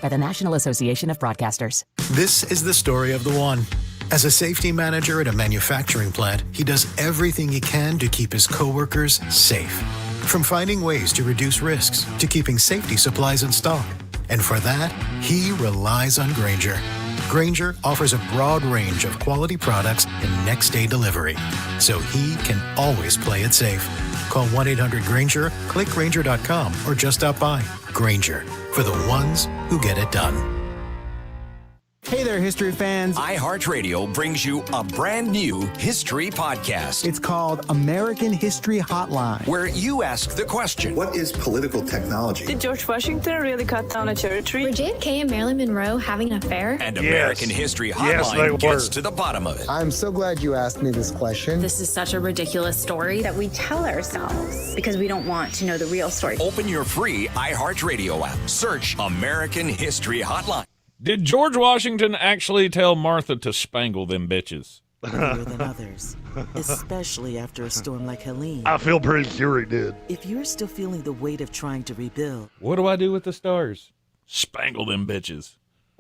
by the National Association of Broadcasters. This is the story of the one. As a safety manager at a manufacturing plant, he does everything he can to keep his coworkers safe. From finding ways to reduce risks to keeping safety supplies in stock. And for that, he relies on Granger. Granger offers a broad range of quality products and next-day delivery, so he can always play it safe. Call 1-800-GRANGER, click Granger.com, or just stop by. Granger, for the ones who get it done. Hey there, history fans. iHeartRadio brings you a brand new history podcast. It's called American History Hotline, where you ask the question, what is political technology? Did George Washington really cut down a cherry tree? Were JFK and Marilyn Monroe having an affair? And American History Hotline gets to the bottom of it. I'm so glad you asked me this question. This is such a ridiculous story that we tell ourselves because we don't want to know the real story. Open your free iHeartRadio app. Search American History Hotline. Did George Washington actually tell Martha to spangle them bitches? More than others, especially after a storm like Helene. I feel pretty sure he did. If you're still feeling the weight of trying to rebuild, what do I do with the stars? Spangle them bitches.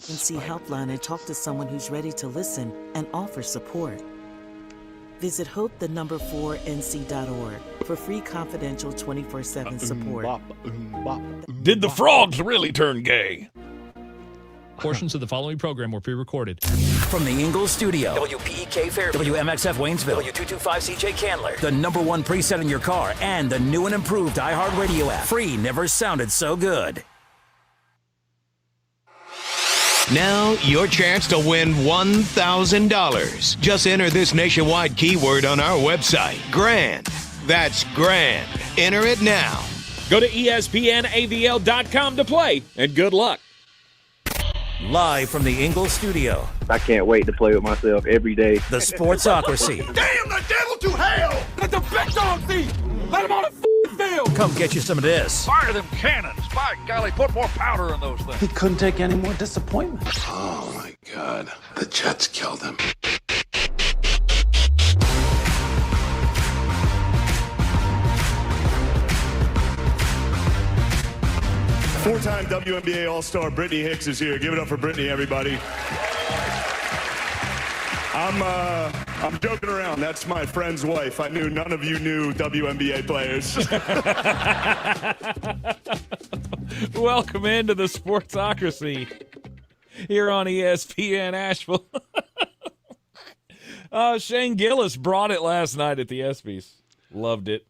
And see Helpline and talk to someone who's ready to listen and offer support. Visit hope4nc.org for free confidential 24/7 support. Did the frogs really turn gay? Portions of the following program were pre-recorded. From the Ingalls studio, WPEK Fairview, WMXF Waynesville, W225CJ Candler, the #1 preset in your car, and the new and improved iHeartRadio app. Free never sounded so good. Now, your chance to win $1,000. Just enter this nationwide keyword on our website, GRAND. That's GRAND. Enter it now. Go to ESPNAVL.com to play, and good luck. Live from the Ingalls studio. I can't wait to play with myself every day. The Sportsocracy. Damn the devil to hell! Let the big dog see! Let him on the field! Come get you some of this. Fire them cannons! By golly, put more powder in those things. He couldn't take any more disappointment. Oh my God. The Jets killed him. Four-time WNBA All-Star Brittany Hicks is here. Give it up for Brittany, everybody. I'm joking around. That's my friend's wife. I knew none of you knew WNBA players. Welcome into the Sportsocracy here on ESPN Asheville. Shane Gillis brought it last night at the ESPYs. Loved it.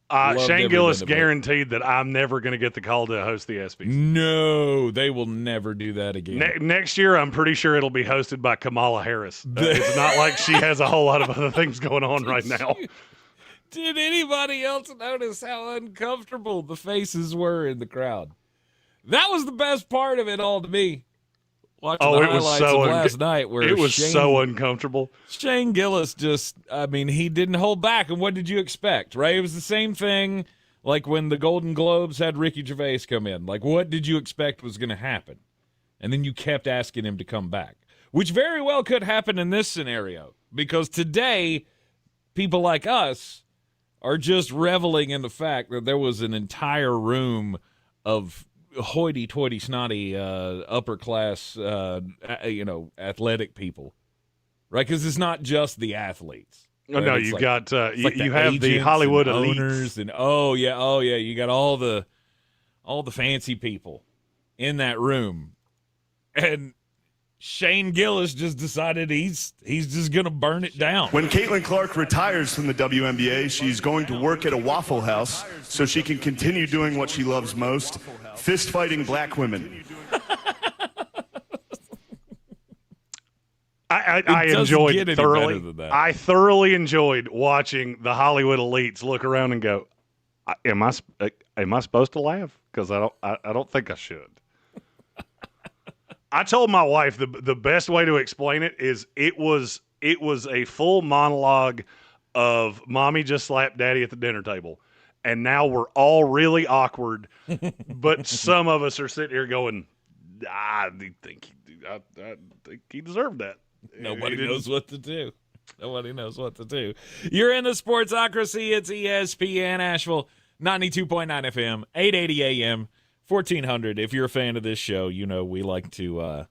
Shane Gillis guaranteed that I'm never going to get the call to host the ESPYs. No, they will never do that again. Next year, I'm pretty sure it'll be hosted by Kamala Harris. It's not like she has a whole lot of other things going on right now. Did anybody else notice how uncomfortable the faces were in the crowd? That was the best part of it all to me. Watching the highlights of last night where it was so uncomfortable. Shane Gillis he didn't hold back. And what did you expect, right? It was the same thing like when the Golden Globes had Ricky Gervais come in. Like, what did you expect was going to happen? And then you kept asking him to come back, which very well could happen in this scenario because today people like us are just reveling in the fact that there was an entire room of hoity-toity, snotty, upper-class, athletic people, right? Because it's not just the athletes. Right? No, you've got you have the Hollywood and elites. Owners, and oh yeah, you got all the fancy people in that room, and Shane Gillis just decided he's just going to burn it down. When Caitlin Clark retires from the WNBA, she's going to work at a Waffle House so she can continue doing what she loves most, fist-fighting black women. I enjoyed thoroughly. I thoroughly enjoyed watching the Hollywood elites look around and go, "Am I supposed to laugh? Because I don't think I should." I told my wife the best way to explain it is it was a full monologue of mommy just slapped daddy at the dinner table, and now we're all really awkward, but some of us are sitting here going, I think he deserved that. Nobody knows what to do. Nobody knows what to do. You're in the Sportsocracy. It's ESPN Asheville, 92.9 FM, 880 AM, 1400. If you're a fan of this show, you know we like to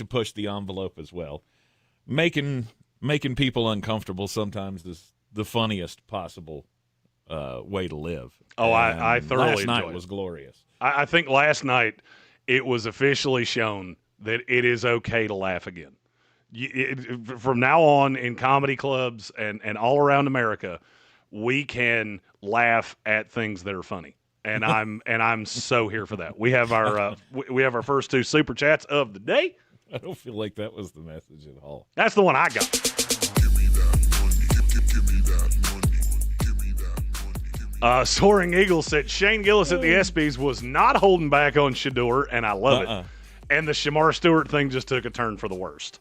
push the envelope as well. Making people uncomfortable sometimes is the funniest possible way to live. Oh, I thoroughly last night enjoyed it. Was glorious. I think last night it was officially shown that it is okay to laugh again. From now on, in comedy clubs and all around America, we can laugh at things that are funny, and I'm so here for that. We have our first 2 super chats of the day. I don't feel like that was the message at all. That's the one I got. Soaring Eagle said Shane Gillis at the ESPYs was not holding back on Shedeur, and I love it. And the Shamar Stewart thing just took a turn for the worst.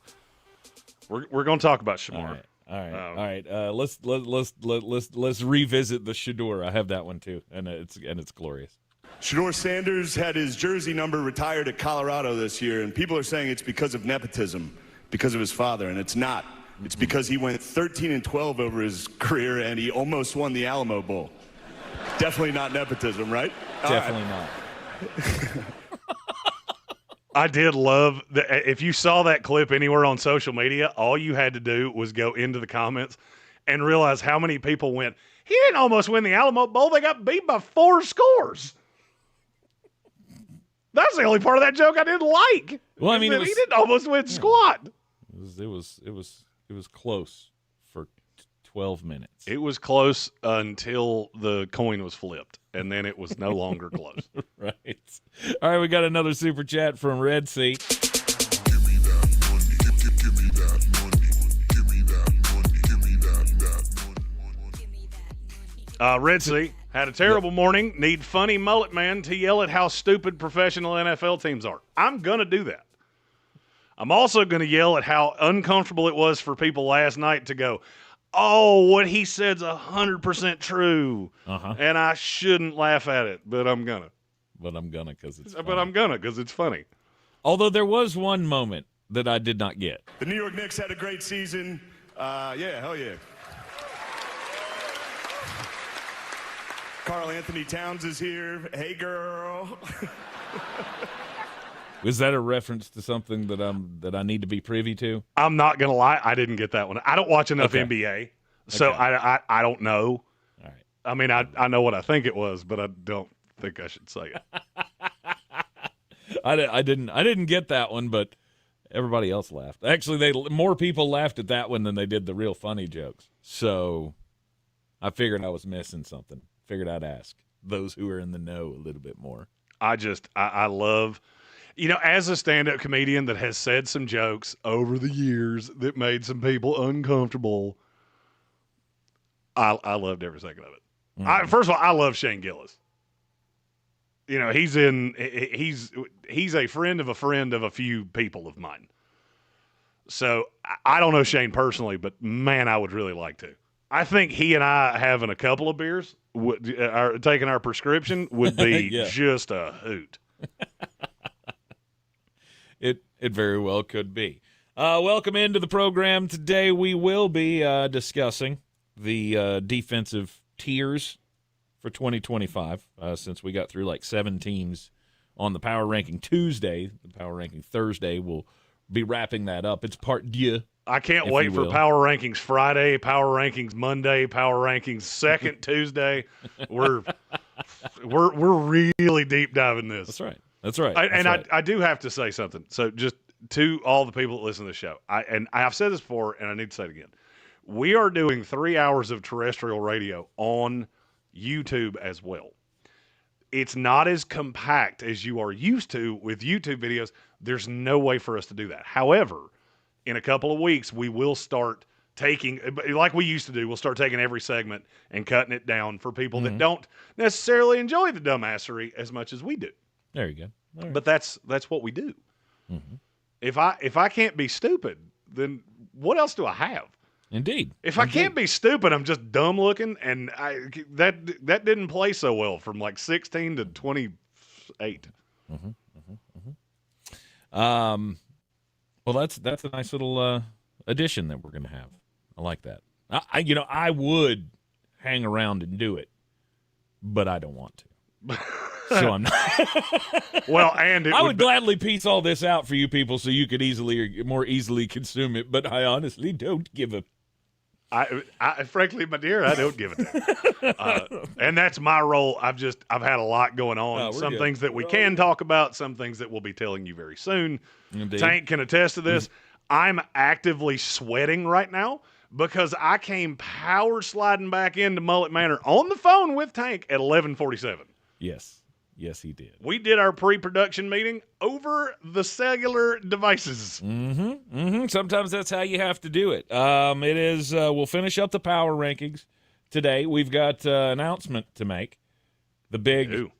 We're going to talk about Shamar. All right. Let's revisit the Shedeur. I have that one too, and it's glorious. Shedeur Sanders had his jersey number retired at Colorado this year, and people are saying it's because of nepotism, because of his father, and it's not. It's because he went 13-12 over his career, and he almost won the Alamo Bowl. Definitely not nepotism, right? Definitely not. I did love that. If you saw that clip anywhere on social media, all you had to do was go into the comments and realize how many people went, he didn't almost win the Alamo Bowl. They got beat by 4 scores. That's the only part of that joke I didn't like. Well, I mean, he didn't almost win squat. It was close for 12 minutes. It was close until the coin was flipped, and then it was no longer close. Right. All right, we got another super chat from Red Sea. Red Sea had a terrible morning. Need funny mullet man to yell at how stupid professional NFL teams are. I'm going to do that. I'm also going to yell at how uncomfortable it was for people last night to go, oh, what he said's 100% true, and I shouldn't laugh at it, but I'm gonna. But I'm gonna because it's. But I'm gonna because it's funny. Although there was one moment that I did not get. The New York Knicks had a great season. Yeah, hell yeah. Karl Anthony Towns is here. Hey, girl. Was that a reference to something that I need to be privy to? I'm not gonna lie, I didn't get that one. I don't watch enough NBA, so I don't know. All right. I mean, I know what I think it was, but I don't think I should say it. I didn't get that one, but everybody else laughed. Actually, more people laughed at that one than they did the real funny jokes. So I figured I was missing something. Figured I'd ask those who are in the know a little bit more. I love. You know, as a stand-up comedian that has said some jokes over the years that made some people uncomfortable, I loved every second of it. Mm-hmm. First of all, I love Shane Gillis. You know, he's a friend of a few people of mine. So I don't know Shane personally, but man, I would really like to. I think he and I having a couple of beers, taking our prescription, would be just a hoot. It very well could be. Welcome into the program. Today we will be discussing the defensive tiers for 2025 since we got through like 7 teams on the Power Ranking Tuesday. The Power Ranking Thursday will be wrapping that up. It's part deux. I can't wait for Power Rankings Friday, Power Rankings Monday, Power Rankings second Tuesday. We're really deep diving this. That's right. That's right. I do have to say something. So just to all the people that listen to the show, I've said this before, and I need to say it again. We are doing 3 hours of terrestrial radio on YouTube as well. It's not as compact as you are used to with YouTube videos. There's no way for us to do that. However, in a couple of weeks, we will start taking, like we used to do, we'll start taking every segment and cutting it down for people that don't necessarily enjoy the dumbassery as much as we do. There you go. Right. But that's what we do. Mm-hmm. If I can't be stupid, then what else do I have? Indeed. If I can't be stupid, I'm just dumb looking, and that didn't play so well from like 16 to 28. Well, that's a nice little addition that we're going to have. I like that. I would hang around and do it, but I don't want to. So I'm not. Well, and I would gladly piece all this out for you people so you could more easily consume it, but I honestly don't give a. I frankly, my dear, I don't give a damn. And that's my role. I've had a lot going on. Some things that we can talk about, some things that we'll be telling you very soon. Indeed. Tank can attest to this. I'm actively sweating right now because I came power sliding back into Mullet Manor on the phone with Tank at 11:47. Yes. Yes, he did. We did our pre-production meeting over the cellular devices. Sometimes that's how you have to do it. It is. We'll finish up the power rankings today. We've got announcement to make. The big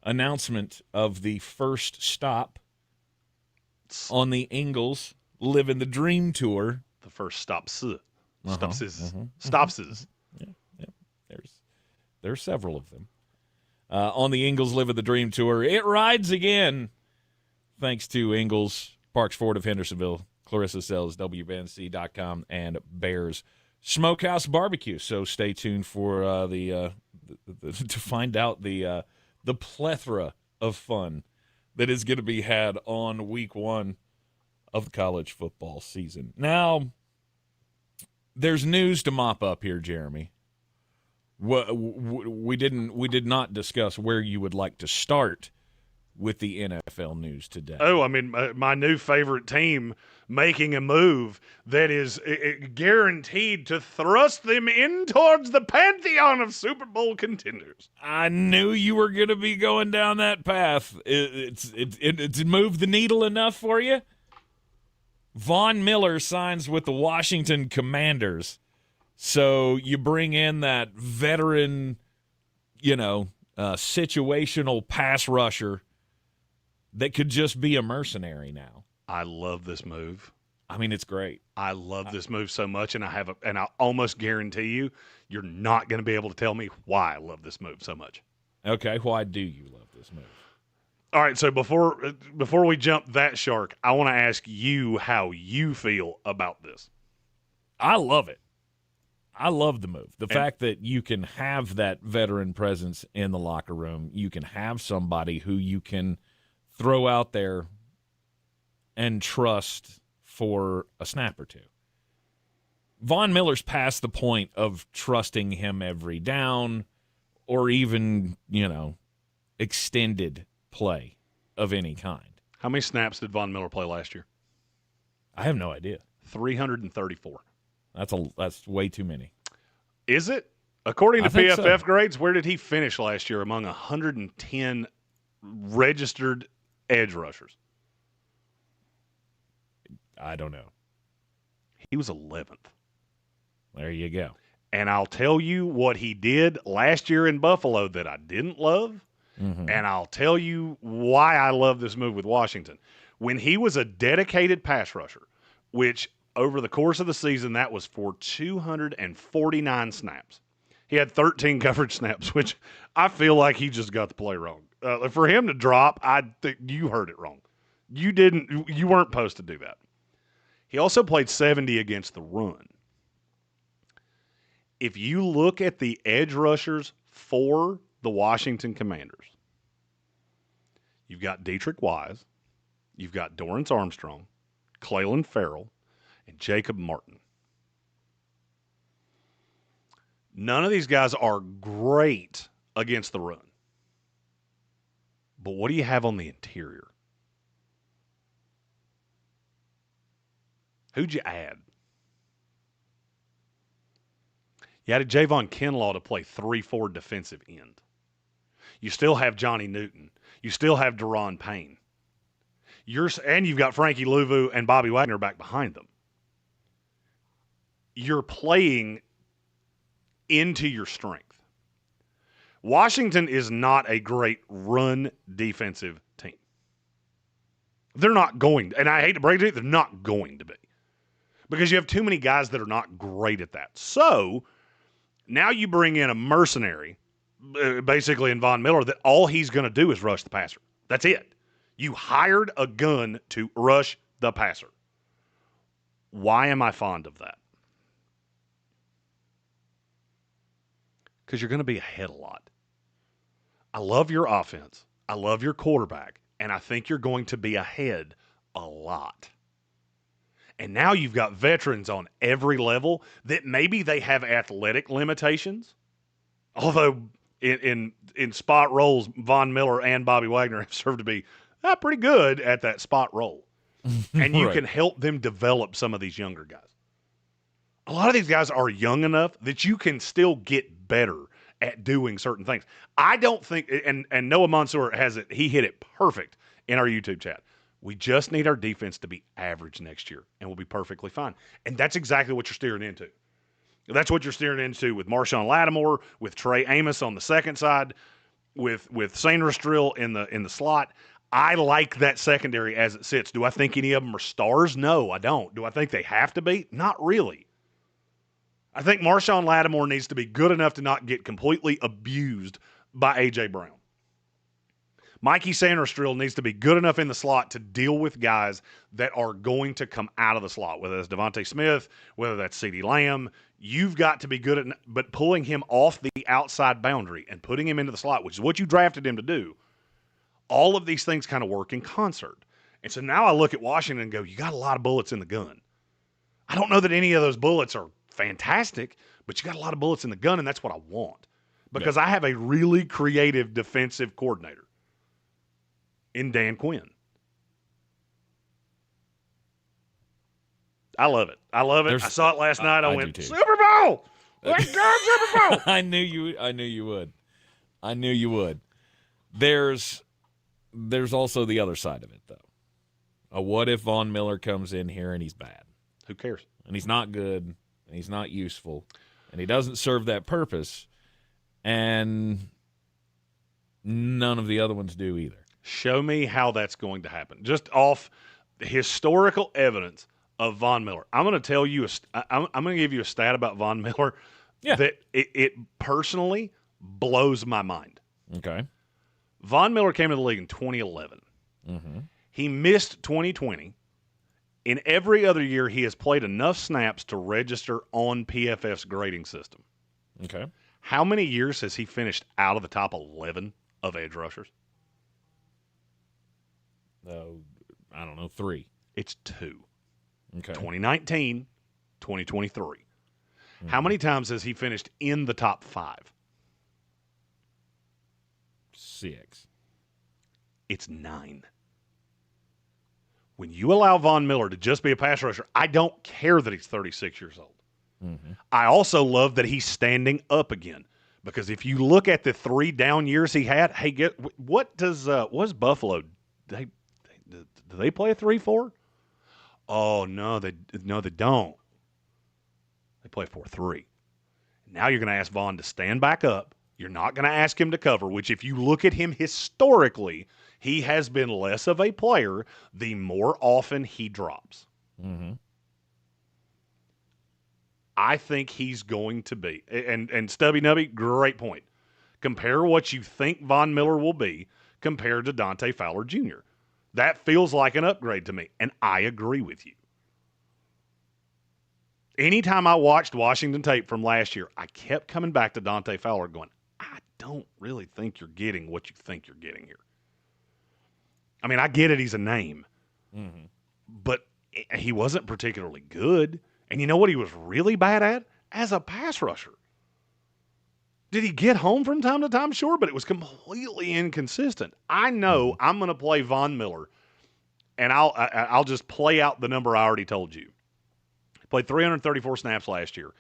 announcement of the first stop on the Ingles Living the Dream Tour. The first stops. Yeah. There's several of them. On the Ingles Living the Dream Tour. It rides again, thanks to Ingles, Parks Ford of Hendersonville, Clarissa Sells, WBNC.com, and Bears Smokehouse Barbecue. So stay tuned for to find out the plethora of fun that is going to be had on week one of the college football season. Now, there's news to mop up here, Jeremy. We did not discuss where you would like to start with the NFL news today. Oh, I mean, my new favorite team making a move that is guaranteed to thrust them in towards the pantheon of Super Bowl contenders. I knew you were going to be going down that path. It's moved the needle enough for you? Von Miller signs with the Washington Commanders. So you bring in that veteran, situational pass rusher that could just be a mercenary now. I love this move. I mean, it's great. I love this move so much, and I almost guarantee you're not going to be able to tell me why I love this move so much. Okay, why do you love this move? All right, so before we jump that shark, I want to ask you how you feel about this. I love it. I love the move. The fact that you can have that veteran presence in the locker room, you can have somebody who you can throw out there and trust for a snap or two. Von Miller's past the point of trusting him every down or even, extended play of any kind. How many snaps did Von Miller play last year? I have no idea. 334. That's way too many. Is it? According to PFF grades, where did he finish last year among 110 registered edge rushers? I don't know. He was 11th. There you go. And I'll tell you what he did last year in Buffalo that I didn't love, and I'll tell you why I love this move with Washington. When he was a dedicated pass rusher, which over the course of the season, that was for 249 snaps. He had 13 coverage snaps, which I feel like he just got the play wrong. For him to drop, I think you heard it wrong. You weren't supposed to do that. He also played 70 against the run. If you look at the edge rushers for the Washington Commanders, you've got Dietrich Wise, you've got Dorrance Armstrong, Clelin Ferrell, and Jacob Martin. None of these guys are great against the run. But what do you have on the interior? Who'd you add? You added Javon Kinlaw to play 3-4 defensive end. You still have Johnny Newton. You still have Deron Payne. And you've got Frankie Louvu and Bobby Wagner back behind them. You're playing into your strength. Washington is not a great run defensive team. They're not going, and I hate to break it, they're not going to be. Because you have too many guys that are not great at that. So, now you bring in a mercenary, basically in Von Miller, that all he's going to do is rush the passer. That's it. You hired a gun to rush the passer. Why am I fond of that? Because you're going to be ahead a lot. I love your offense. I love your quarterback, and I think you're going to be ahead a lot. And now you've got veterans on every level that maybe they have athletic limitations. Although in spot roles, Von Miller and Bobby Wagner have served to be pretty good at that spot role. And you can help them develop some of these younger guys. A lot of these guys are young enough that you can still get better at doing certain things. I don't think, and Noah Mansour has it, he hit it perfect in our YouTube chat. We just need our defense to be average next year, and we'll be perfectly fine. And that's exactly what you're steering into. That's what you're steering into with Marshawn Lattimore, with Trey Amos on the second side, with Sandra Strill in the slot. I like that secondary as it sits. Do I think any of them are stars? No, I don't. Do I think they have to be? Not really. I think Marshawn Lattimore needs to be good enough to not get completely abused by A.J. Brown. Mikey Sanderstrill needs to be good enough in the slot to deal with guys that are going to come out of the slot, whether that's Devontae Smith, whether that's CeeDee Lamb. You've got to be good at – but pulling him off the outside boundary and putting him into the slot, which is what you drafted him to do, all of these things kind of work in concert. And so now I look at Washington and go, you got a lot of bullets in the gun. I don't know that any of those bullets are fantastic, but you got a lot of bullets in the gun, and that's what I want because I have a really creative defensive coordinator in Dan Quinn. I love it. I love it. I saw it last night. I went, Super Bowl! Let's go, Super Bowl! I knew you would. There's also the other side of it, though. What if Von Miller comes in here and he's bad? Who cares? And he's not good, and he's not useful, and he doesn't serve that purpose, and none of the other ones do either. Show me how that's going to happen. Just off the historical evidence of Von Miller. I'm going to tell you, I'm going to give you a stat about Von Miller that it personally blows my mind. Okay. Von Miller came to the league in 2011. Mm-hmm. He missed 2020. In every other year, he has played enough snaps to register on PFF's grading system. Okay. How many years has he finished out of the top 11 of edge rushers? I don't know, 3. It's 2. Okay. 2019, 2023. Mm-hmm. How many times has he finished in the top 5? 6. It's 9. When you allow Von Miller to just be a pass rusher, I don't care that he's 36 years old. Mm-hmm. I also love that he's standing up again. Because if you look at the 3 down years he had, what does Buffalo? Do they play a 3-4? Oh no, they don't. They play a 4-3. Now you're going to ask Vaughn to stand back up. You're not going to ask him to cover. Which, if you look at him historically, he has been less of a player the more often he drops. Mm-hmm. I think he's going to be, and Stubby Nubby, great point. Compare what you think Von Miller will be compared to Dante Fowler Jr. That feels like an upgrade to me, and I agree with you. Anytime I watched Washington tape from last year, I kept coming back to Dante Fowler going, I don't really think you're getting what you think you're getting here. I mean, I get it, he's a name, but he wasn't particularly good. And you know what he was really bad at? As a pass rusher. Did he get home from time to time? Sure, but it was completely inconsistent. I know I'm going to play Von Miller, and I'll just play out the number I already told you. He played 334 snaps last year.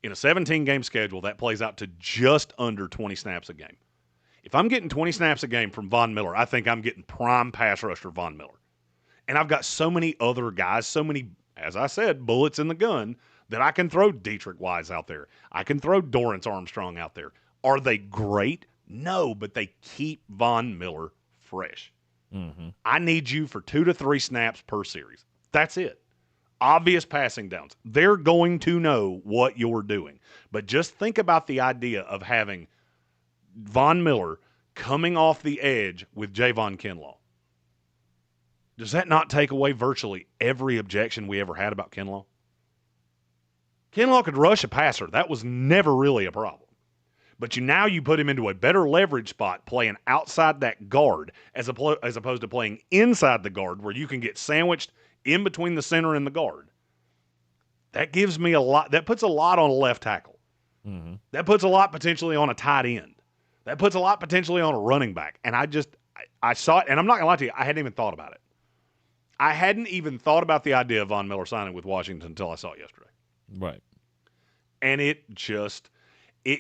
In a 17-game schedule, that plays out to just under 20 snaps a game. If I'm getting 20 snaps a game from Von Miller, I think I'm getting prime pass rusher Von Miller. And I've got so many other guys, so many, as I said, bullets in the gun, that I can throw Dietrich Wise out there. I can throw Dorrance Armstrong out there. Are they great? No, but they keep Von Miller fresh. Mm-hmm. I need you for 2 to 3 snaps per series. That's it. Obvious passing downs. They're going to know what you're doing. But just think about the idea of having Von Miller coming off the edge with Javon Kinlaw. Does that not take away virtually every objection we ever had about Kinlaw? Kinlaw could rush a passer. That was never really a problem. But now you put him into a better leverage spot playing outside that guard as opposed to playing inside the guard where you can get sandwiched in between the center and the guard. That gives me a lot. That puts a lot on a left tackle. Mm-hmm. That puts a lot potentially on a tight end. That puts a lot potentially on a running back. And I saw it, and I'm not going to lie to you, I hadn't even thought about it. I hadn't even thought about the idea of Von Miller signing with Washington until I saw it yesterday. Right. And it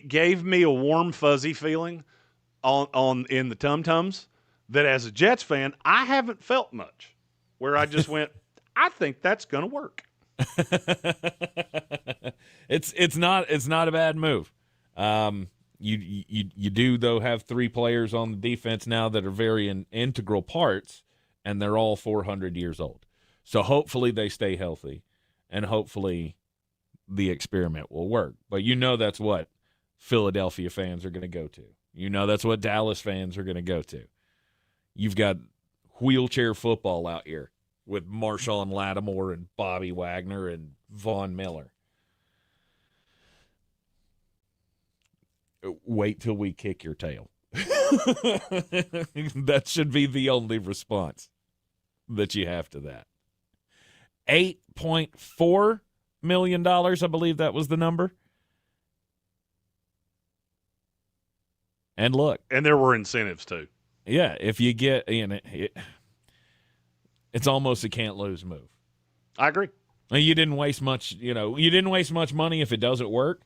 gave me a warm, fuzzy feeling in the tum-tums that as a Jets fan, I haven't felt much, where I just went, I think that's going to work. It's not a bad move. You do, though, have 3 players on the defense now that are very integral parts, and they're all 400 years old. So hopefully they stay healthy, and hopefully the experiment will work. But that's what Philadelphia fans are going to go to. That's what Dallas fans are going to go to. You've got wheelchair football out here with Marshawn Lattimore and Bobby Wagner and Von Miller. Wait till we kick your tail. That should be the only response that you have to that. $8.4 million, I believe that was the number. And look. And there were incentives too. Yeah, if you get it's almost a can't-lose move. I agree. You didn't waste much, you didn't waste much money if it doesn't work.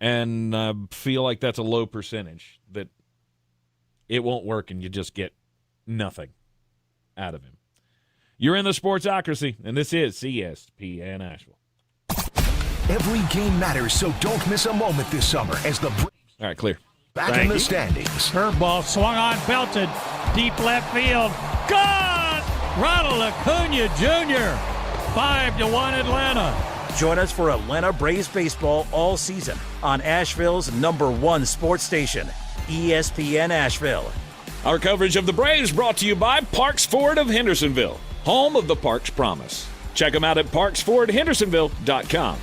And I feel like that's a low percentage that it won't work and you just get nothing out of him. You're in the Sportsocracy, and this is ESPN Asheville. Every game matters, so don't miss a moment this summer as the Braves all right, clear. Back in the standings. Curveball swung on, belted, deep left field. Gone! Ronald Acuna Jr. 5-1 Atlanta. Join us for Atlanta Braves baseball all season on Asheville's #1 sports station, ESPN Asheville. Our coverage of the Braves brought to you by Parks Ford of Hendersonville, home of the Parks Promise. Check them out at parksfordhendersonville.com.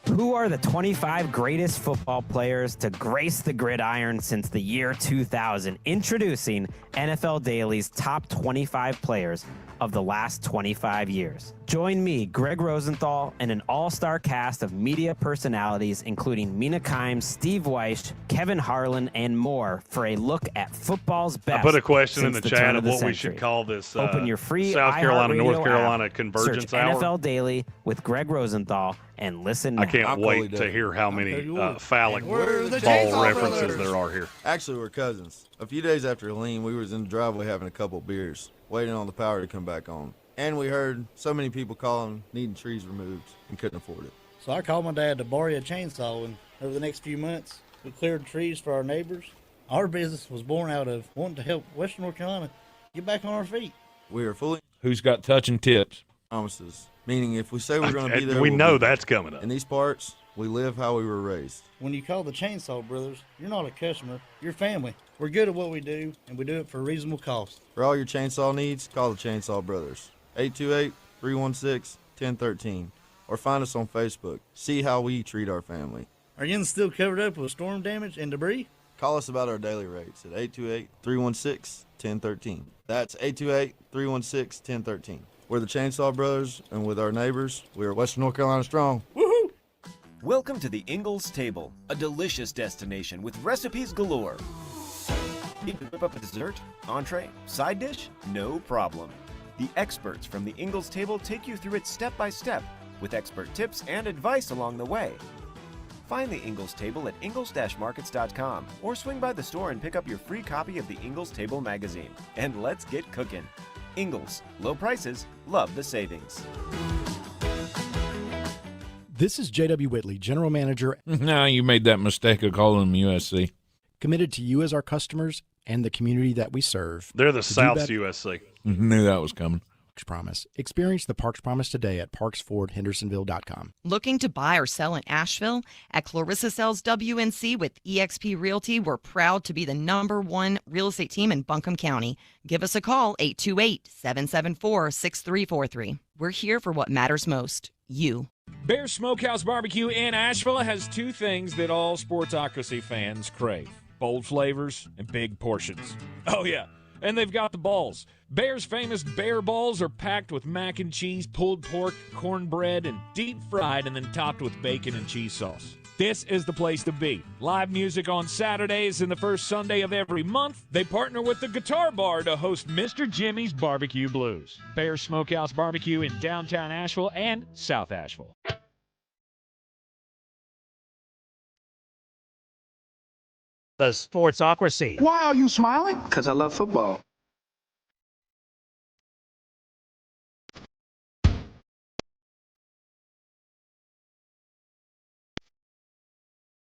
Who are the 25 greatest football players to grace the gridiron since the year 2000? Introducing NFL Daily's top 25 players of the last 25 years. Join me, Greg Rosenthal, and an all-star cast of media personalities, including Mina Kimes, Steve Weish, Kevin Harlan, and more, for a look at football's best. I put a question in the chat of what century. we should call this Open your free South Carolina, North Carolina app, Convergence search Hour. NFL Daily with Greg Rosenthal, and listen now. I can't wait to hear how many phallic ball references there are here. Actually, we're cousins. A few days after Helene, we was in the driveway having a couple beers, waiting on the power to come back on. And we heard so many people calling, needing trees removed, and couldn't afford it. So I called my dad to borrow a chainsaw, and over the next few months, we cleared trees for our neighbors. Our business was born out of wanting to help Western North Carolina get back on our feet. We are fully Who's got touching tips? promises, meaning if we say we're going to be there, we we'll know be there. that's coming up. In these parts, we live how we were raised. When you call the Chainsaw Brothers, you're not a customer, you're family. We're good at what we do, and we do it for a reasonable cost. For all your chainsaw needs, call the Chainsaw Brothers. 828-316-1013. Or find us on Facebook. See how we treat our family. Are you still covered up with storm damage and debris? Call us about our daily rates at 828-316-1013. That's 828-316-1013. We're the Chainsaw Brothers, and with our neighbors, we are Western North Carolina strong. Woohoo! Welcome to the Ingalls Table, a delicious destination with recipes galore. You can whip up a dessert, entree, side dish, no problem. The experts from the Ingalls Table take you through it step by step, with expert tips and advice along the way. Find the Ingalls Table at ingalls-markets.com or swing by the store and pick up your free copy of the Ingalls Table magazine. And let's get cooking. Ingalls, low prices, love the savings. This is J.W. Whitley, General Manager. No, you made that mistake of calling them USC. Committed to you as our customers and the community that we serve. They're the South's USC. Knew that was coming. Parks Promise. Experience the Parks Promise today at parksfordhendersonville.com. Looking to buy or sell in Asheville? At Clarissa Sells WNC with eXp Realty, we're proud to be the #1 real estate team in Buncombe County. Give us a call, 828-774-6343. We're here for what matters most, you. Bear Smokehouse Barbecue in Asheville has two things that all Sportsocracy fans crave: bold flavors and big portions. Oh, yeah. And they've got the balls. Bear's famous bear balls are packed with mac and cheese, pulled pork, cornbread, and deep fried and then topped with bacon and cheese sauce. This is the place to be. Live music on Saturdays and the first Sunday of every month. They partner with the Guitar Bar to host Mr. Jimmy's Barbecue Blues. Bear Smokehouse Barbecue in downtown Asheville and South Asheville. The Sportsocracy. Why are you smiling? Because I love football.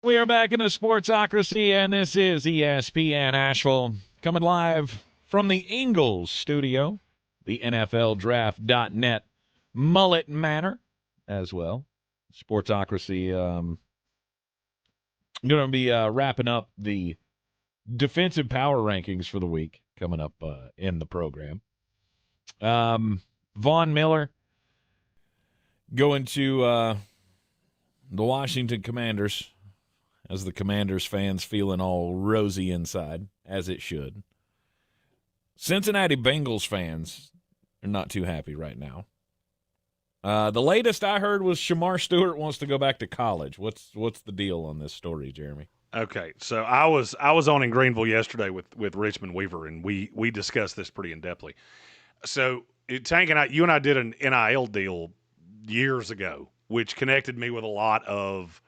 We are back in the Sportsocracy, and this is ESPN Asheville, coming live from the Ingalls studio, the NFLDraft.net Mullet Manor as well. Sportsocracy going to be wrapping up the defensive power rankings for the week coming up in the program. Von Miller going to the Washington Commanders, as the Commanders fans feeling all rosy inside, as it should. Cincinnati Bengals fans are not too happy right now. The latest I heard was Shamar Stewart wants to go back to college. What's the deal on this story, Jeremy? Okay, so I was on in Greenville yesterday with Richmond Weaver, and we discussed this pretty in-depthly. So Tank and you and I did an NIL deal years ago, which connected me with a lot of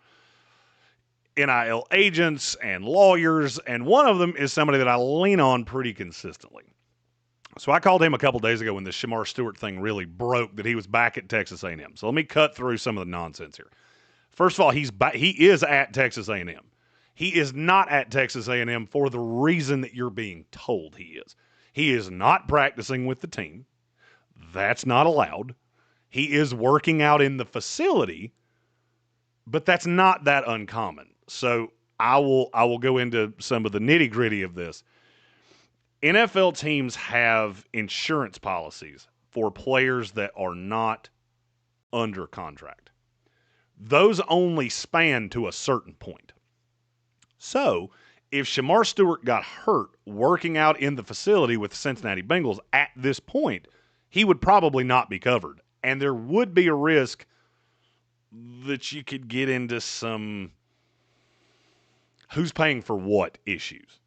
NIL agents and lawyers, and one of them is somebody that I lean on pretty consistently. So I called him a couple days ago when the Shamar Stewart thing really broke, that he was back at Texas A&M. So let me cut through some of the nonsense here. First of all, he is at Texas A&M. He is not at Texas A&M for the reason that you're being told he is. He is not practicing with the team. That's not allowed. He is working out in the facility, but that's not that uncommon. So I will go into some of the nitty-gritty of this. NFL teams have insurance policies for players that are not under contract. Those only span to a certain point. So if Shamar Stewart got hurt working out in the facility with the Cincinnati Bengals at this point, he would probably not be covered. And there would be a risk that you could get into some who's paying for what issues.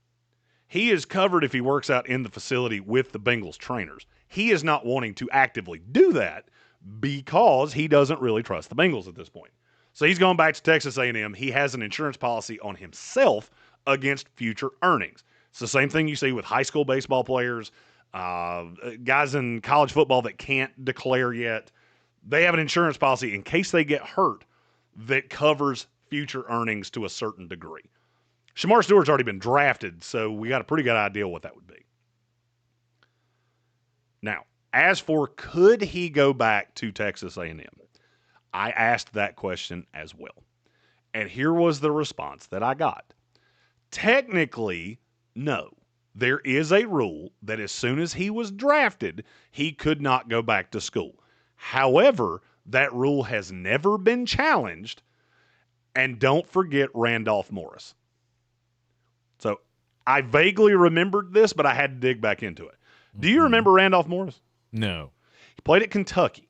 He is covered if he works out in the facility with the Bengals trainers. He is not wanting to actively do that because he doesn't really trust the Bengals at this point. So he's going back to Texas A&M. He has an insurance policy on himself against future earnings. It's the same thing you see with high school baseball players, guys in college football that can't declare yet. They have an insurance policy in case they get hurt that covers future earnings to a certain degree. Shamar Stewart's already been drafted, so we got a pretty good idea what that would be. Now, as for could he go back to Texas A&M, I asked that question as well. And here was the response that I got. Technically, no. There is a rule that as soon as he was drafted, he could not go back to school. However, that rule has never been challenged, and don't forget Randolph Morris. So I vaguely remembered this, but I had to dig back into it. Do you remember Randolph Morris? No. He played at Kentucky.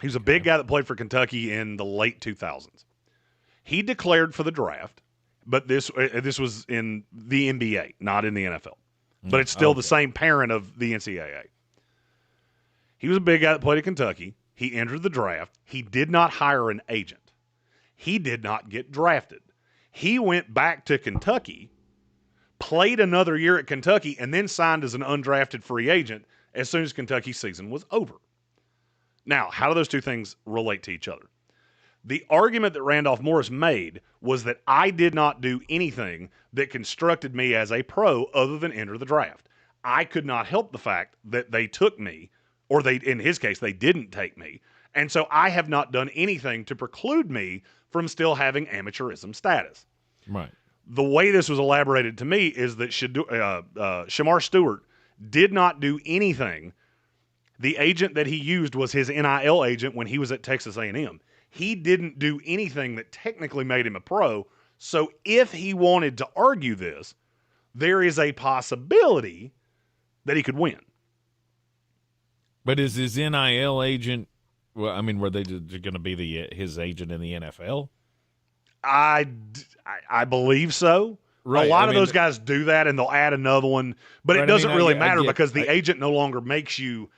He was a big guy that played for Kentucky in the late 2000s. He declared for the draft, but this was in the NBA, not in the NFL. But it's still the same parent of the NCAA. He was a big guy that played at Kentucky. He entered the draft. He did not hire an agent. He did not get drafted. He went back to Kentucky, played another year at Kentucky, and then signed as an undrafted free agent as soon as Kentucky's season was over. Now, how do those two things relate to each other? The argument that Randolph Morris made was that I did not do anything that constructed me as a pro other than enter the draft. I could not help the fact that they took me, or in his case, they didn't take me, and so I have not done anything to preclude me from still having amateurism status. Right. The way this was elaborated to me is that Shamar Stewart did not do anything The agent that he used was his NIL agent when he was at Texas A&M. He didn't do anything that technically made him a pro. So if he wanted to argue this, there is a possibility that he could win. But is his NIL agent? Well, I mean, were they going to be his agent in the NFL? I believe so. Right. A lot of those guys do that, and they'll add another one. But it doesn't really matter because the agent no longer makes you.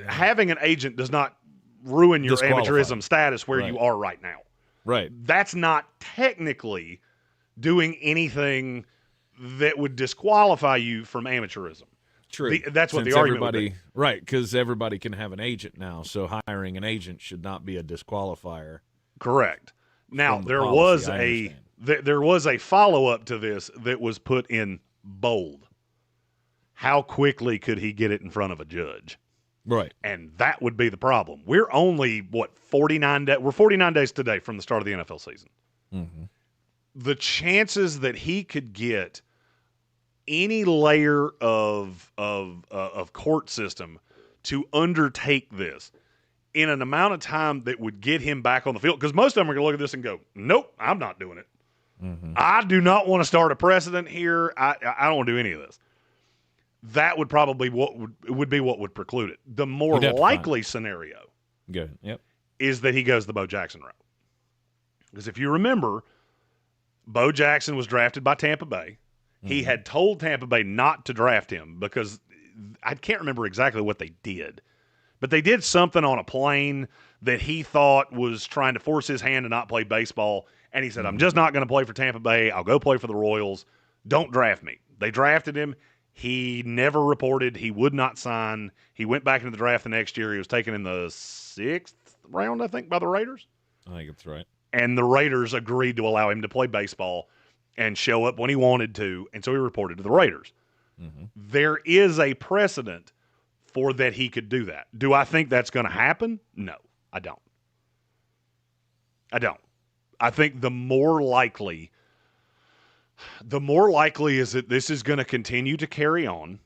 Having an agent does not ruin your amateurism status where you are right now. Right. That's not technically doing anything that would disqualify you from amateurism. True. That's what the argument would be. Right, because everybody can have an agent now, so hiring an agent should not be a disqualifier. Correct. Now, there was a follow-up to this that was put in bold. How quickly could he get it in front of a judge? Right. And that would be the problem. We're only, 49 days? We're 49 days today from the start of the NFL season. Mm-hmm. The chances that he could get any layer of court system to undertake this in an amount of time that would get him back on the field, because most of them are going to look at this and go, nope, I'm not doing it. Mm-hmm. I do not want to start a precedent here. I don't want to do any of this. That would probably would be what would preclude it. The more likely scenario is that he goes the Bo Jackson route. Because if you remember, Bo Jackson was drafted by Tampa Bay. He had told Tampa Bay not to draft him because I can't remember exactly what they did. But they did something on a plane that he thought was trying to force his hand to not play baseball. And he said, I'm just not going to play for Tampa Bay. I'll go play for the Royals. Don't draft me. They drafted him. He never reported. He would not sign. He went back into the draft the next year. He was taken in the 6th round, I think, by the Raiders. I think that's right. And the Raiders agreed to allow him to play baseball and show up when he wanted to. And so he reported to the Raiders. Mm-hmm. There is a precedent for that he could do that. Do I think that's going to happen? No, I don't. I think the more likely is that this is going to continue to carry on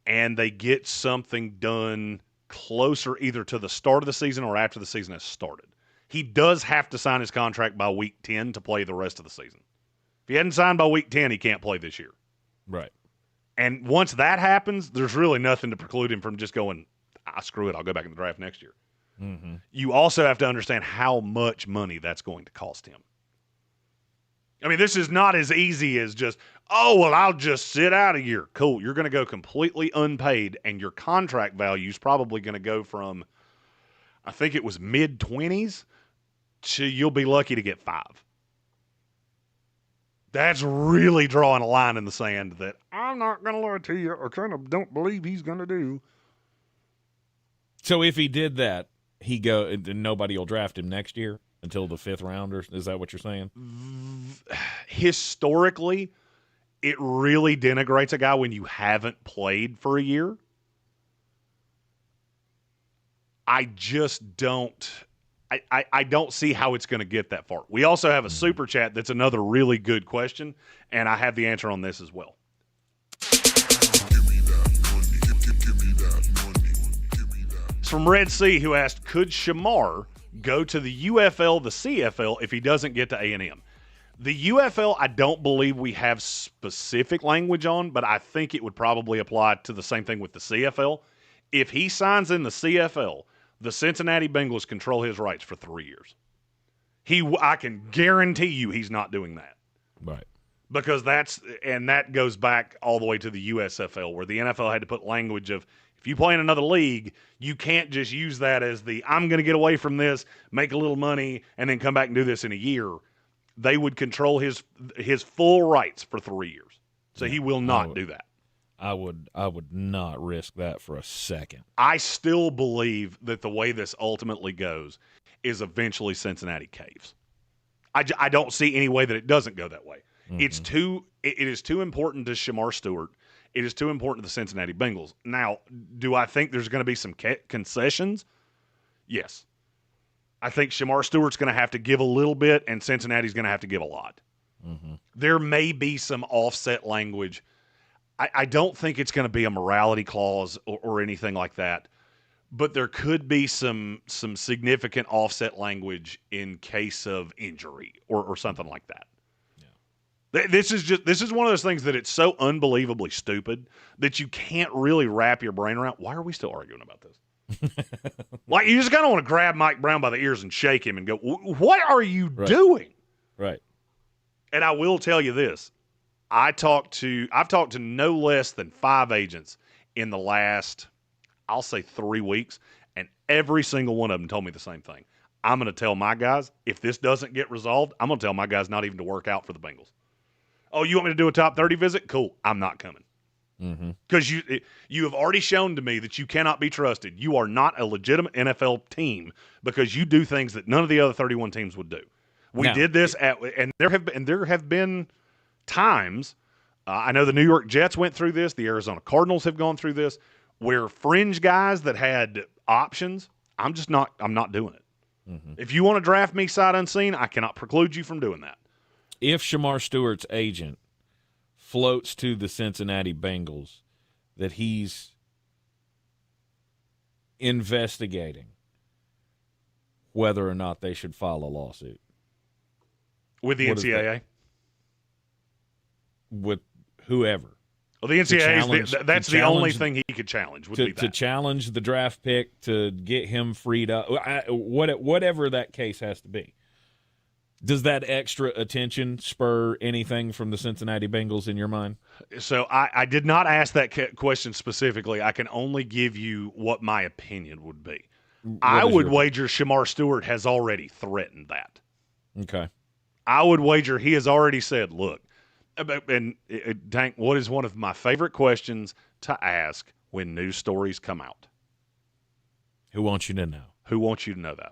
and they get something done closer either to the start of the season or after the season has started. He does have to sign his contract by week 10 to play the rest of the season. If he hadn't signed by week 10, he can't play this year. Right. And once that happens, there's really nothing to preclude him from just going, screw it, I'll go back in the draft next year. Mm-hmm. You also have to understand how much money that's going to cost him. I mean, this is not as easy as just, I'll just sit out a year. Cool. You're going to go completely unpaid, and your contract value is probably going to go from, I think it was mid-20s, to you'll be lucky to get 5. That's really drawing a line in the sand that I'm not going to lie to you or kind of don't believe he's going to do. So if he did that, nobody will draft him next year until the 5th round, or is that what you're saying? Historically, it really denigrates a guy when you haven't played for a year. I just don't. I don't see how it's going to get that far. We also have a super chat that's another really good question, and I have the answer on this as well. It's from Red Sea, who asked, could Shamar go to the UFL, the CFL, if he doesn't get to A&M? The UFL, I don't believe we have specific language on, but I think it would probably apply to the same thing with the CFL. If he signs in the CFL, the Cincinnati Bengals control his rights for 3 years. I can guarantee you he's not doing that. Right. Because that goes back all the way to the USFL, where the NFL had to put language of, if you play in another league, you can't just use that as I'm going to get away from this, make a little money, and then come back and do this in a year. They would control his full rights for 3 years. So he will not do that. I would not risk that for a second. I still believe that the way this ultimately goes is eventually Cincinnati caves. I don't see any way that it doesn't go that way. Mm-hmm. It is too important to Shamar Stewart. It is too important to the Cincinnati Bengals. Now, do I think there's going to be some concessions? Yes. I think Shamar Stewart's going to have to give a little bit, and Cincinnati's going to have to give a lot. Mm-hmm. There may be some offset language. I don't think it's going to be a morality clause or anything like that, but there could be some significant offset language in case of injury or something like that. Yeah. This is one of those things that it's so unbelievably stupid that you can't really wrap your brain around. Why are we still arguing about this? Like, you just kind of want to grab Mike Brown by the ears and shake him and go, what are you doing? Right. And I will tell you this. I've talked to no less than 5 agents in the last, I'll say 3 weeks, and every single one of them told me the same thing. I'm going to tell my guys, if this doesn't get resolved, I'm going to tell my guys not even to work out for the Bengals. Oh, you want me to do a top 30 visit? Cool. I'm not coming. Because you have already shown to me that you cannot be trusted. You are not a legitimate NFL team because you do things that none of the other 31 teams would do. We did this and there have been times. I know the New York Jets went through this. The Arizona Cardinals have gone through this, where fringe guys that had options, I'm not doing it. If you want to draft me sight unseen, I cannot preclude you from doing that. If Shamar Stewart's agent floats to the Cincinnati Bengals that he's investigating whether or not they should file a lawsuit. With the NCAA? With whoever. Well, the NCAA, that's the only thing he could challenge. To challenge the draft pick, to get him freed up, whatever that case has to be. Does that extra attention spur anything from the Cincinnati Bengals in your mind? So I did not ask that question specifically. I can only give you what my opinion would be. I would wager Shamar Stewart has already threatened that. Okay. I would wager he has already said, look, and Tank, what is one of my favorite questions to ask when news stories come out? Who wants you to know? Who wants you to know that?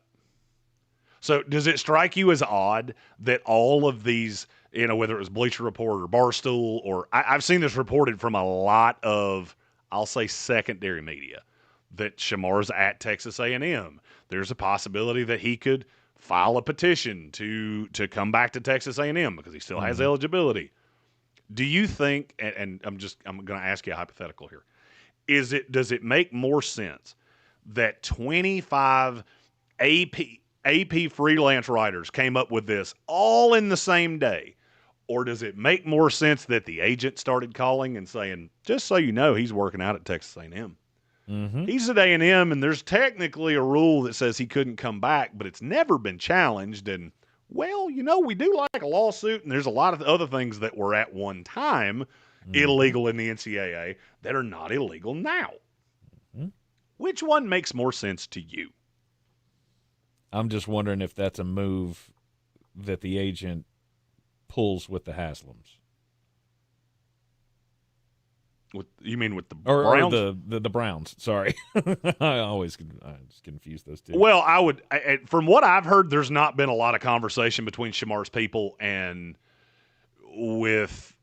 So does it strike you as odd that all of these, whether it was Bleacher Report or Barstool, or I've seen this reported from a lot of, I'll say, secondary media, that Shamar's at Texas A&M. There's a possibility that he could file a petition to come back to Texas A&M because he still has eligibility. Do you think, and I'm going to ask you a hypothetical here, does it make more sense that 25 AP freelance writers came up with this all in the same day? Or does it make more sense that the agent started calling and saying, just so you know, he's working out at Texas A&M. He's at A&M, and there's technically a rule that says he couldn't come back, but it's never been challenged. And, well, we do like a lawsuit, and there's a lot of other things that were at one time illegal in the NCAA that are not illegal now. Which one makes more sense to you? I'm just wondering if that's a move that the agent pulls with the Haslams. You mean with the Browns? Or the Browns, sorry. I just confuse those two. Well, from what I've heard, there's not been a lot of conversation between Shamar's people and with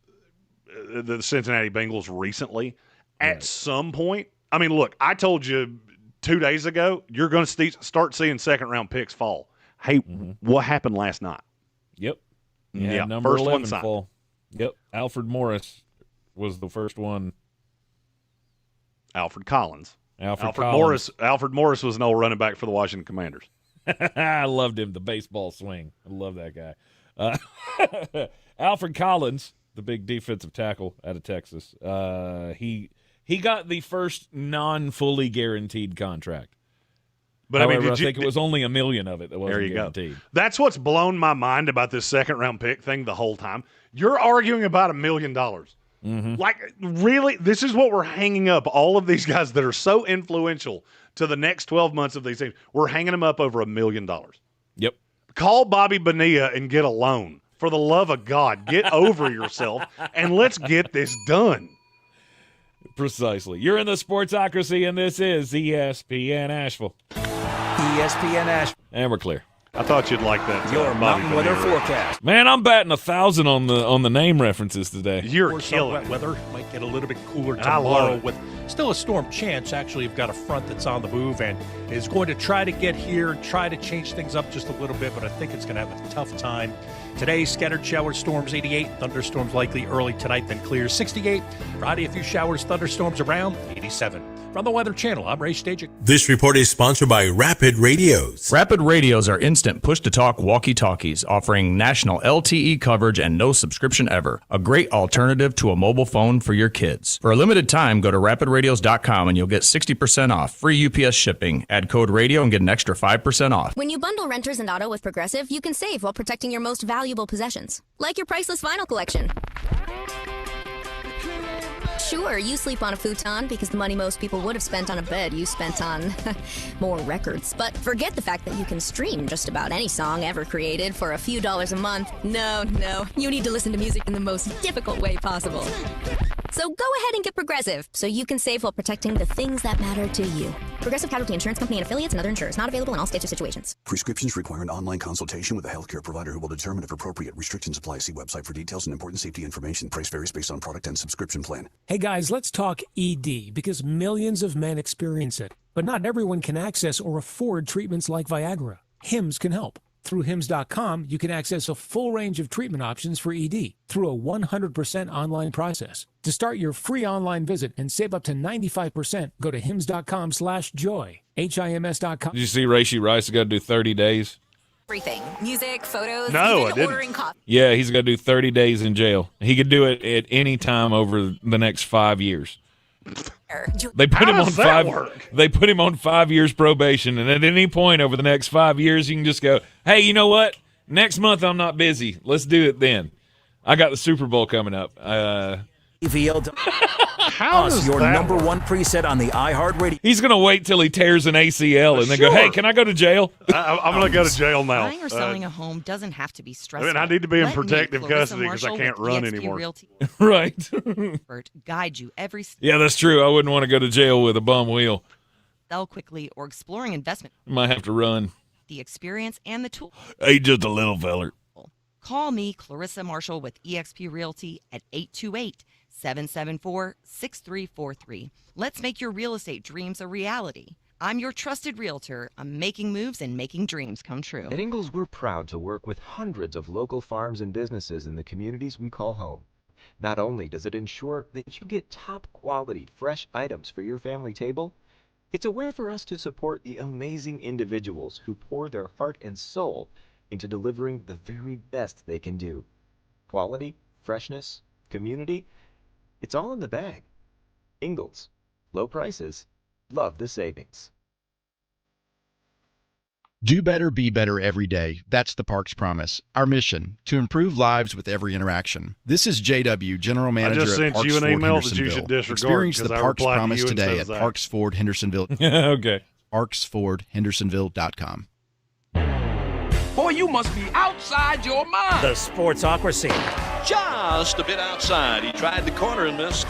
the Cincinnati Bengals recently. At some point, look, I told you 2 days ago, you're going to start seeing second-round picks fall. Hey, what happened last night? Yep. Yeah, number first 11 one signed. fall. Yep. Alfred Morris was the first one. Alfred Collins. Collins. Alfred Morris was an old running back for the Washington Commanders. I loved him, the baseball swing. I love that guy. Alfred Collins, the big defensive tackle out of Texas, he got the first non-fully guaranteed contract. But however, I think it was only $1 million of it that wasn't guaranteed. Go. That's what's blown my mind about this second-round pick thing the whole time. You're arguing about $1 million. Like, really, this is what we're hanging up all of these guys that are so influential to the next 12 months of these teams. We're hanging them up over $1 million. Yep. Call Bobby Bonilla and get a loan. For the love of God, get over yourself, and let's get this done. Precisely. You're in the Sportsocracy, and this is ESPN Asheville. ESPN Asheville. And we're clear. I thought you'd like that. Your mountain weather forecast. Man, I'm batting 1,000 on the name references today. You're killing wet weather. Might get a little bit cooler I love tomorrow it. with still a storm chance. Actually, you've got a front that's on the move and is going to try to get here and try to change things up just a little bit, but I think it's going to have a tough time. Today, scattered showers, storms 88, thunderstorms likely early tonight, then clear 68. Friday, a few showers, thunderstorms around 87. From the Weather Channel, I'm Ray Stajic. This report is sponsored by Rapid Radios. Rapid Radios are instant push-to-talk walkie-talkies offering national LTE coverage and no subscription ever. A great alternative to a mobile phone for your kids. For a limited time, go to rapidradios.com and you'll get 60% off, free UPS shipping. Add code radio and get an extra 5% off. When you bundle renters and auto with Progressive, you can save while protecting your most valuable possessions, like your priceless vinyl collection. Sure, you sleep on a futon because the money most people would have spent on a bed you spent on more records. But forget the fact that you can stream just about any song ever created for a few dollars a month. No, you need to listen to music in the most difficult way possible. So go ahead and get Progressive so you can save while protecting the things that matter to you. Progressive Casualty Insurance Company and affiliates and other insurers. Not available in all states or situations. Prescriptions require an online consultation with a healthcare provider who will determine if appropriate. Restrictions apply. See website for details and important safety information. Price varies based on product and subscription plan. Hey guys, let's talk ED because millions of men experience it. But not everyone can access or afford treatments like Viagra. Hims can help. Through Hims.com, you can access a full range of treatment options for ED through a 100% online process. To start your free online visit and save up to 95%, go to Hims.com/joy. HIMS.com. Did you see Rashee Rice has got to do 30 days? Everything. Music, photos, No, even I didn't. ordering coffee. Yeah, he's got to do 30 days in jail. He could do it at any time over the next 5 years. They put him on They put him on 5 years probation, and at any point over the next 5 years, you can just go, "Hey, you know what? Next month I'm not busy. Let's do it then." I got the Super Bowl coming up. How does your number one preset on the iHeartRadio? He's gonna wait till he tears an ACL and then go, "Hey, can I go to jail?" I'm going to go to jail now. Buying or selling a home doesn't have to be stressful. I need to be in Let me, protective Clarissa custody because I Marshall can't with run EXP anymore. Realty Right. expert guide you every step. Yeah, that's true. I wouldn't want to go to jail with a bum wheel. Sell quickly or exploring investment. Might have to run. The experience and the tool. Hey, just a little feller. Call me, Clarissa Marshall with EXP Realty at 828-774-6343. Let's make your real estate dreams a reality. I'm your trusted realtor. I'm making moves and making dreams come true. At Ingalls, we're proud to work with hundreds of local farms and businesses in the communities we call home. Not only does it ensure that you get top quality, fresh items for your family table, it's a way for us to support the amazing individuals who pour their heart and soul into delivering the very best they can do. Quality, freshness, community, it's all in the bag. Ingalls, low prices, love the savings. Do better, be better every day. That's the Parks Promise. Our mission, to improve lives with every interaction. This is JW, General Manager just at sent Parks you an Ford email that you Hendersonville. should disregard Experience the because I Parks replied to Promise you and today said at that. Parks Ford Hendersonville. Okay. ParksFordHendersonville.com. Boy, you must be outside your mind. The Sportsocracy. Just a bit outside. He tried the corner and missed.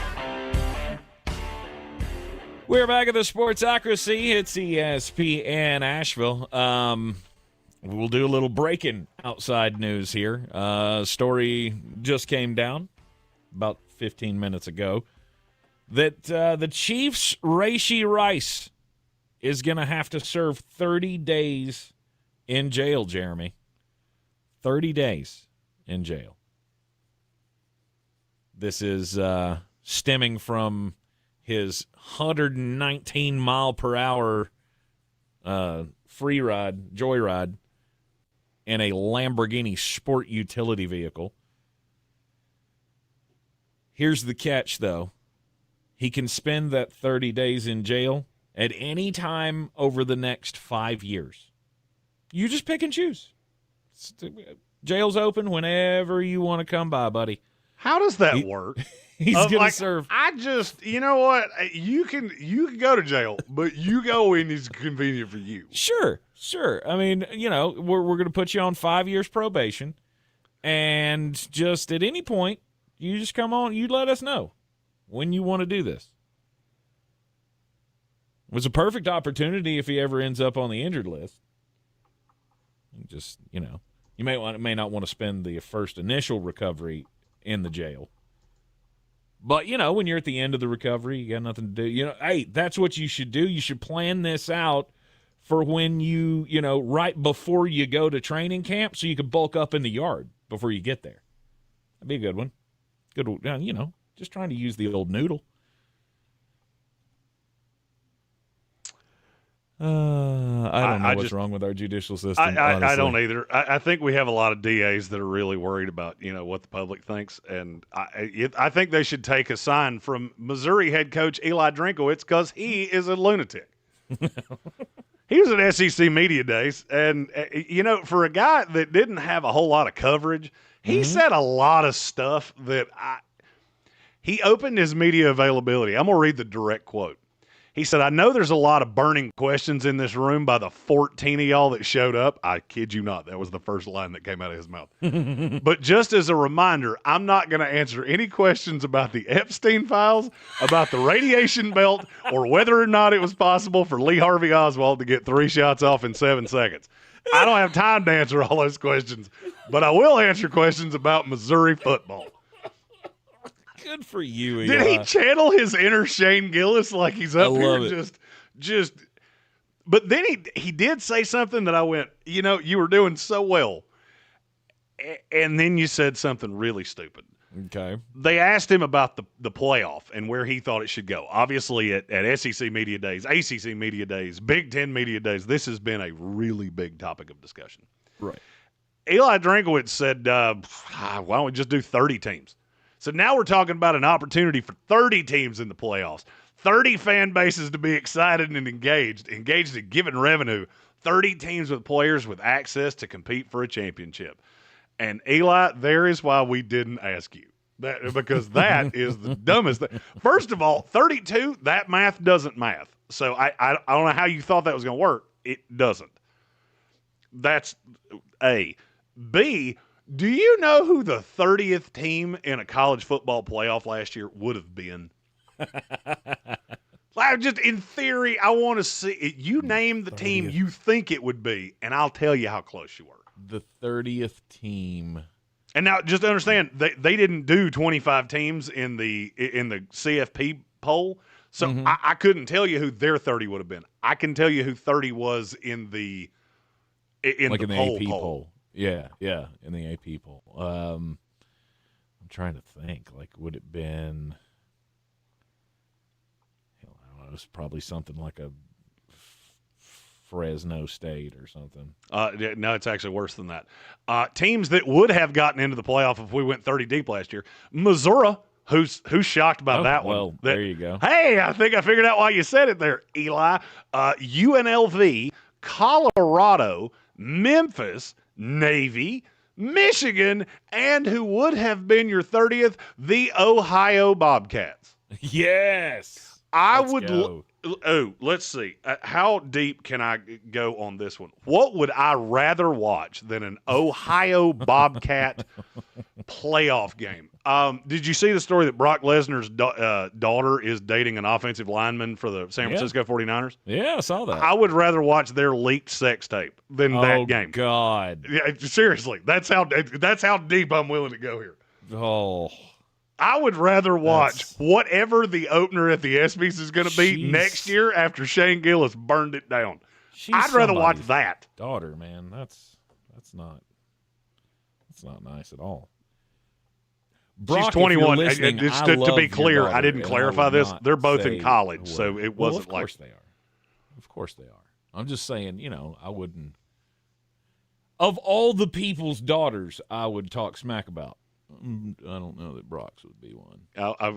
We're back at the Sportsocracy. It's ESPN Asheville. We'll do a little breaking outside news here. Story just came down about 15 minutes ago that the Chiefs' Rashee Rice is going to have to serve 30 days in jail, Jeremy. 30 days in jail. This is stemming from his 119-mile-per-hour free ride, joyride, in a Lamborghini sport utility vehicle. Here's the catch, though. He can spend that 30 days in jail at any time over the next 5 years. You just pick and choose. Jail's open whenever you want to come by, buddy. How does that work? He's going to serve. You know what? You can go to jail, but you go when it's convenient for you. Sure. I mean, we're going to put you on 5 years probation, and just at any point, you just come on. You let us know when you want to do this. It was a perfect opportunity if he ever ends up on the injured list. Just, you may not want to spend the first initial recovery in the jail. But, when you're at the end of the recovery, you got nothing to do. Hey, that's what you should do. You should plan this out for when you right before you go to training camp so you can bulk up in the yard before you get there. That'd be a good one. Good, just trying to use the old noodle. I don't know what's wrong with our judicial system. I don't either. I think we have a lot of DAs that are really worried about what the public thinks, and I think they should take a sign from Missouri head coach Eli Drinkowitz because he is a lunatic. He was at SEC Media Days, and for a guy that didn't have a whole lot of coverage, he said a lot of stuff that he opened his media availability. I'm gonna read the direct quote. He said, "I know there's a lot of burning questions in this room by the 14 of y'all that showed up." I kid you not. That was the first line that came out of his mouth. "But just as a reminder, I'm not going to answer any questions about the Epstein files, about the radiation belt, or whether or not it was possible for Lee Harvey Oswald to get 3 shots off in 7 seconds. I don't have time to answer all those questions, but I will answer questions about Missouri football." Good for you, Eli. Did he channel his inner Shane Gillis like he's up here just but then he did say something that I went, you were doing so well. And then you said something really stupid. Okay. They asked him about the playoff and where he thought it should go. Obviously at SEC Media Days, ACC Media Days, Big Ten Media Days, this has been a really big topic of discussion. Right. Eli Drinkowitz said, why don't we just do 30 teams? So now we're talking about an opportunity for 30 teams in the playoffs, 30 fan bases to be excited and engaged in giving revenue, 30 teams with players with access to compete for a championship. And Eli, there is why we didn't ask you. Because that is the dumbest thing. First of all, 32, that math doesn't math. So I don't know how you thought that was going to work. It doesn't. That's A. B, do you know who the 30th team in a college football playoff last year would have been? Just in theory, I want to see it. You name the 30th team you think it would be, and I'll tell you how close you were. The 30th team. And now, just understand, they didn't do 25 teams in the CFP poll, so I couldn't tell you who their 30 would have been. I can tell you who 30 was in the AP poll. Yeah, in the AP poll. I'm trying to think. Would it been? I don't know. It's probably something like a Fresno State or something. No, it's actually worse than that. Teams that would have gotten into the playoff if we went 30 deep last year. Missouri, who's shocked by that one. Well, there you go. Hey, I think I figured out why you said it there, Eli. UNLV, Colorado, Memphis, Navy, Michigan, and who would have been your 30th, the Ohio Bobcats. Yes. Let's see. How deep can I go on this one? What would I rather watch than an Ohio Bobcat playoff game? Did you see the story that Brock Lesnar's daughter is dating an offensive lineman for the San Francisco 49ers? Yeah, I saw that. I would rather watch their leaked sex tape than that game. Oh, God. Yeah, seriously. That's how deep I'm willing to go here. Oh. I would rather watch whatever the opener at the ESPYs is going to be next year after Shane Gillis burned it down. I'd rather watch that. Daughter, man, that's not nice at all. Brock, she's 21. To be clear, I didn't clarify this. They're both in college, so it wasn't like. Of course they are. Of course they are. I'm just saying, I wouldn't. Of all the people's daughters, I would talk smack about. I don't know that Brock's would be one. I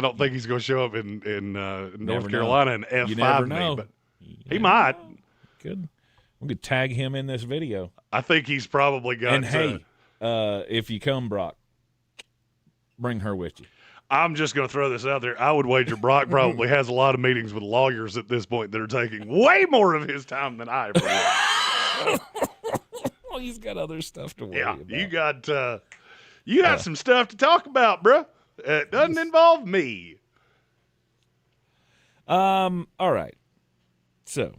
don't think he's going to show up in North Carolina in F5. You never know. But he might. Good. We could tag him in this video. I think he's probably got. And hey, if you come, Brock, bring her with you. I'm just going to throw this out there. I would wager Brock probably has a lot of meetings with lawyers at this point that are taking way more of his time than I ever would. Well, he's got other stuff to worry about. You got some stuff to talk about, bro. It doesn't involve me. All right. So,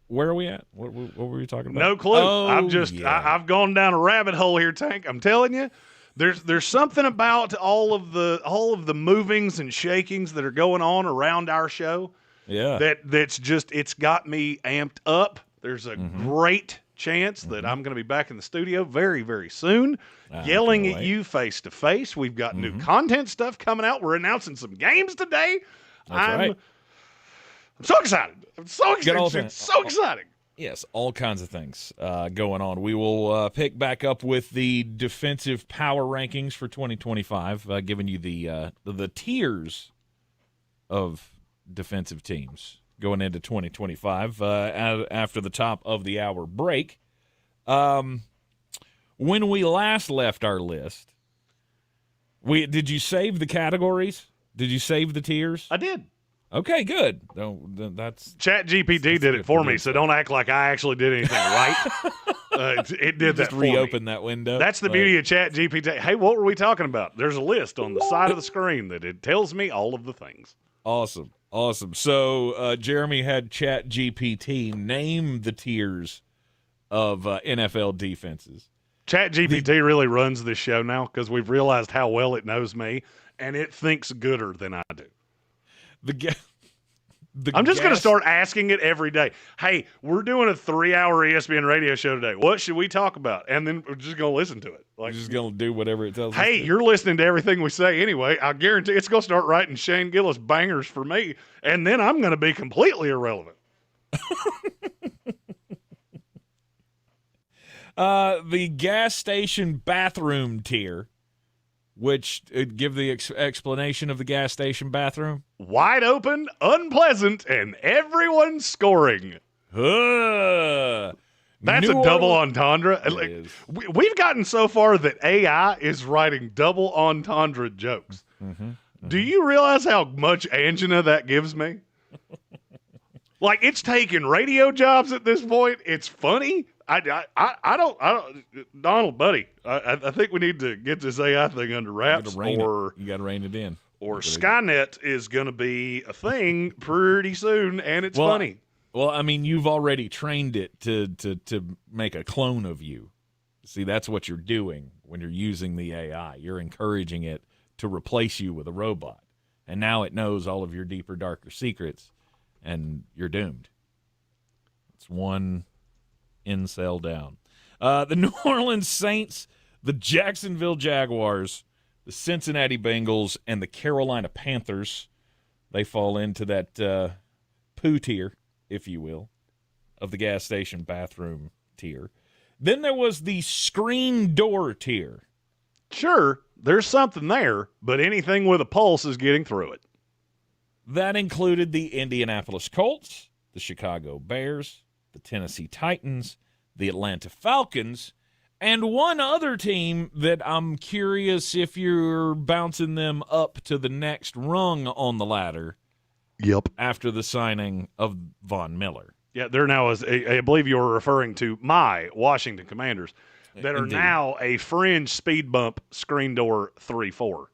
Where are we at? What were we talking about? No clue. Oh, I've gone down a rabbit hole here, Tank. I'm telling you, there's something about all of the movings and shakings that are going on around our show. Yeah. That's just, it's got me amped up. There's a great chance that I'm going to be back in the studio very, very soon, yelling at you face to face. We've got new content stuff coming out. We're announcing some games today. I'm so excited. I'm so excited. It's so exciting. Yes, all kinds of things going on. We will pick back up with the defensive power rankings for 2025, giving you the tiers of defensive teams going into 2025 after the top of the hour break. When we last left our list, did you save the categories? Did you save the tiers? I did. Okay, good. No, that's ChatGPT did it for me, so don't act like I actually did anything right. It did that for me. Reopen that window. That's the beauty of ChatGPT. Hey, what were we talking about? There's a list on the side of the screen that it tells me all of the things. Awesome. So Jeremy had ChatGPT name the tiers of NFL defenses. ChatGPT really runs this show now because we've realized how well it knows me, and it thinks gooder than I do. I'm just going to start asking it every day. Hey, we're doing a 3-hour ESPN radio show today. What should we talk about? And then we're just going to listen to it. Like, you're just going to do whatever it tells us. Hey, you're listening to everything we say anyway. I guarantee it's going to start writing Shane Gillis bangers for me, and then I'm going to be completely irrelevant. The gas station bathroom tier. Which give the explanation of the gas station bathroom? Wide open, unpleasant, and everyone scoring. That's a double entendre. Like, we've gotten so far that AI is writing double entendre jokes. Do you realize how much angina that gives me? Like, it's taking radio jobs at this point. It's funny. I don't, Donald, buddy. I think we need to get this AI thing under wraps, or you got to rein it in. Or Skynet is going to be a thing pretty soon, and it's funny. Well, I mean, you've already trained it to make a clone of you. See, that's what you're doing when you're using the AI. You're encouraging it to replace you with a robot, and now it knows all of your deeper, darker secrets, and you're doomed. It's one incel down. The New Orleans Saints, the Jacksonville Jaguars, the Cincinnati Bengals, and the Carolina Panthers, they fall into that poo tier, if you will, of the gas station bathroom tier. Then there was the screen door tier. Sure, there's something there, but anything with a pulse is getting through it. That included the Indianapolis Colts, the Chicago Bears, the Tennessee Titans, the Atlanta Falcons, and one other team that I'm curious if you're bouncing them up to the next rung on the ladder. Yep. After the signing of Von Miller. Yeah, they're now, I believe you were referring to my Washington Commanders, that are now a fringe speed bump screen door 3-4.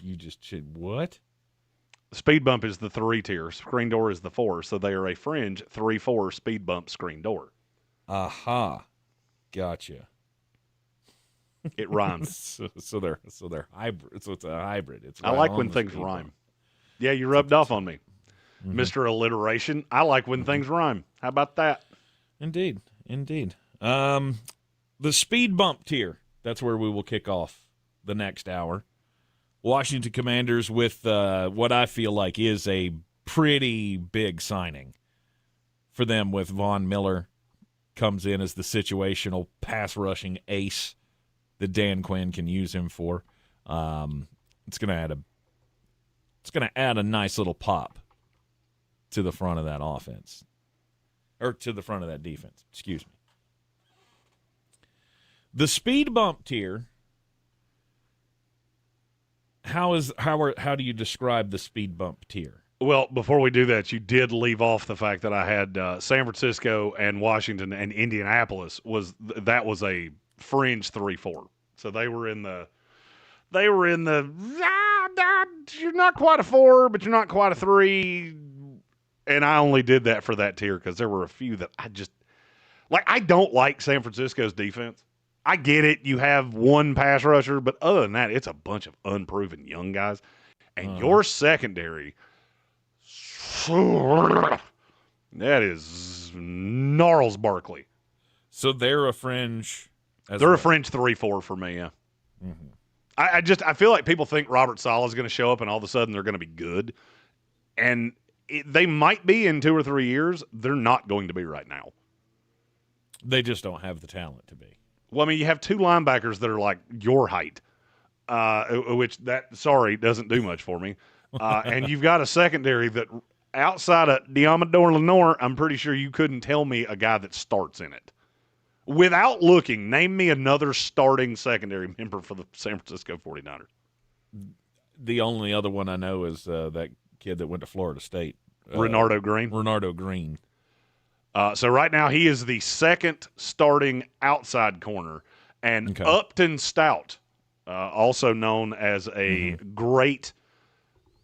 You just said what? Speed bump is the 3 tier. Screen door is the 4. So they are a fringe 3-4 speed bump screen door. Aha. Gotcha. It rhymes. so they're hybrid. So it's a hybrid. It's I like when things rhyme. Yeah, you rubbed off on me. Mr. Alliteration. I like when things rhyme. How about that? Indeed. The speed bump tier. That's where we will kick off the next hour. Washington Commanders with what I feel like is a pretty big signing for them, with Von Miller comes in as the situational pass rushing ace that Dan Quinn can use him for. It's going to add a nice little pop to the front of that offense, or to the front of that defense. Excuse me. The speed bump tier. How do you describe the speed bump tier? Well, before we do that, you did leave off the fact that I had San Francisco and Washington and Indianapolis was a fringe 3-4. So they were in the you're not quite a 4, but you're not quite a 3. And I only did that for that tier because there were a few that I just like. I don't like San Francisco's defense. I get it. You have one pass rusher, but other than that, it's a bunch of unproven young guys. And your secondary, that is Gnarls Barkley. So they're a fringe. They're a fringe 3-4 for me. Yeah. Mm-hmm. I feel like people think Robert Saleh is going to show up and all of a sudden they're going to be good, and they might be in 2 or 3 years. They're not going to be right now. They just don't have the talent to be. Well, I mean, you have 2 linebackers that are like your height, which doesn't do much for me. And you've got a secondary that outside of Diamador Lenore, I'm pretty sure you couldn't tell me a guy that starts in it. Without looking, name me another starting secondary member for the San Francisco 49ers. The only other one I know is that kid that went to Florida State. Renardo Green. Renardo Green. So right now he is the second starting outside corner. And Upton Stout, also known as a great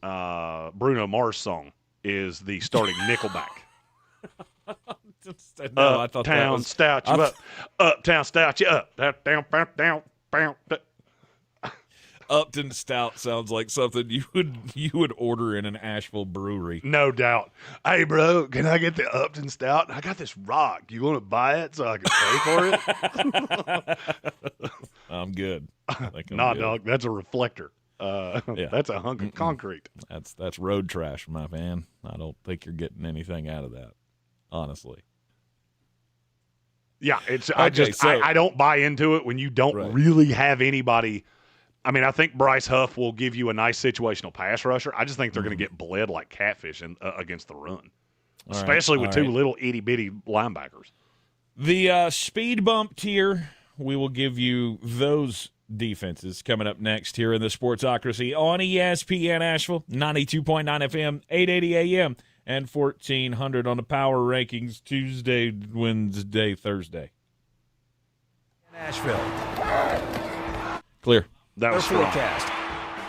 Bruno Mars song, is the starting nickelback. No, I thought that was, stout you up. Uptown stout you up. Down. Upton Stout sounds like something you would order in an Asheville brewery. No doubt. Hey, bro, can I get the Upton Stout? I got this rock. You want to buy it so I can pay for it? I'm good. Nah, dog. That's a reflector. That's a hunk of concrete. That's road trash, my man. I don't think you're getting anything out of that, honestly. Yeah, I don't buy into it when you don't really have anybody. I mean, I think Bryce Huff will give you a nice situational pass rusher. I just think they're going to get bled like catfish against the run, especially with 2 little itty-bitty linebackers. The speed bump tier, we will give you those defenses coming up next here in the Sportsocracy on ESPN Asheville, 92.9 FM, 880 AM, and 1400 on the Power Rankings Tuesday, Wednesday, Thursday. Nashville. Clear. That was strong. Forecast.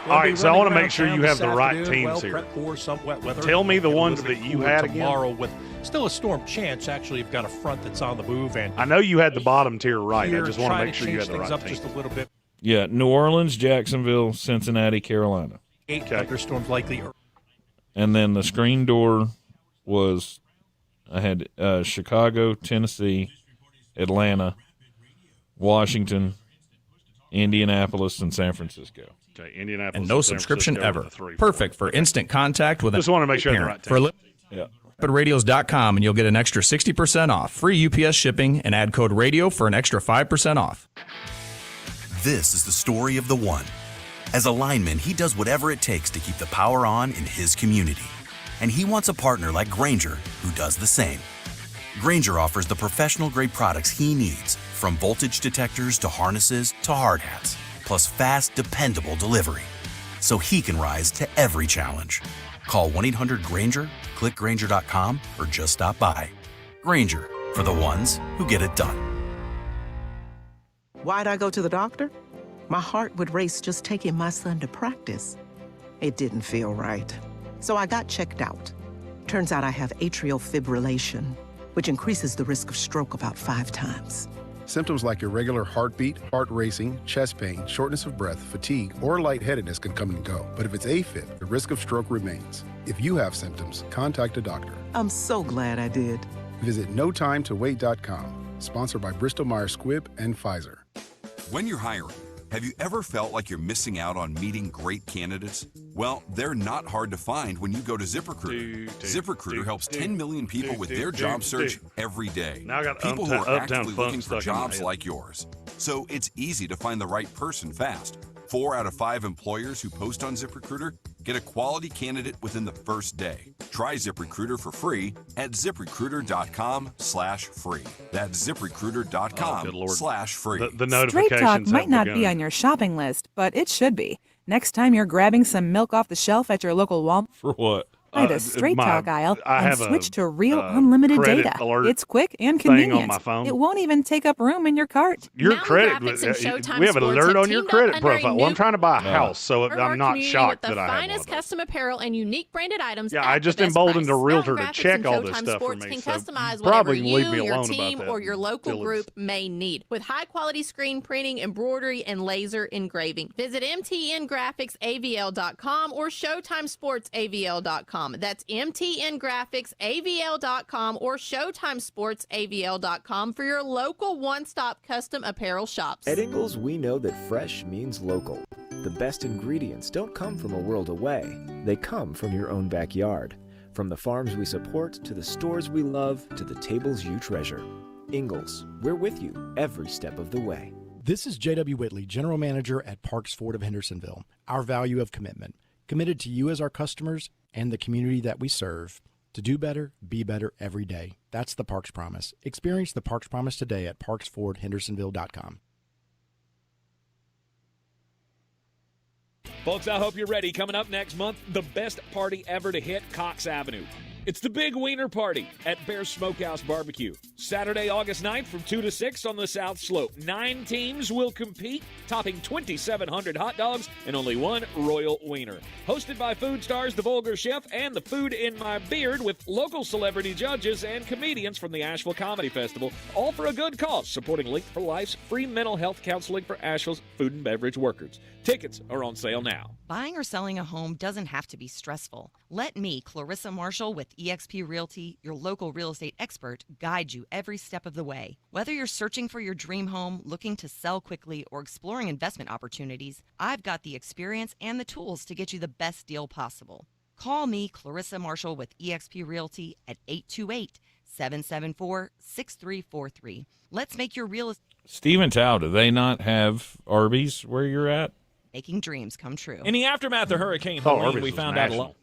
All right, so I want to make sure you have the right teams here. Some wet weather. Tell me the ones that you had tomorrow again. with still a storm chance. Actually, you've got a front that's on the move, and I know you had the bottom tier right. I just want to make sure you had had the right up team. just a little bit. Yeah, New Orleans, Jacksonville, Cincinnati, Carolina. 8 thunderstorms likely. And then the screen door was I had Chicago, Tennessee, Atlanta, Washington, Indianapolis, and San Francisco. Okay, Indianapolis. And no subscription ever. Perfect for instant contact with just want to make sure parent. the right team. RapidRadios.com and you'll get an extra 60% off. Free UPS shipping and add code radio for an extra 5% off. This is the story of the one. As a lineman, he does whatever it takes to keep the power on in his community. And he wants a partner like Granger who does the same. Granger offers the professional-grade products he needs, from voltage detectors to harnesses to hard hats, plus fast, dependable delivery, so he can rise to every challenge. Call 1-800-GRANGER, click Granger.com, or just stop by. Granger, for the ones who get it done. Why'd I go to the doctor? My heart would race just taking my son to practice. It didn't feel right. So I got checked out. Turns out I have atrial fibrillation, which increases the risk of stroke about 5 times. Symptoms like irregular heartbeat, heart racing, chest pain, shortness of breath, fatigue, or lightheadedness can come and go. But if it's AFib, the risk of stroke remains. If you have symptoms, contact a doctor. I'm so glad I did. Visit notimetowait.com. Sponsored by Bristol-Myers Squibb and Pfizer. When you're hiring, have you ever felt like you're missing out on meeting great candidates? Well, they're not hard to find when you go to ZipRecruiter. ZipRecruiter helps 10 million people with their job search every day. Now I got people who are actively looking for stuck in my jobs head. like yours. So it's easy to find the right person fast. 4 out of 5 employers who post on ZipRecruiter get a quality candidate within the first day. Try ZipRecruiter for free at ZipRecruiter.com/free. That's ZipRecruiter.com/free. The Straight talk notifications might have not begun. be on your shopping list, but it should be. Next time you're grabbing some milk off the shelf at your local Walmart. For what? the Straight Talk aisle I and have switch a, to real unlimited credit data. alert It's quick and thing on convenient. my phone. It won't even take up room in your cart. Your Mountain credit, Graphics and Showtime we have an Sports alert have on your teamed up credit under a profile. new Well, I'm trying to buy a house, so For our I'm not community shocked with the that I have one of finest those. custom apparel and unique branded items. Yeah, at I the just best emboldened price. a realtor Mountain to Graphics check and all this Showtime stuff for Sports me, can so customize probably whatever leave me you, your alone about team, that or your local until group may need with high quality screen printing, embroidery, and laser engraving. Visit mtngraphicsavl.com or showtimesportsavl.com. That's mtngraphicsavl.com or showtimesportsavl.com for your local one-stop custom apparel shops. At Ingles, we know that fresh means local. The best ingredients don't come from a world away. They come from your own backyard. From the farms we support, to the stores we love, to the tables you treasure. Ingles, we're with you every step of the way. This is J.W. Whitley, General Manager at Parks Ford of Hendersonville. Our value of commitment. Committed to you as our customers and the community that we serve. To do better, be better every day. That's the Parks Promise. Experience the Parks Promise today at parksfordhendersonville.com. Folks, I hope you're ready. Coming up next month, the best party ever to hit Cox Avenue. It's the Big Wiener Party at Bear's Smokehouse Barbecue. Saturday, August 9th from 2 to 6 on the South Slope. 9 teams will compete, topping 2,700 hot dogs and only one Royal Wiener. Hosted by food stars The Vulgar Chef and The Food in My Beard, with local celebrity judges and comedians from the Asheville Comedy Festival, all for a good cause, supporting Link for Life's free mental health counseling for Asheville's food and beverage workers. Tickets are on sale now. Buying or selling a home doesn't have to be stressful. Let me, Clarissa Marshall with eXp Realty, your local real estate expert, guide you every step of the way. Whether you're searching for your dream home, looking to sell quickly, or exploring investment opportunities, I've got the experience and the tools to get you the best deal possible. Call me, Clarissa Marshall with eXp Realty at 828-774-6343. Let's make your real estate Steventown, do they not have Arby's where you're at? making dreams come true. In the aftermath of Hurricane thought Helene, Arby's we was found out a national. lot.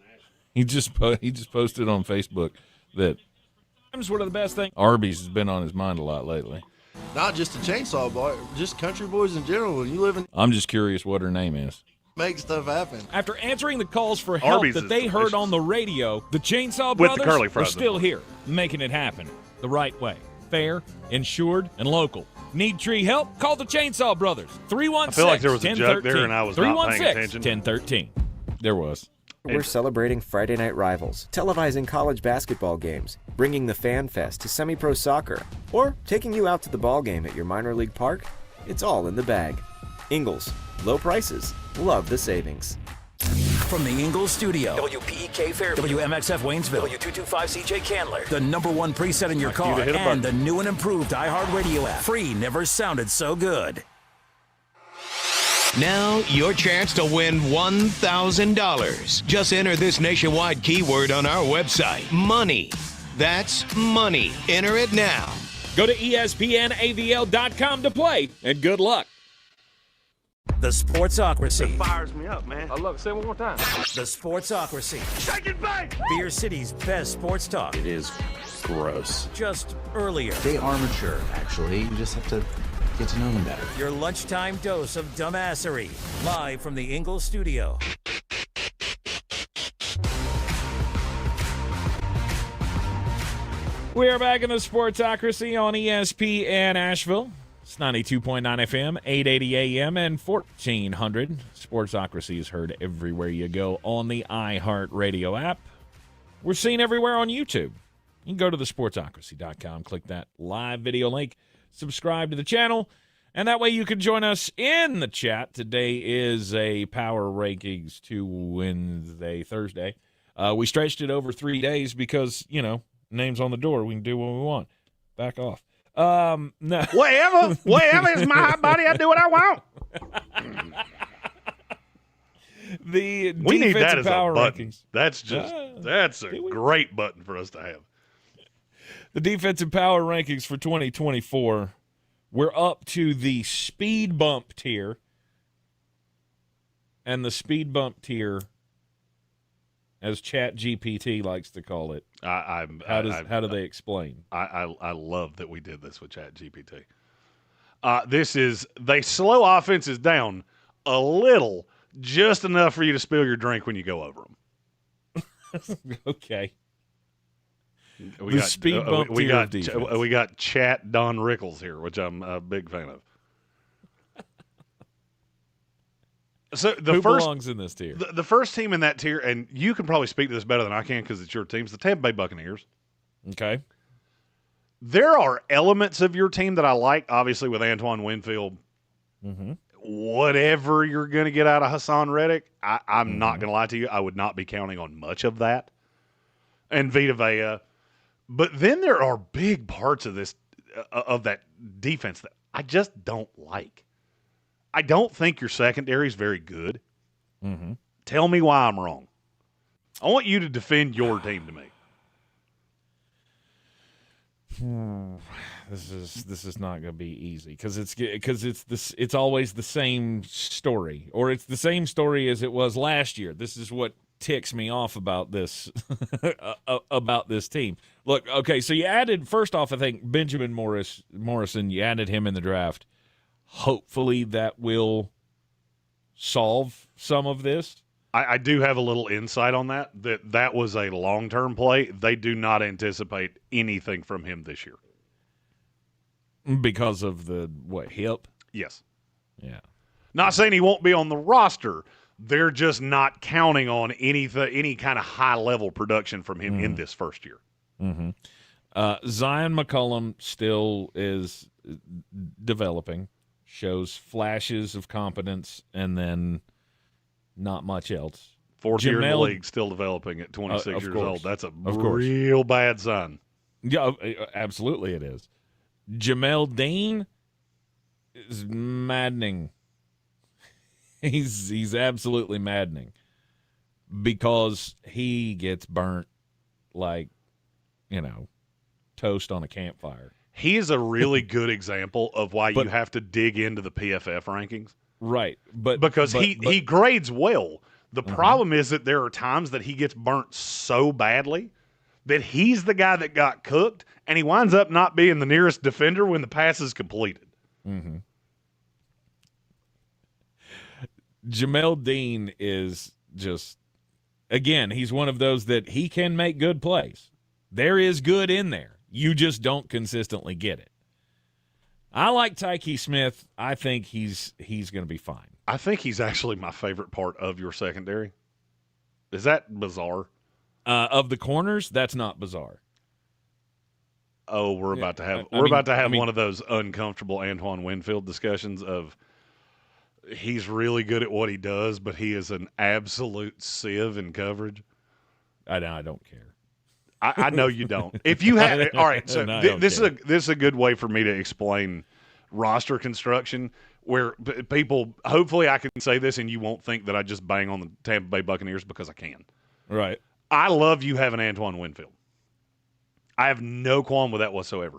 He just posted on Facebook that One of the best things. Arby's has been on his mind a lot lately. Not just a chainsaw boy, just country boys in general. When you live in, I'm just curious what her name is. make stuff happen. After answering the calls for help Arby's that is they heard delicious. on the radio, the Chainsaw With the Brothers curly are fries, still though. here, making it happen the right way. Fair, insured, and local. Need tree help? Call the Chainsaw Brothers. 316 I feel like there was a joke there and I was not paying 316 attention. 1013. There was. We're celebrating Friday Night Rivals, televising college basketball games, bringing the Fan Fest to semi-pro soccer, or taking you out to the ball game at your minor league park. It's all in the bag. Ingles, low prices, love the savings. From the Ingles studio, WPEK Fairview, WMXF Waynesville, W225CJ Candler, the #1 preset in your Like you car, to hit a and button. the new and improved iHeartRadio app. Free never sounded so good. Now, your chance to win $1,000. Just enter this nationwide keyword on our website, money. That's money. Enter it now. Go to ESPNAVL.com to play, and good luck. The Sportsocracy. Fires me up, man. I love it. Say it one more time. The Sportsocracy. Shake it back. Beer City's best sports talk. It is gross. Just earlier. They are mature, actually. You just have to get to know them better. Your lunchtime dose of dumbassery. Live from the Ingles studio. We are back in the Sportsocracy on ESPN Asheville. It's 92.9 FM, 880 AM, and 1400. Sportsocracy is heard everywhere you go on the iHeartRadio app. We're seen everywhere on YouTube. You can go to thesportsocracy.com, click that live video link, subscribe to the channel, and that way you can join us in the chat. Today is a Power Rankings to Thursday. We stretched it over 3 days because, names on the door. We can do what we want. Back off. No. Whatever is my hot body, I do what I want. We need that as power a button. rankings. That's a great button for us to have. The defensive power rankings for 2024. We're up to the speed bump tier. And the speed bump tier, as ChatGPT likes to call it. How do they explain? I love that we did this with ChatGPT. They slow offenses down a little, just enough for you to spill your drink when you go over them. Okay. We got speed bump we tier got of defense. we got Chat Don Rickles here, which I'm a big fan of. So Who belongs in this tier? The first team in that tier, and you can probably speak to this better than I can because it's your team's the Tampa Bay Buccaneers. Okay. There are elements of your team that I like, obviously with Antoine Winfield. Mm-hmm. Whatever you're going to get out of Hassan Reddick, I'm not going to lie to you. I would not be counting on much of that. And Vita Vea. But then there are big parts of this of that defense that I just don't like. I don't think your secondary is very good. Mm-hmm. Tell me why I'm wrong. I want you to defend your team to me. This is not going to be easy because it's always the same story, or it's the same story as it was last year. This is what ticks me off about this about this team. Look, okay, so you added first off, I think Benjamin Morrison. You added him in the draft. Hopefully that will solve some of this. I do have a little insight on that was a long-term play. They do not anticipate anything from him this year. Because of the, hip? Yes. Yeah. Not saying he won't be on the roster. They're just not counting on any kind of high-level production from him in this first year. Mm-hmm. Zion McCollum still is developing, shows flashes of competence, and then not much else. Fourth year in the league, still developing at 26 years old. That's a real bad sign. Yeah, absolutely it is. Jamel Dean is maddening. He's absolutely maddening because he gets burnt like, toast on a campfire. He is a really good example of why you have to dig into the PFF rankings. Right. Because he grades well. The problem is that there are times that he gets burnt so badly that he's the guy that got cooked, and he winds up not being the nearest defender when the pass is completed. Mm-hmm. Jamel Dean is just, again, he's one of those that he can make good plays. There is good in there. You just don't consistently get it. I like Tyke Smith. I think he's going to be fine. I think he's actually my favorite part of your secondary. Is that bizarre? Of the corners, that's not bizarre. Oh, we're about to have one of those uncomfortable Antoine Winfield discussions of he's really good at what he does, but he is an absolute sieve in coverage. I don't care. I know you don't. If you had all right, so this is a good way for me to explain roster construction where people, hopefully I can say this and you won't think that I just bang on the Tampa Bay Buccaneers because I can. Right. I love you having Antoine Winfield. I have no qualm with that whatsoever.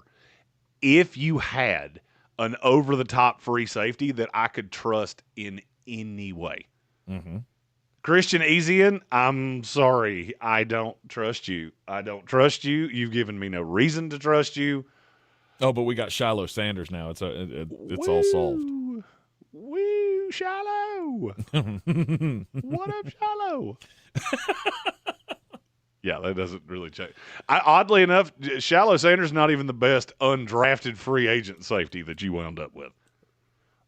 If you had an over-the-top free safety that I could trust in any way. Mm-hmm. Christian Ezian, I'm sorry. I don't trust you. I don't trust you. You've given me no reason to trust you. Oh, but we got Shiloh Sanders now. It's all solved. Woo, Shiloh. What up, Shiloh? Yeah, that doesn't really change. Oddly enough, Shiloh Sanders not even the best undrafted free agent safety that you wound up with.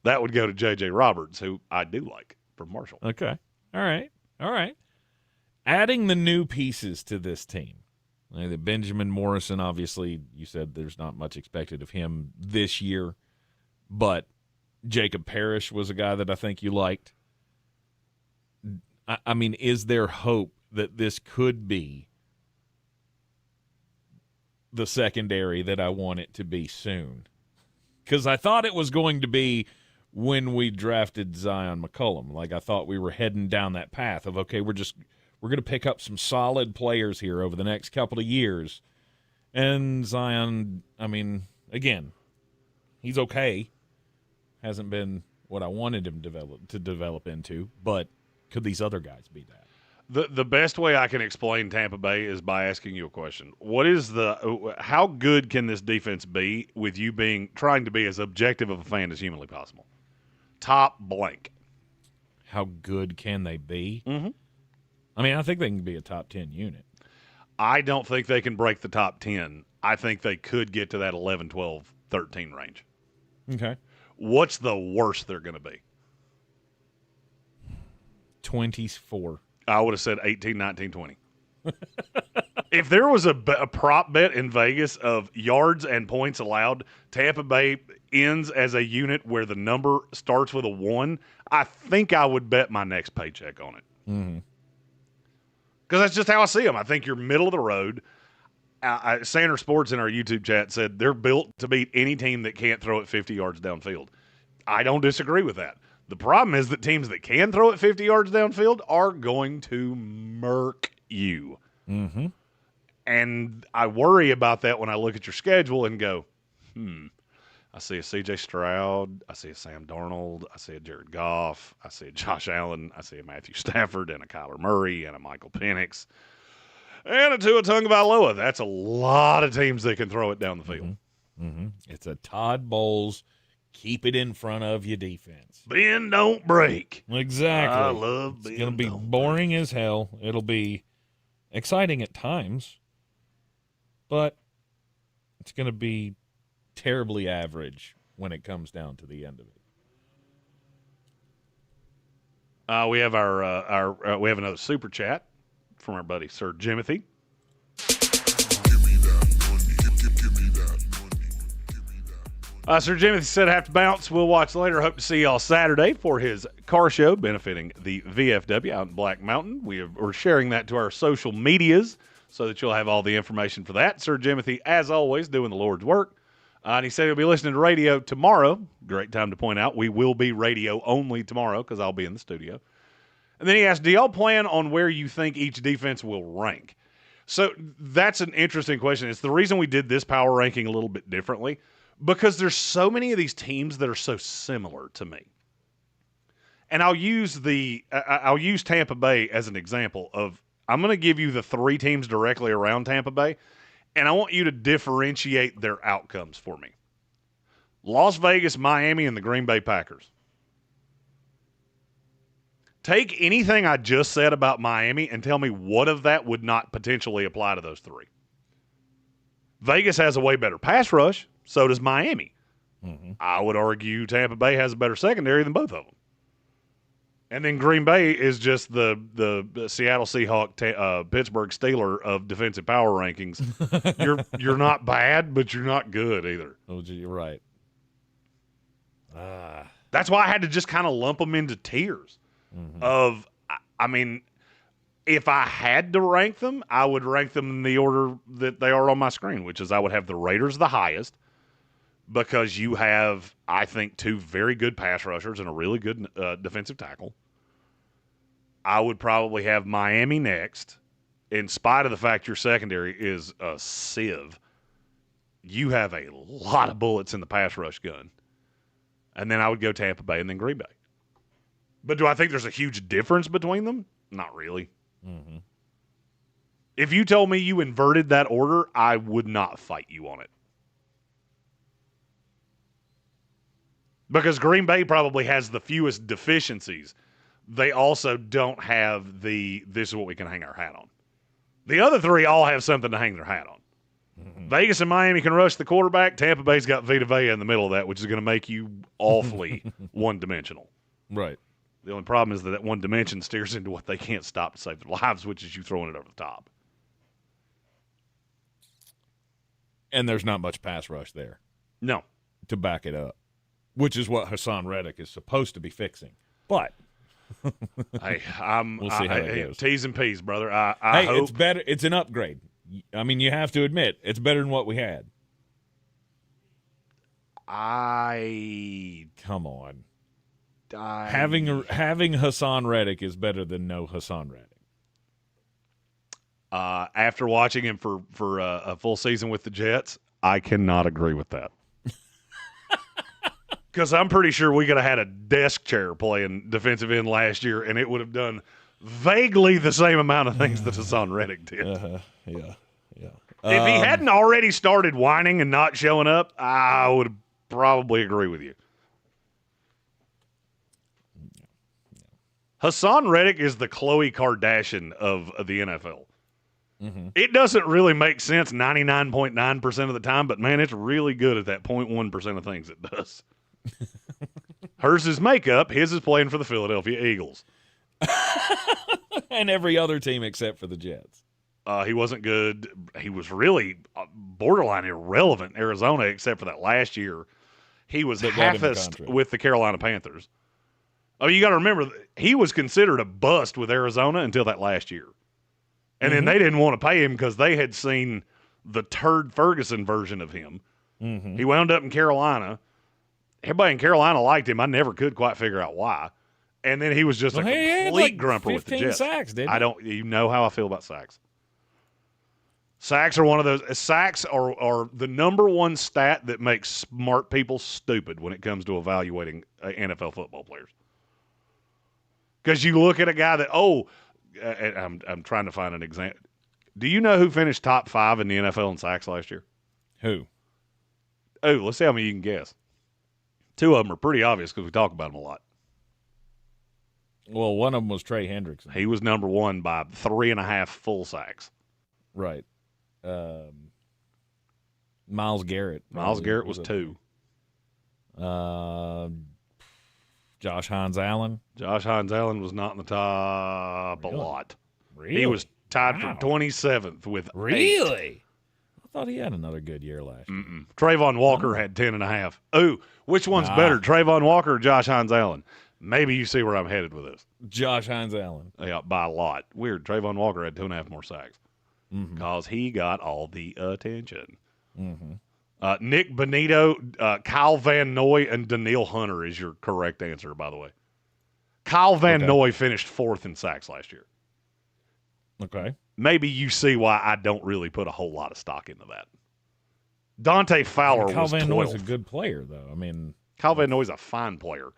That would go to J.J. Roberts, who I do like from Marshall. Okay. All right. Adding the new pieces to this team. Benjamin Morrison, obviously, you said there's not much expected of him this year, but Jacob Parrish was a guy that I think you liked. I mean, is there hope that this could be the secondary that I want it to be soon? Because I thought it was going to be when we drafted Zion McCollum. Like, I thought we were heading down that path of, okay, we're going to pick up some solid players here over the next couple of years. And Zion, I mean, again, he's okay. Hasn't been what I wanted him to develop into, but could these other guys be that? The best way I can explain Tampa Bay is by asking you a question. How good can this defense be with you trying to be as objective of a fan as humanly possible? Top blank. How good can they be? Mm-hmm. I mean, I think they can be a top 10 unit. I don't think they can break the top 10. I think they could get to that 11, 12, 13 range. Okay. What's the worst they're going to be? 24. I would have said 18, 19, 20. If there was a prop bet in Vegas of yards and points allowed, Tampa Bay ends as a unit where the number starts with a 1, I think I would bet my next paycheck on it. Mm-hmm. Because that's just how I see them. I think you're middle of the road. Sander Sports in our YouTube chat said they're built to beat any team that can't throw it 50 yards downfield. I don't disagree with that. The problem is that teams that can throw it 50 yards downfield are going to murk you. Mm-hmm. And I worry about that when I look at your schedule and go, I see a C.J. Stroud, I see a Sam Darnold, I see a Jared Goff, I see a Josh Allen, I see a Matthew Stafford and a Kyler Murray and a Michael Penix and a Tua Tagovailoa. That's a lot of teams that can throw it down the field. Mm-hmm. It's a Todd Bowles, keep it in front of your defense. Bend, don't break. Exactly. I love bend. It's going to be boring as hell. It'll be exciting at times, but it's going to be terribly average when it comes down to the end of it. We have we have another super chat from our buddy Sir Jimothy. Sir Jimothy said, "Have to bounce. We'll watch later. Hope to see y'all Saturday for his car show benefiting the VFW out in Black Mountain. We're sharing that to our social medias so that you'll have all the information for that. Sir Jimothy, as always, doing the Lord's work. And he said he'll be listening to radio tomorrow. Great time to point out we will be radio only tomorrow because I'll be in the studio. And then he asked, do y'all plan on where you think each defense will rank? So that's an interesting question. It's the reason we did this power ranking a little bit differently because there's so many of these teams that are so similar to me. And I'll use Tampa Bay as an example of I'm going to give you the 3 teams directly around Tampa Bay, and I want you to differentiate their outcomes for me. Las Vegas, Miami, and the Green Bay Packers. Take anything I just said about Miami and tell me what of that would not potentially apply to those 3. Vegas has a way better pass rush, so does Miami. Mm-hmm. I would argue Tampa Bay has a better secondary than both of them. And then Green Bay is just the Seattle Seahawk, Pittsburgh Steeler of defensive power rankings. You're not bad, but you're not good either. Oh, you're right. That's why I had to just kind of lump them into tiers. Mm-hmm. I mean, if I had to rank them, I would rank them in the order that they are on my screen, which is I would have the Raiders the highest because you have, I think, 2 very good pass rushers and a really good defensive tackle. I would probably have Miami next, in spite of the fact your secondary is a sieve. You have a lot of bullets in the pass rush gun. And then I would go Tampa Bay and then Green Bay. But do I think there's a huge difference between them? Not really. Mm-hmm. If you told me you inverted that order, I would not fight you on it. Because Green Bay probably has the fewest deficiencies. They also don't have this is what we can hang our hat on. The other 3 all have something to hang their hat on. Mm-hmm. Vegas and Miami can rush the quarterback. Tampa Bay's got Vita Vea in the middle of that, which is going to make you awfully one-dimensional. Right. The only problem is that one dimension steers into what they can't stop to save their lives, which is you throwing it over the top. And there's not much pass rush there. No. To back it up. Which is what Hassan Reddick is supposed to be fixing. But hey, we'll see how it goes. T's and P's, brother. I hope it's better. It's an upgrade. I mean, you have to admit it's better than what we had. Come on. Having Hassan Reddick is better than no Hassan Reddick. After watching him for a full season with the Jets, I cannot agree with that. Because I'm pretty sure we could have had a desk chair playing defensive end last year, and it would have done vaguely the same amount of things that Hassan Reddick did. Yeah. If he hadn't already started whining and not showing up, I would probably agree with you. Hassan Reddick is the Khloe Kardashian of the NFL. Mm-hmm. It doesn't really make sense 99.9% of the time, but, man, it's really good at that 0.1% of things it does. Hers is makeup. His is playing for the Philadelphia Eagles. And every other team except for the Jets. He wasn't good. He was really borderline irrelevant in Arizona, except for that last year. He was half-assed with the Carolina Panthers. I mean, you got to remember, he was considered a bust with Arizona until that last year. And then they didn't want to pay him because they had seen the turd Ferguson version of him. Mm-hmm. He wound up in Carolina. Everybody in Carolina liked him. I never could quite figure out why. And then he was just a complete grumper with the Jets. Sacks, didn't he? You know how I feel about sacks. Sacks are one of those. Sacks are the number one stat that makes smart people stupid when it comes to evaluating NFL football players. Because you look at a guy that, I'm trying to find an example. Do you know who finished top 5 in the NFL in sacks last year? Who? Oh, let's see how many you can guess. 2 of them are pretty obvious because we talk about them a lot. Well, one of them was Trey Hendrickson. He was number 1 by 3.5 full sacks. Right. Myles Garrett. Myles Garrett was 2. Josh Hines Allen. Josh Hines Allen was not in the top a lot. Really? He was tied for 27th with 8. Really? I thought he had another good year last year. Trayvon Walker had 10.5. Ooh, which one's better, Trayvon Walker or Josh Hines Allen? Maybe you see where I'm headed with this. Josh Hines Allen. Yeah, by a lot. Weird. Trayvon Walker had 2.5 more sacks because he got all the attention. Mm-hmm. Nick Bonito, Kyle Van Noy, and Daniil Hunter is your correct answer, by the way. Kyle Van Noy finished 4th in sacks last year. Okay. Maybe you see why I don't really put a whole lot of stock into that. Dante Fowler was 12th. Kyle Van Noy's a good player, though. I mean, Kyle Van Noy's a fine player.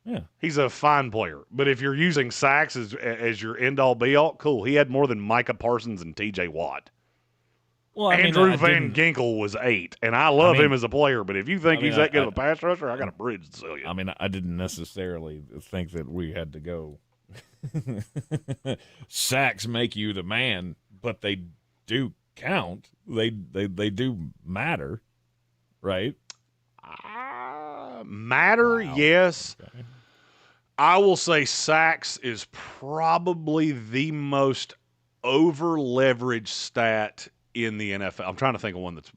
Yeah. He's a fine player. But if you're using sacks as your end-all, be-all, cool. He had more than Micah Parsons and T.J. Watt. Well, Andrew Van Ginkel was 8, and I love him as a player, but if you think he's that good of a pass rusher, I got a bridge to sell you. I mean, I didn't necessarily think that we had to go sacks make you the man, but they do count. They do matter, right? Matter, yes. Okay. I will say sacks is probably the most over-leveraged stat in the NFL. I'm trying to think of one that's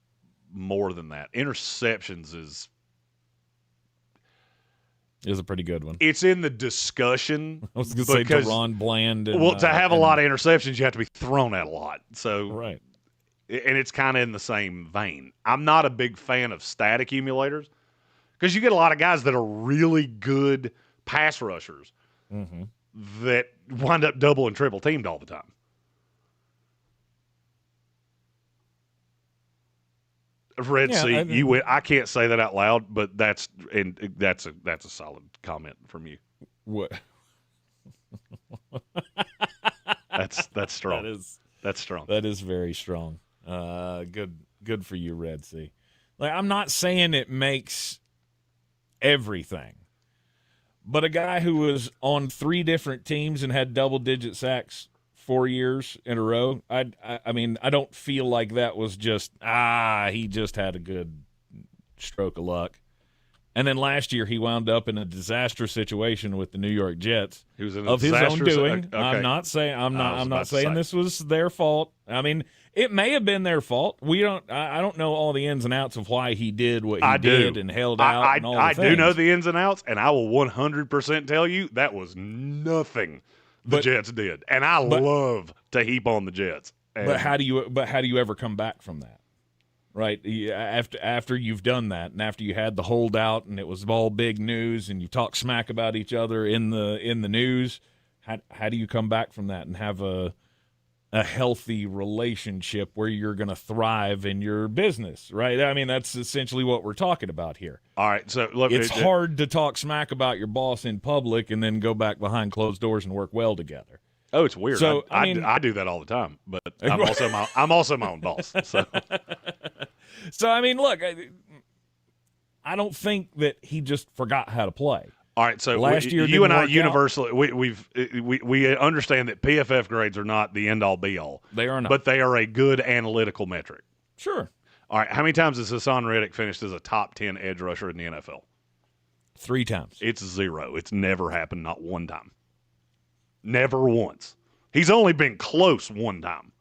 more than that. Interceptions is a pretty good one. It's in the discussion. I was going to say Deron Bland. And, to have a lot of interceptions, you have to be thrown at a lot. So, right. And it's kind of in the same vein. I'm not a big fan of stat accumulators because you get a lot of guys that are really good pass rushers that wind up double and triple teamed all the time. Red Sea, you win. I can't say that out loud, but that's a solid comment from you. What? That's strong. That's strong. That is very strong. Good for you, Red Sea. Like, I'm not saying it makes everything, but a guy who was on 3 different teams and had double-digit sacks 4 years in a row, I mean, I don't feel like that was just, he just had a good stroke of luck. And then last year he wound up in a disastrous situation with the New York Jets. He was in of his own doing. Okay. I'm not saying this was their fault. I mean, it may have been their fault. I don't know all the ins and outs of why he did what he did and held out and all the things. I do know the ins and outs, and I will 100% tell you that was nothing the Jets did. And I love to heap on the Jets. But how do you ever come back from that? Right, after you've done that, and after you had the holdout, and it was all big news, and you talk smack about each other in the news, how do you come back from that and have a healthy relationship where you're going to thrive in your business? Right, I mean that's essentially what we're talking about here. All right, so look, it's hard to talk smack about your boss in public and then go back behind closed doors and work well together. Oh, it's weird. So I do that all the time, but I'm also my own boss. So I mean, look, I don't think that he just forgot how to play. All right, so Last year you and I didn't work universally we understand that PFF grades are not the end all be all. They are not, but they are a good analytical metric. Sure. All right, how many times has Hassan Reddick finished as a top 10 edge rusher in the NFL? 3 times. It's 0. It's never happened, not one time. Never once. He's only been close one time.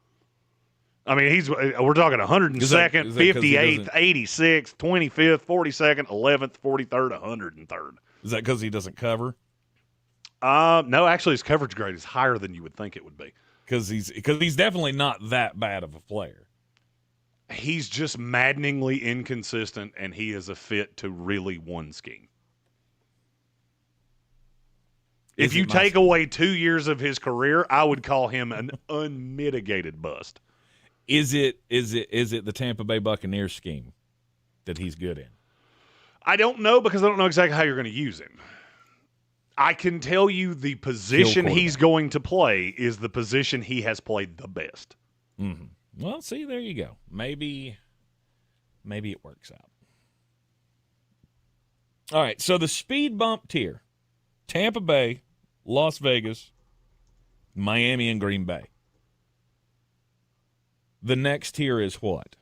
I mean, we're talking 102nd, 58th, 86th, 25th, 42nd, 11th, 43rd, 103rd. Is that because he doesn't cover? No, actually, his coverage grade is higher than you would think it would be. Because he's definitely not that bad of a player. He's just maddeningly inconsistent, and he is a fit to really one scheme. If you take away 2 years of his career, I would call him an unmitigated bust. Is it the Tampa Bay Buccaneers scheme that he's good in? I don't know because I don't know exactly how you're going to use him. I can tell you the position he's going to play is the position he has played the best. Mm-hmm. Well, see, there you go. Maybe it works out. All right, so the speed bump tier, Tampa Bay, Las Vegas, Miami, and Green Bay. The next tier is what?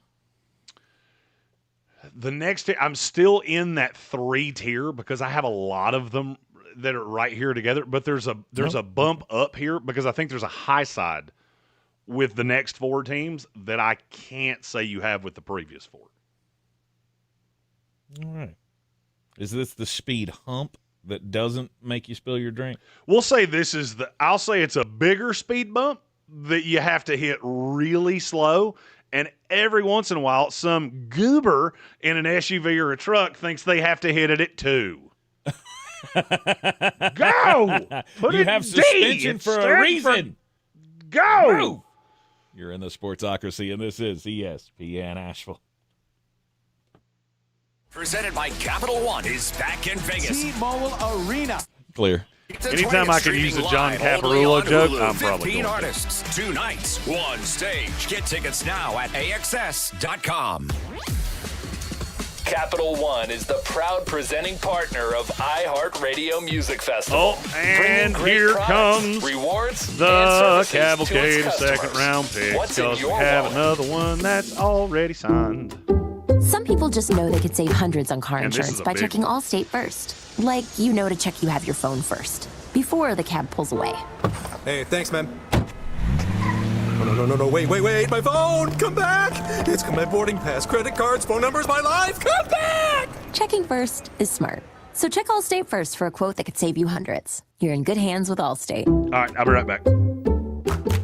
The next tier, I'm still in that 3 tier because I have a lot of them that are right here together, but there's a bump up here because I think there's a high side with the next 4 teams that I can't say you have with the previous 4. All right. Is this the speed hump that doesn't make you spill your drink? We'll say I'll say it's a bigger speed bump that you have to hit really slow, and every once in a while, some goober in an SUV or a truck thinks they have to hit it at 2. Go! Put you it have D. suspension It's for a reason. Go! Move. You're in the Sportsocracy, and this is ESPN Asheville. Presented by Capital One is back in Vegas. T-Mobile Arena. Clear. Anytime I can use a John Caparulo joke, I'm probably 15 going artists, 2 nights, 1 stage. Get tickets now at AXS.com. Capital One is the proud presenting partner of iHeartRadio Music Festival. Oh, and here comes rewards the cavalcade of second-round picks because we have another one that's already signed. Some people just know they could save hundreds on car And this is insurance a by big checking one. Allstate first. Like, to check you have your phone first, before the cab pulls away. Hey, thanks, man. No, wait, my phone! Come back! It's got my boarding pass, credit cards, phone numbers, my life! Come back! Checking first is smart. So check Allstate first for a quote that could save you hundreds. You're in good hands with Allstate. All right, I'll be right back.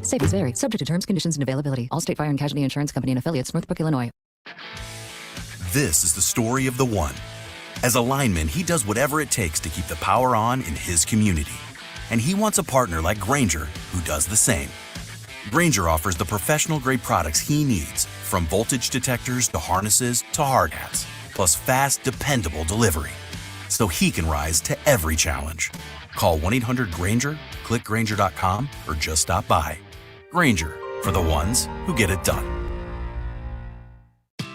Savings vary, subject to terms, conditions, and availability. Allstate Fire and Casualty Insurance Company and affiliates, Northbrook, Illinois. This is the story of the one. As a lineman, he does whatever it takes to keep the power on in his community. And he wants a partner like Granger who does the same. Granger offers the professional-grade products he needs, from voltage detectors to harnesses to hard hats, plus fast, dependable delivery, so he can rise to every challenge. Call 1-800-GRANGER, click Granger.com, or just stop by. Granger, for the ones who get it done.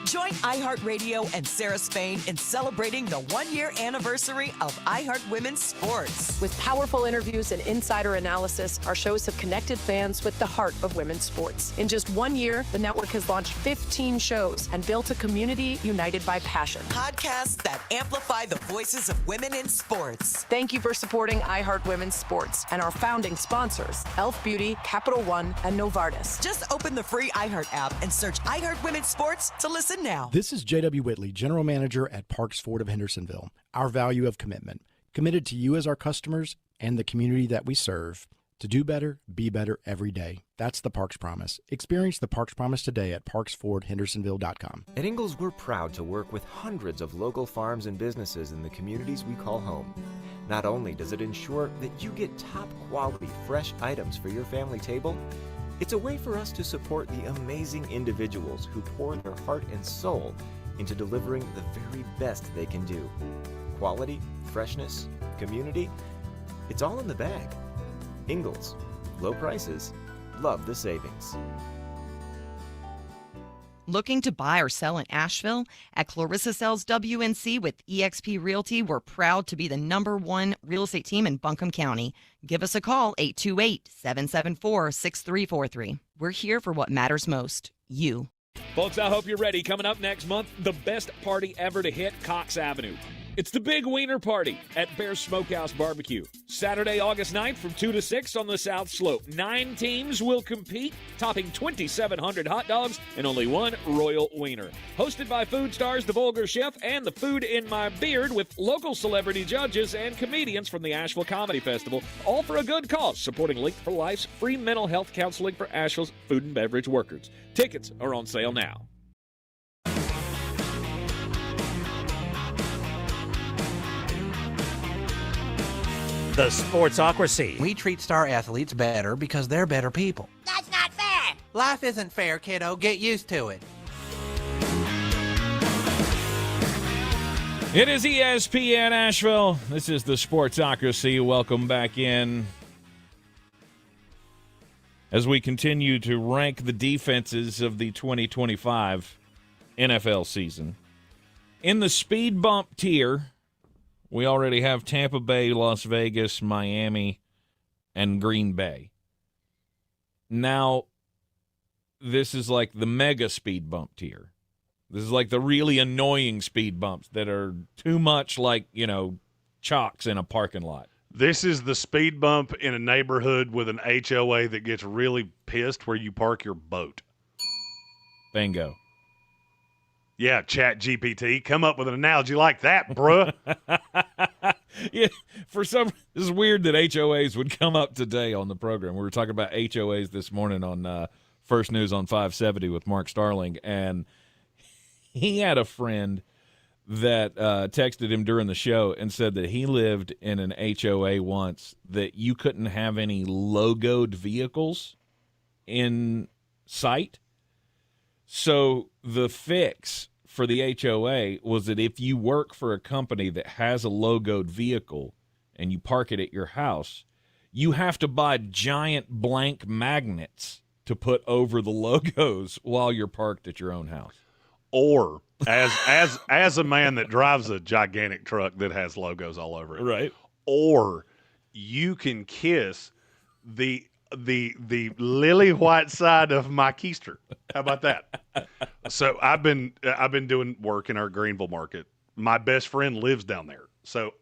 Join iHeartRadio and Sarah Spain in celebrating the 1-year anniversary of iHeart Women's Sports. With powerful interviews and insider analysis, our shows have connected fans with the heart of women's sports. In just 1 year, the network has launched 15 shows and built a community united by passion. Podcasts that amplify the voices of women in sports. Thank you for supporting iHeart Women's Sports and our founding sponsors, Elf Beauty, Capital One, and Novartis. Just open the free iHeart app and search iHeart Women's Sports to listen now. This is J.W. Whitley, General Manager at Parks Ford of Hendersonville. Our value of commitment, committed to you as our customers and the community that we serve. To do better, be better every day. That's the Parks Promise. Experience the Parks Promise today at parksfordhendersonville.com. At Ingalls, we're proud to work with hundreds of local farms and businesses in the communities we call home. Not only does it ensure that you get top-quality, fresh items for your family table, it's a way for us to support the amazing individuals who pour their heart and soul into delivering the very best they can do. Quality, freshness, community, it's all in the bag. Ingalls, low prices, love the savings. Looking to buy or sell in Asheville? At Clarissa Sells WNC with eXp Realty, we're proud to be the #1 real estate team in Buncombe County. Give us a call, 828-774-6343. We're here for what matters most, you. Folks, I hope you're ready. Coming up next month, the best party ever to hit Cox Avenue. It's the Big Wiener Party at Bear's Smokehouse Barbecue. Saturday, August 9th from 2 to 6 on the South Slope. 9 teams will compete, topping 2,700 hot dogs and only one Royal Wiener. Hosted by food stars The Vulgar Chef and The Food in My Beard, with local celebrity judges and comedians from the Asheville Comedy Festival, all for a good cause, supporting Link for Life's free mental health counseling for Asheville's food and beverage workers. Tickets are on sale now. The Sportsocracy. We treat star athletes better because they're better people. That's not fair. Life isn't fair, kiddo. Get used to it. It is ESPN Asheville. This is the Sportsocracy. Welcome back in as we continue to rank the defenses of the 2025 NFL season. In the speed bump tier, we already have Tampa Bay, Las Vegas, Miami, and Green Bay. Now, this is like the mega speed bump tier. This is like the really annoying speed bumps that are too much like, chalks in a parking lot. This is the speed bump in a neighborhood with an HOA that gets really pissed where you park your boat. Bingo. Yeah, Chat GPT, come up with an analogy like that, bruh. Yeah, this is weird that HOAs would come up today on the program. We were talking about HOAs this morning on First News on 570 with Mark Starling, and he had a friend that texted him during the show and said that he lived in an HOA once that you couldn't have any logoed vehicles in sight. So the fix for the HOA was that if you work for a company that has a logoed vehicle and you park it at your house, you have to buy giant blank magnets to put over the logos while you're parked at your own house. Or as a man that drives a gigantic truck that has logos all over it. Right. Or you can kiss the lily white side of my keister. How about that? So I've been doing work in our Greenville market. My best friend lives down there. So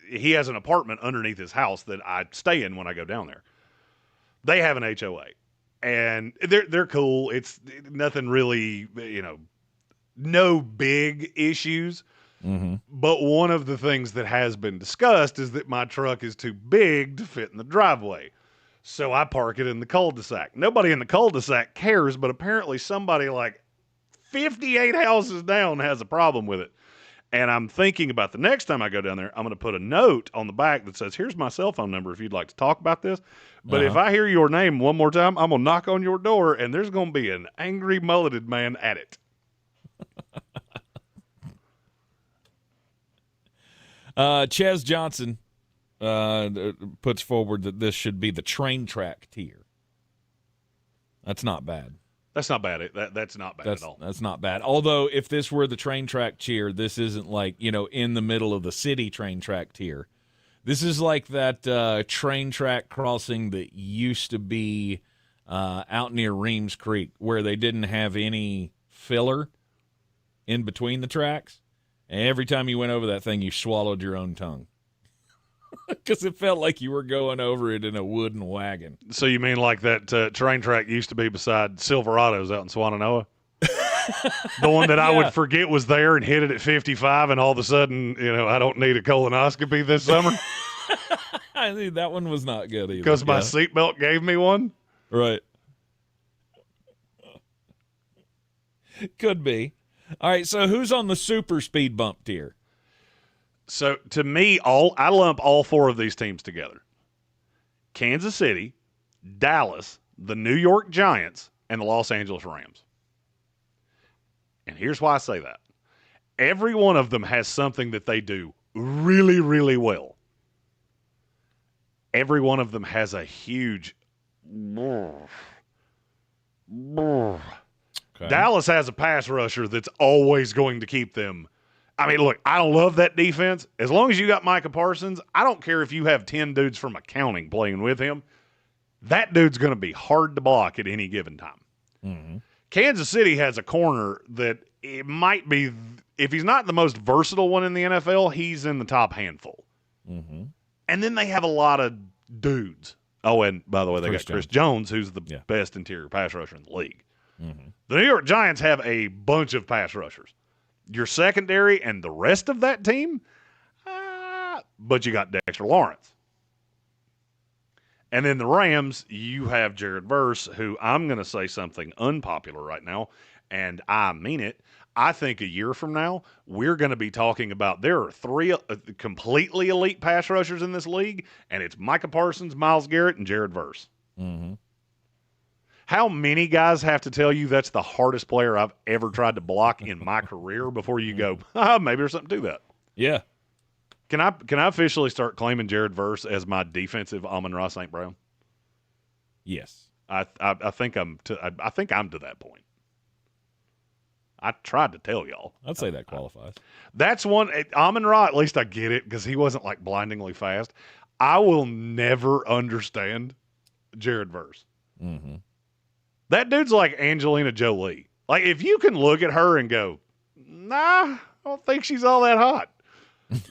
he has an apartment underneath his house that I stay in when I go down there. They have an HOA, and they're cool. It's nothing really, no big issues. Mm-hmm. But one of the things that has been discussed is that my truck is too big to fit in the driveway. So I park it in the cul-de-sac. Nobody in the cul-de-sac cares, but apparently somebody like 58 houses down has a problem with it. And I'm thinking about the next time I go down there, I'm going to put a note on the back that says, here's my cell phone number if you'd like to talk about this. But if I hear your name one more time, I'm going to knock on your door, and there's going to be an angry mulleted man at it. Ches Johnson puts forward that this should be the train track tier. That's not bad. That's not bad. That's not bad at all. That's not bad. Although, if this were the train track tier, this isn't like, in the middle of the city train track tier. This is like that train track crossing that used to be out near Reems Creek, where they didn't have any filler in between the tracks. And every time you went over that thing, you swallowed your own tongue. Because it felt like you were going over it in a wooden wagon. So you mean like that train track used to be beside Silverados out in Swannanoa? The one that I would forget was there and hit it at 55, and all of a sudden, I don't need a colonoscopy this summer? I think that one was not good either. Because my seatbelt gave me one? Right. Could be. All right, so who's on the super speed bump tier? So to me, I lump all four of these teams together. Kansas City, Dallas, the New York Giants, and the Los Angeles Rams. And here's why I say that. Every one of them has something that they do really, really well. Every one of them has a huge Okay. Dallas has a pass rusher that's always going to keep them. I mean, look, I love that defense. As long as you got Micah Parsons, I don't care if you have 10 dudes from accounting playing with him. That dude's going to be hard to block at any given time. Mm-hmm. Kansas City has a corner that it might be, if he's not the most versatile one in the NFL, he's in the top handful. Mm-hmm. And then they have a lot of dudes. Oh, and by the way, they got Chris Jones, who's the best interior pass rusher in the league. Mm-hmm. The New York Giants have a bunch of pass rushers. Your secondary and the rest of that team, but you got Dexter Lawrence. And then the Rams, you have Jared Verse, who I'm going to say something unpopular right now, and I mean it. I think a year from now, we're going to be talking about there are 3 completely elite pass rushers in this league, and it's Micah Parsons, Myles Garrett, and Jared Verse. Mm-hmm. How many guys have to tell you that's the hardest player I've ever tried to block in my career before you go, maybe there's something to that? Yeah. Can I officially start claiming Jared Verse as my defensive Amon-Ra St. Brown? Yes. I think I'm to that point. I tried to tell y'all. I'd say that qualifies. That's one. Amon-Ra, at least I get it because he wasn't like blindingly fast. I will never understand Jared Verse. Mm-hmm. That dude's like Angelina Jolie. Like, if you can look at her and go, nah, I don't think she's all that hot.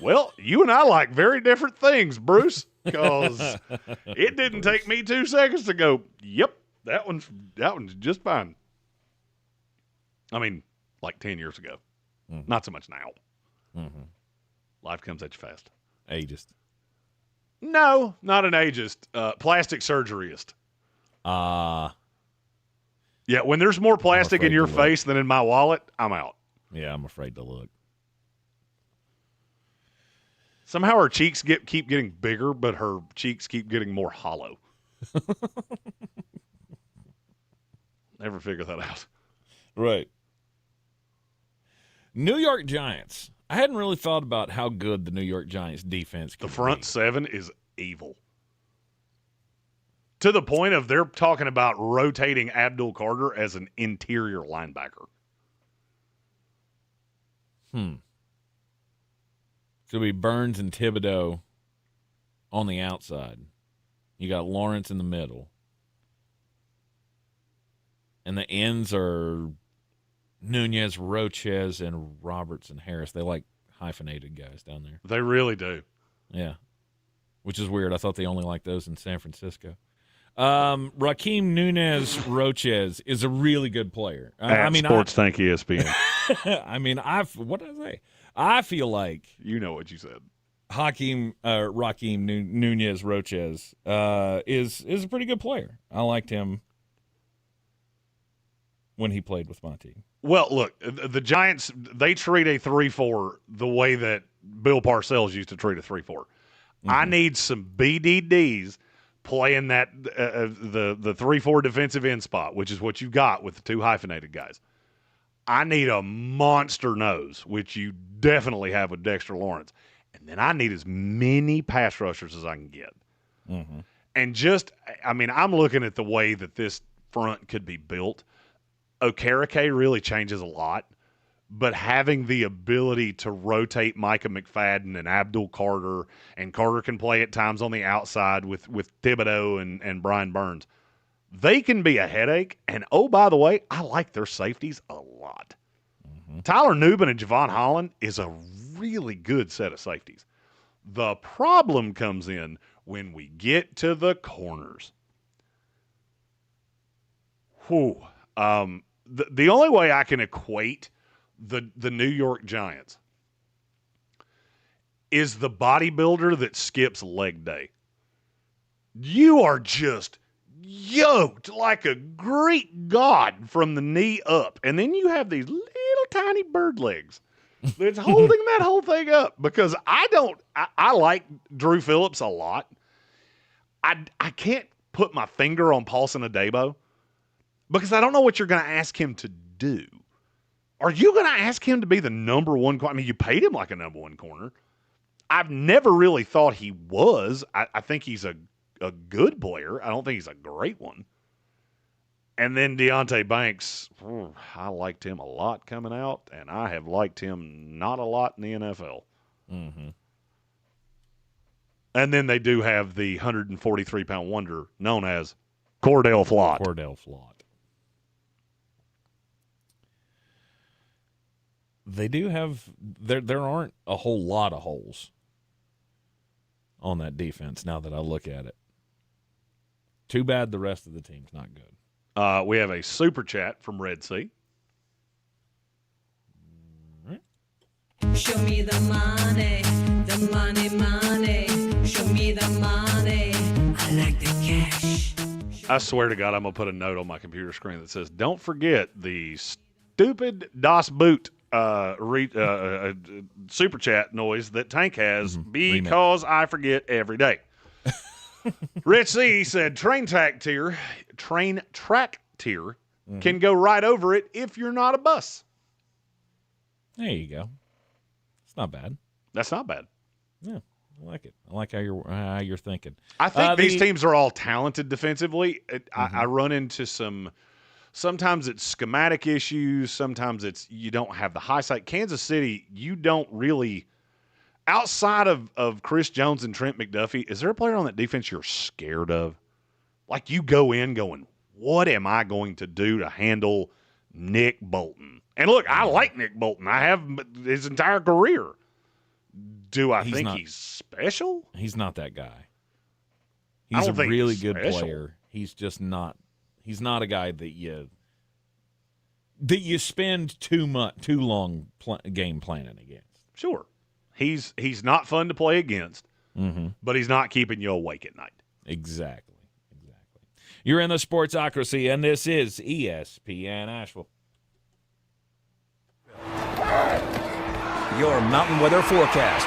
Well, you and I like very different things, Bruce, because it didn't take me 2 seconds to go, yep, that one's just fine. I mean, like 10 years ago. Mm-hmm. Not so much now. Mm-hmm. Life comes at you fast. Ageist. No, not an ageist. Plastic surgeryist. Yeah, when there's more plastic in your face than in my wallet, I'm out. Yeah, I'm afraid to look. Somehow her cheeks keep getting bigger, but her cheeks keep getting more hollow. Never figure that out. Right. New York Giants. I hadn't really thought about how good the New York Giants defense could be. The front 7 is evil. To the point of they're talking about rotating Abdul Carter as an interior linebacker. So it'll be Burns and Thibodeau on the outside. You got Lawrence in the middle. And the ends are Nunez, Rochez, and Roberts and Harris. They like hyphenated guys down there. They really do. Yeah. Which is weird. I thought they only liked those in San Francisco. Rakeem Nunez Rochez is a really good player. Sports Thank ESPN. I mean, what did I say? I feel like you know what you said. Rakeem Nunez Rochez is a pretty good player. I liked him when he played with my team. Well, look, the Giants, they treat a 3-4 the way that Bill Parcells used to treat a 3-4. Mm-hmm. I need some BDDs playing that the 3-4 defensive end spot, which is what you got with the 2 hyphenated guys. I need a monster nose, which you definitely have with Dexter Lawrence. And then I need as many pass rushers as I can get. Mm-hmm. And I'm looking at the way that this front could be built. Okereke really changes a lot. But having the ability to rotate Micah McFadden and Abdul Carter, and Carter can play at times on the outside with Thibodeau and Brian Burns, they can be a headache. And, oh, by the way, I like their safeties a lot. Mm-hmm. Tyler Nubin and Javon Holland is a really good set of safeties. The problem comes in when we get to the corners. Whew. The only way I can equate the New York Giants is the bodybuilder that skips leg day. You are just yoked like a Greek god from the knee up. And then you have these little tiny bird legs that's holding that whole thing up. Because I like Drew Phillips a lot. I can't put my finger on Paulson Adebo because I don't know what you're going to ask him to do. Are you going to ask him to be the number one corner? I mean, you paid him like a number one corner. I've never really thought he was. I think he's a good player. I don't think he's a great one. And then Deonte Banks, I liked him a lot coming out, and I have liked him not a lot in the NFL. Mm-hmm. And then they do have the 143-pound wonder known as Cordell Flott. Cordell Flott. They do have there aren't a whole lot of holes on that defense now that I look at it. Too bad the rest of the team's not good. We have a super chat from Red Sea. Show me the money, money. Show me the money. I like the cash. I swear to God, I'm going to put a note on my computer screen that says, don't forget the stupid Das Boot super chat noise that Tank has because I forget every day. Rich C said train track tier can go right over it if you're not a bus. There you go. It's not bad. That's not bad. Yeah, I like it. I like how you're thinking. I think these teams are all talented defensively. I run into sometimes it's schematic issues. Sometimes it's you don't have the high sight. Kansas City, you don't really – outside of Chris Jones and Trent McDuffie, is there a player on that defense you're scared of? Like you go in going, what am I going to do to handle Nick Bolton? And look, I like Nick Bolton. I have his entire career. Do I think he's special? He's not that guy. He's a really good player. He's just not – he's not a guy that you spend too long game planning against. Sure, he's not fun to play against, but he's not keeping you awake at night. Exactly. You're in the Sportsocracy, and this is ESPN Asheville. Your mountain weather forecast.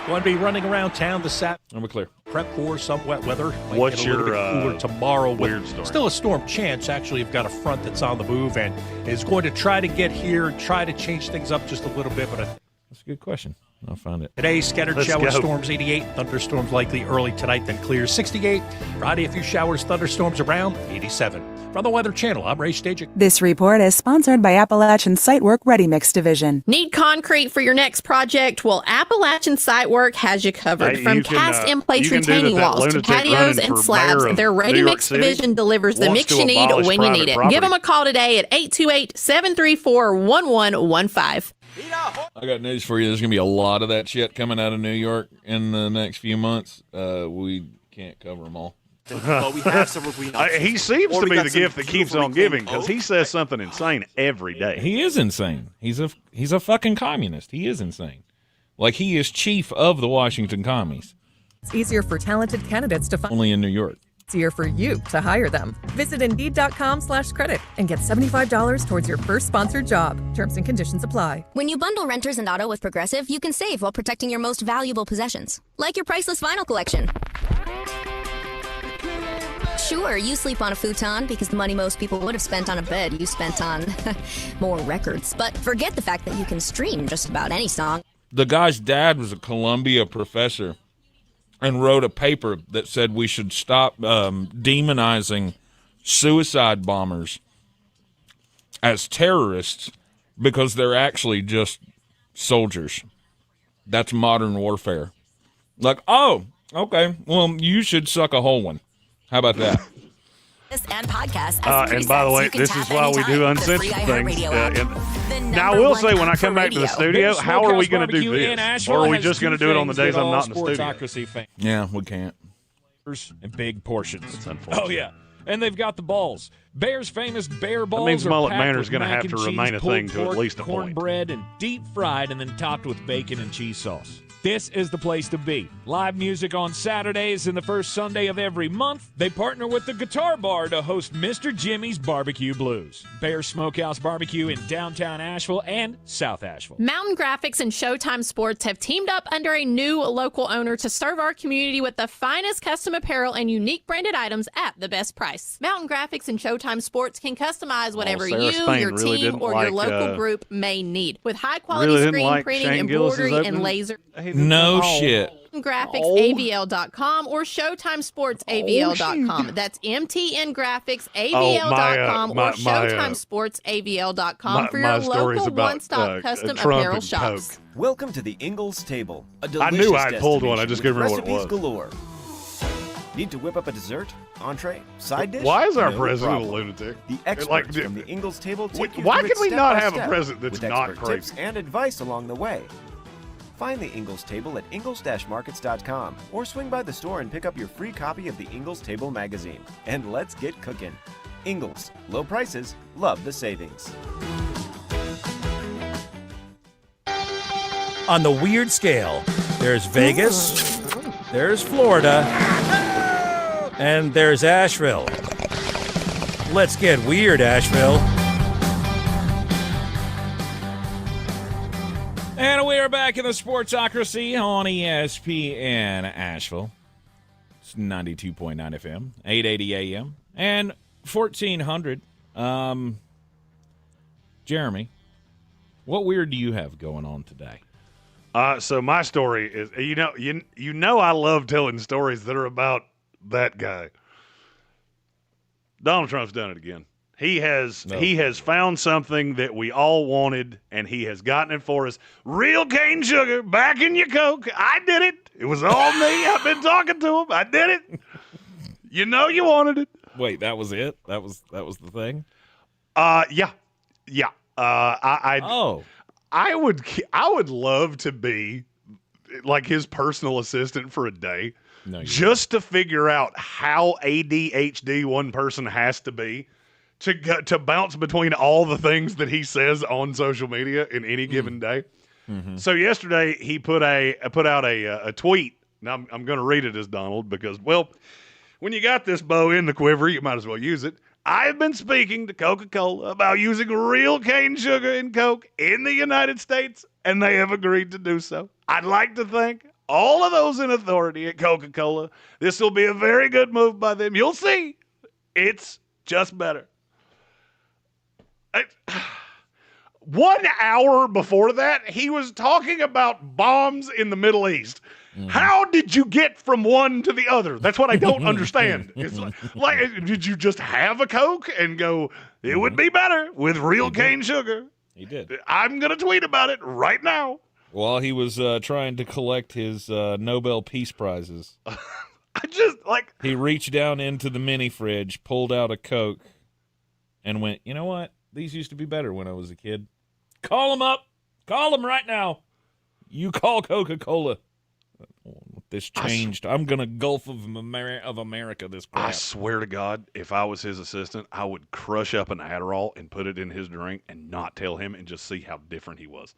Going to be running around town this Saturday. I'm clear. Prep for some wet weather. Might What's get a little your bit cooler tomorrow? weird story? Still a storm chance. Actually, you've got a front that's on the move and is going to try to get here, try to change things up just a little bit. But that's a good question. I'll find it. Today, scattered showers, storms 88. Thunderstorms likely early tonight, then clear 68. Friday, a few showers, thunderstorms around 87. From the Weather Channel, I'm Ray Stajic. This report is sponsored by Appalachian Sitework Ready Mix Division. Need concrete for your next project? Well, Appalachian Sitework has you covered. From cast-in-place retaining walls to patios and slabs, their Ready Mix Division delivers the mix you need when you need it. Give them a call today at 828-734-1115. I got news for you. There's going to be a lot of that shit coming out of New York in the next few months. We can't cover them all. But we have several green options. He seems to be the gift that keeps on giving because he says something insane every day. He is insane. He's a fucking communist. He is insane. Like he is chief of the Washington Commies. It's easier for talented candidates to find. Only in New York. Easier for you to hire them. Visit Indeed.com/credit and get $75 towards your first sponsored job. Terms and conditions apply. When you bundle renters and auto with Progressive, you can save while protecting your most valuable possessions, like your priceless vinyl collection. Sure, you sleep on a futon because the money most people would have spent on a bed you spent on more records. But forget the fact that you can stream just about any song. The guy's dad was a Columbia professor and wrote a paper that said we should stop demonizing suicide bombers as terrorists because they're actually just soldiers. That's modern warfare. Like, oh, okay, well, you should suck a whole one. How about that? And podcast and by the way, this is why we do uncensored things. Now, I will say, when I come back to the studio, how are we going to do this? Or are we just going to do it on the days I'm not in the studio? Yeah, we can't. And big portions. Oh, yeah. And they've got the balls. Bear's famous bear balls. That means mullet are manor is going to have to remain a thing to at least a point. Cornbread and deep fried and then topped with bacon and cheese sauce. This is the place to be. Live music on Saturdays and the first Sunday of every month. They partner with the Guitar Bar to host Mr. Jimmy's Barbecue Blues. Bear Smokehouse Barbecue in downtown Asheville and South Asheville. Mountain Graphics and Showtime Sports have teamed up under a new local owner to serve our community with the finest custom apparel and unique branded items at the best price. Mountain Graphics and Showtime Sports can customize whatever your really team, or your local group may need. With high-quality really screen printing, Shane embroidery, Gillis' and laser. No shit. mtngraphicsavl.com or showtimesportsavl.com. That's mtngraphicsavl.com or showtimesportsavl.com for your local one-stop custom apparel shops. Welcome to the Ingalls Table, a I delicious knew I'd pulled one. I just couldn't remember what it recipes was. galore. Need to whip up a dessert, entree, side dish? Why is our No president problem. a lunatic? The experts from the Ingalls Table take you why through can it we step not by have a step, president that's with not expert crazy? tips and advice along the way. Find the Ingalls Table at ingalls-markets.com or swing by the store and pick up your free copy of the Ingalls Table magazine. And let's get cooking. Ingalls, low prices, love the savings. On the weird scale, there's Vegas, there's Florida, and there's Asheville. Let's get weird, Asheville. And we are back in the Sportsocracy on ESPN Asheville. It's 92.9 FM, 880 AM, and 1400. Jeremy, what weird do you have going on today? So my story is, you know, I love telling stories that are about that guy. Donald Trump's done it again. He has found something that we all wanted, and he has gotten it for us. Real cane sugar back in your Coke. I did it. It was all me. I've been talking to him. I did it. You know you wanted it. Wait, that was it? That was the thing? Yeah. I would love to be like his personal assistant for a day, just to figure out how ADHD one person has to be to bounce between all the things that he says on social media in any given day. Mm-hmm. So yesterday he put out a tweet. Now I'm going to read it as Donald because, well, when you got this bow in the quiver, you might as well use it. I have been speaking to Coca-Cola about using real cane sugar in Coke in the United States, and they have agreed to do so. I'd like to thank all of those in authority at Coca-Cola. This will be a very good move by them. You'll see. It's just better. 1 hour before that, he was talking about bombs in the Middle East. Mm-hmm. How did you get from one to the other? That's what I don't understand. It's like, did you just have a Coke and go, it would be better with real cane sugar? He did. I'm going to tweet about it right now. While he was trying to collect his Nobel Peace Prizes. He reached down into the mini fridge, pulled out a Coke, and went, you know what? These used to be better when I was a kid. Call them up. Call them right now. You call Coca-Cola. This changed. I'm going to Gulf of America this crap. I swear to God, if I was his assistant, I would crush up an Adderall and put it in his drink and not tell him and just see how different he was.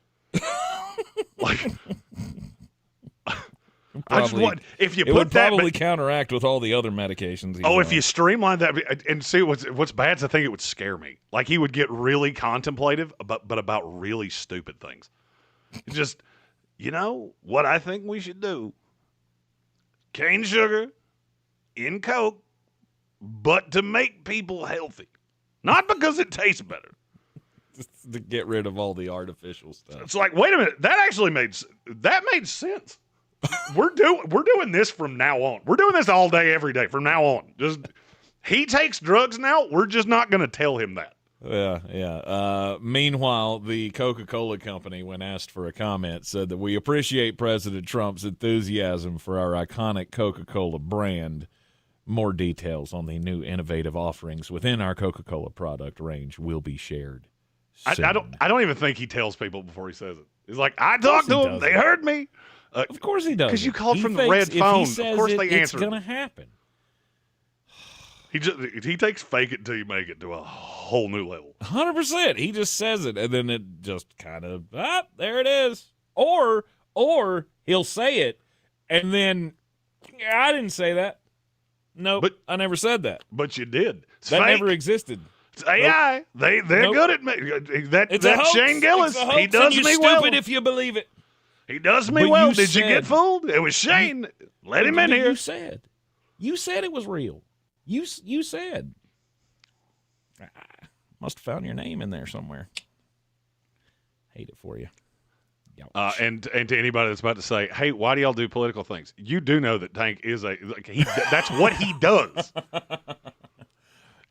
I just want, if you it put would that, probably counteract with all the other medications. If you streamline that and see what's bad is I think it would scare me. Like he would get really contemplative but about really stupid things. Just, you know what I think we should do? Cane sugar in Coke, but to make people healthy, not because it tastes better. Just to get rid of all the artificial stuff. It's like, wait a minute, that actually made sense. We're doing this from now on. We're doing this all day, every day from now on. Just he takes drugs now. We're just not going to tell him that. Yeah. Meanwhile, the Coca-Cola company, when asked for a comment, said that we appreciate President Trump's enthusiasm for our iconic Coca-Cola brand. More details on the new innovative offerings within our Coca-Cola product range will be shared soon. I don't even think he tells people before he says it. He's like, I talked to them. They heard me. Of course he does. Because you called from the red phone. Of course they answered. It's going to happen. He takes fake it till you make it to a whole new level. 100%. He just says it, and then it just kind of, there it is. Or he'll say it, and then, I didn't say that. Nope, but I never said that. But you did. It's that fake. Never existed. It's AI. Nope. They're good at that. It's that Shane Gillis. He does me well. Stupid if you believe it. He does me well. Did you get fooled? It was Shane. Let him in here. You said it was real. You said. Must have found your name in there somewhere. Hate it for you. And to anybody that's about to say, hey, why do y'all do political things? You do know that Tank is that's what he does.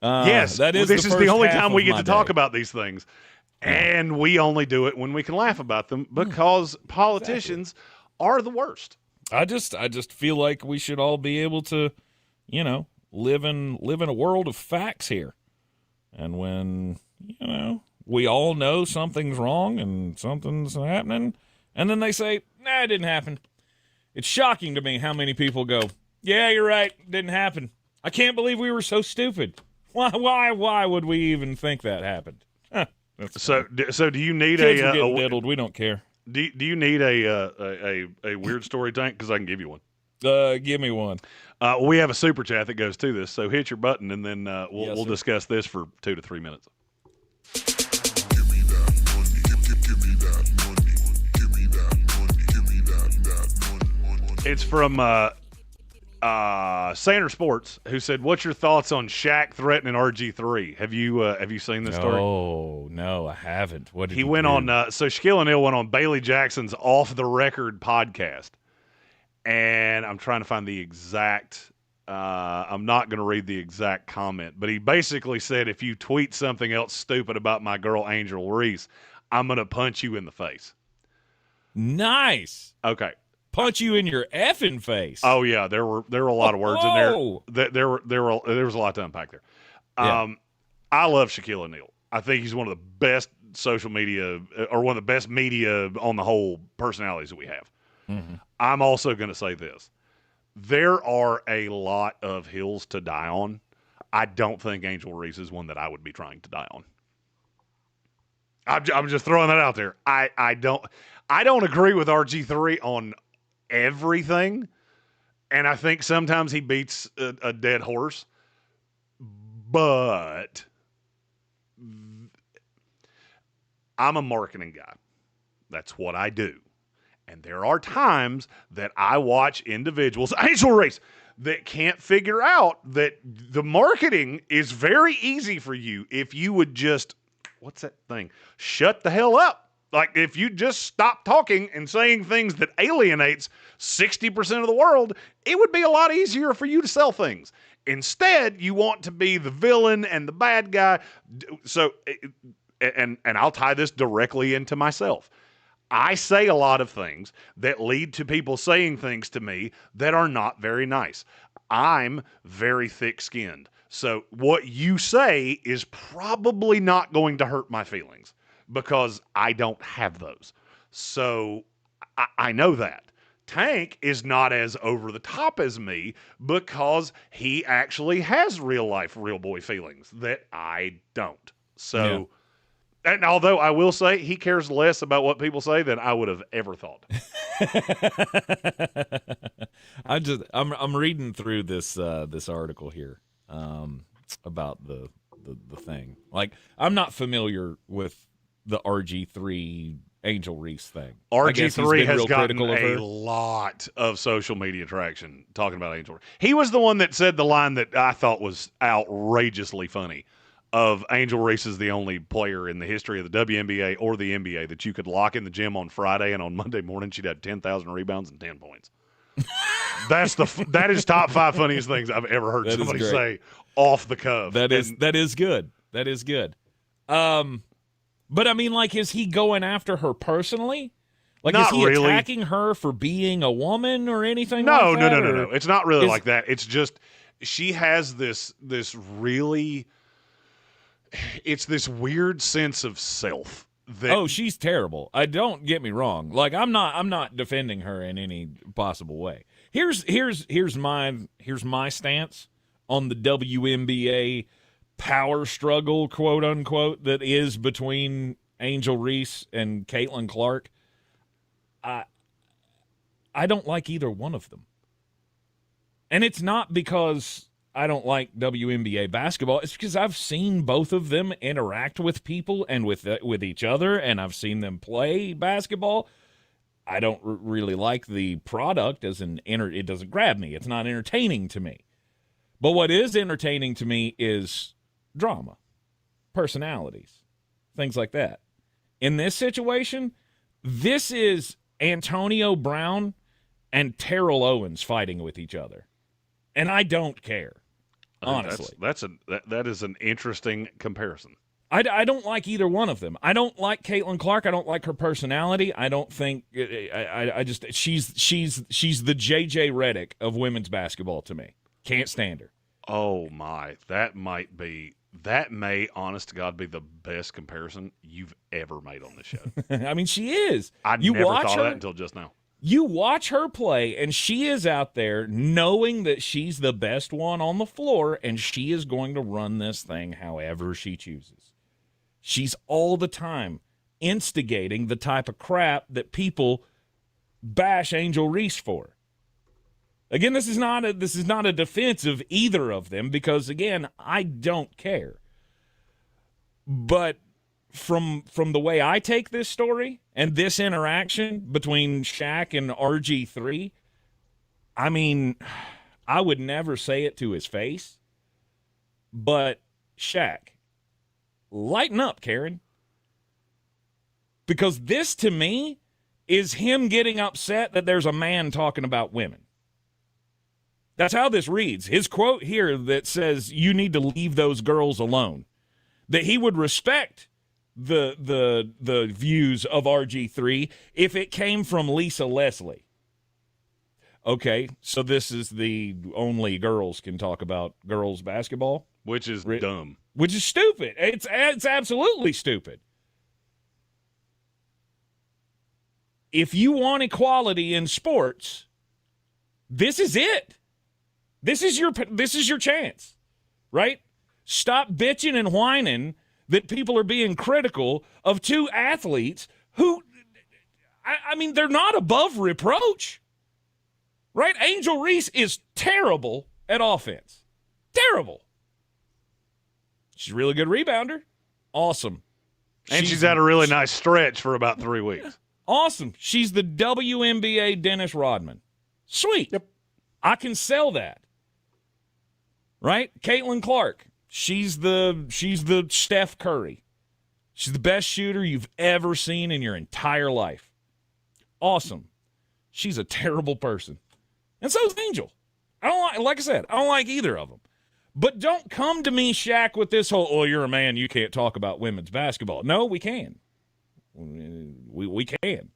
Yes, this is the only time we get to talk about these things. And we only do it when we can laugh about them because politicians are the worst. I just feel like we should all be able to, live in a world of facts here. And when, we all know something's wrong and something's happening, and then they say, nah, it didn't happen. It's shocking to me how many people go, yeah, you're right, it didn't happen. I can't believe we were so stupid. Why would we even think that happened? So do you need Kids are getting diddled. We don't care. Do you need a weird story, Tank? Because I can give you one. Give me one. We have a super chat that goes to this, so hit your button, and then we'll discuss this for 2 to 3 minutes. It's from Sanders Sports, who said, "What's your thoughts on Shaq threatening RG3? Have you seen this story?" Oh no, I haven't. What did he went do? on? So Shaquille O'Neal went on Bailey Jackson's Off the Record podcast, and I'm trying to find the exact. I'm not going to read the exact comment, but he basically said, "If you tweet something else stupid about my girl Angel Reese, I'm going to punch you in the face." Nice. Okay. Punch you in your effing face. Oh yeah, there were a lot of words in there. There was a lot to unpack there. I love Shaquille O'Neal. I think he's one of the best social media, or one of the best media on the whole personalities that we have. Mm-hmm. I'm also going to say this: there are a lot of hills to die on. I don't think Angel Reese is one that I would be trying to die on. I'm just throwing that out there. I don't agree with RG3 on everything, and I think sometimes he beats a dead horse, but I'm a marketing guy. That's what I do. And there are times that I watch individuals, Angel Reese, that can't figure out that the marketing is very easy for you if you would just, what's that thing? Shut the hell up. Like, if you just stop talking and saying things that alienates 60% of the world, it would be a lot easier for you to sell things. Instead, you want to be the villain and the bad guy. So, and I'll tie this directly into myself. I say a lot of things that lead to people saying things to me that are not very nice. I'm very thick-skinned. So what you say is probably not going to hurt my feelings, because I don't have those. So I know that. Tank is not as over the top as me because he actually has real life, real boy feelings that I don't. So, and although I will say he cares less about what people say than I would have ever thought. I'm reading through this article here about the thing. Like, I'm not familiar with the RG3 Angel Reese thing. RG3 has gotten a lot of social media traction talking about Angel Reese. He was the one that said the line that I thought was outrageously funny of Angel Reese is the only player in the history of the WNBA or the NBA that you could lock in the gym on Friday and on Monday morning she'd have 10,000 rebounds and 10 points. That is top 5 funniest things I've ever heard somebody say off the cuff. That is good. That is good. But I mean, like, is he going after her personally? Like, not is he really attacking her for being a woman or anything? No, like that, no. It's not really like that. It's just she has this really. It's this weird sense of self. That, she's terrible. Don't get me wrong. Like, I'm not defending her in any possible way. Here's my stance on the WNBA power struggle, quote unquote, that is between Angel Reese and Caitlin Clark. I don't like either one of them. And it's not because I don't like WNBA basketball. It's because I've seen both of them interact with people and with each other, and I've seen them play basketball. I don't really like the product it doesn't grab me. It's not entertaining to me. But what is entertaining to me is drama, personalities, things like that. In this situation, This is Antonio Brown and Terrell Owens fighting with each other. And I don't care, honestly. That is an interesting comparison. I don't like either one of them. I don't like Caitlin Clark. I don't like her personality. I don't think I just she's the JJ Redick of women's basketball to me. Can't stand her. Oh my, that may, honest to God, be the best comparison you've ever made on this show. I mean, she is. I never thought of that until just now. You watch her play, and she is out there knowing that she's the best one on the floor, and she is going to run this thing however she chooses. She's all the time instigating the type of crap that people bash Angel Reese for. Again, this is not a defense of either of them because, again, I don't care. But from the way I take this story and this interaction between Shaq and RG3, I mean, I would never say it to his face, but Shaq, lighten up, Karen. Because this, to me, is him getting upset that there's a man talking about women. That's how this reads. His quote here that says, you need to leave those girls alone. That he would respect the views of RG3 if it came from Lisa Leslie. Okay, so this is the only girls can talk about girls basketball? Which is dumb. Which is stupid. It's absolutely stupid. If you want equality in sports, this is it. This is your chance, right? Stop bitching and whining that people are being critical of two athletes who, I mean, they're not above reproach, right? Angel Reese is terrible at offense. Terrible. She's a really good rebounder. Awesome. And she's had a really nice stretch for about 3 weeks. Awesome. She's the WNBA Dennis Rodman. Sweet. Yep. I can sell that. Right? Caitlin Clark. She's the Steph Curry. She's the best shooter you've ever seen in your entire life. Awesome. She's a terrible person. And so is Angel. Like I said, I don't like either of them. But don't come to me, Shaq, with this whole, oh, you're a man, you can't talk about women's basketball. No, we can. We can.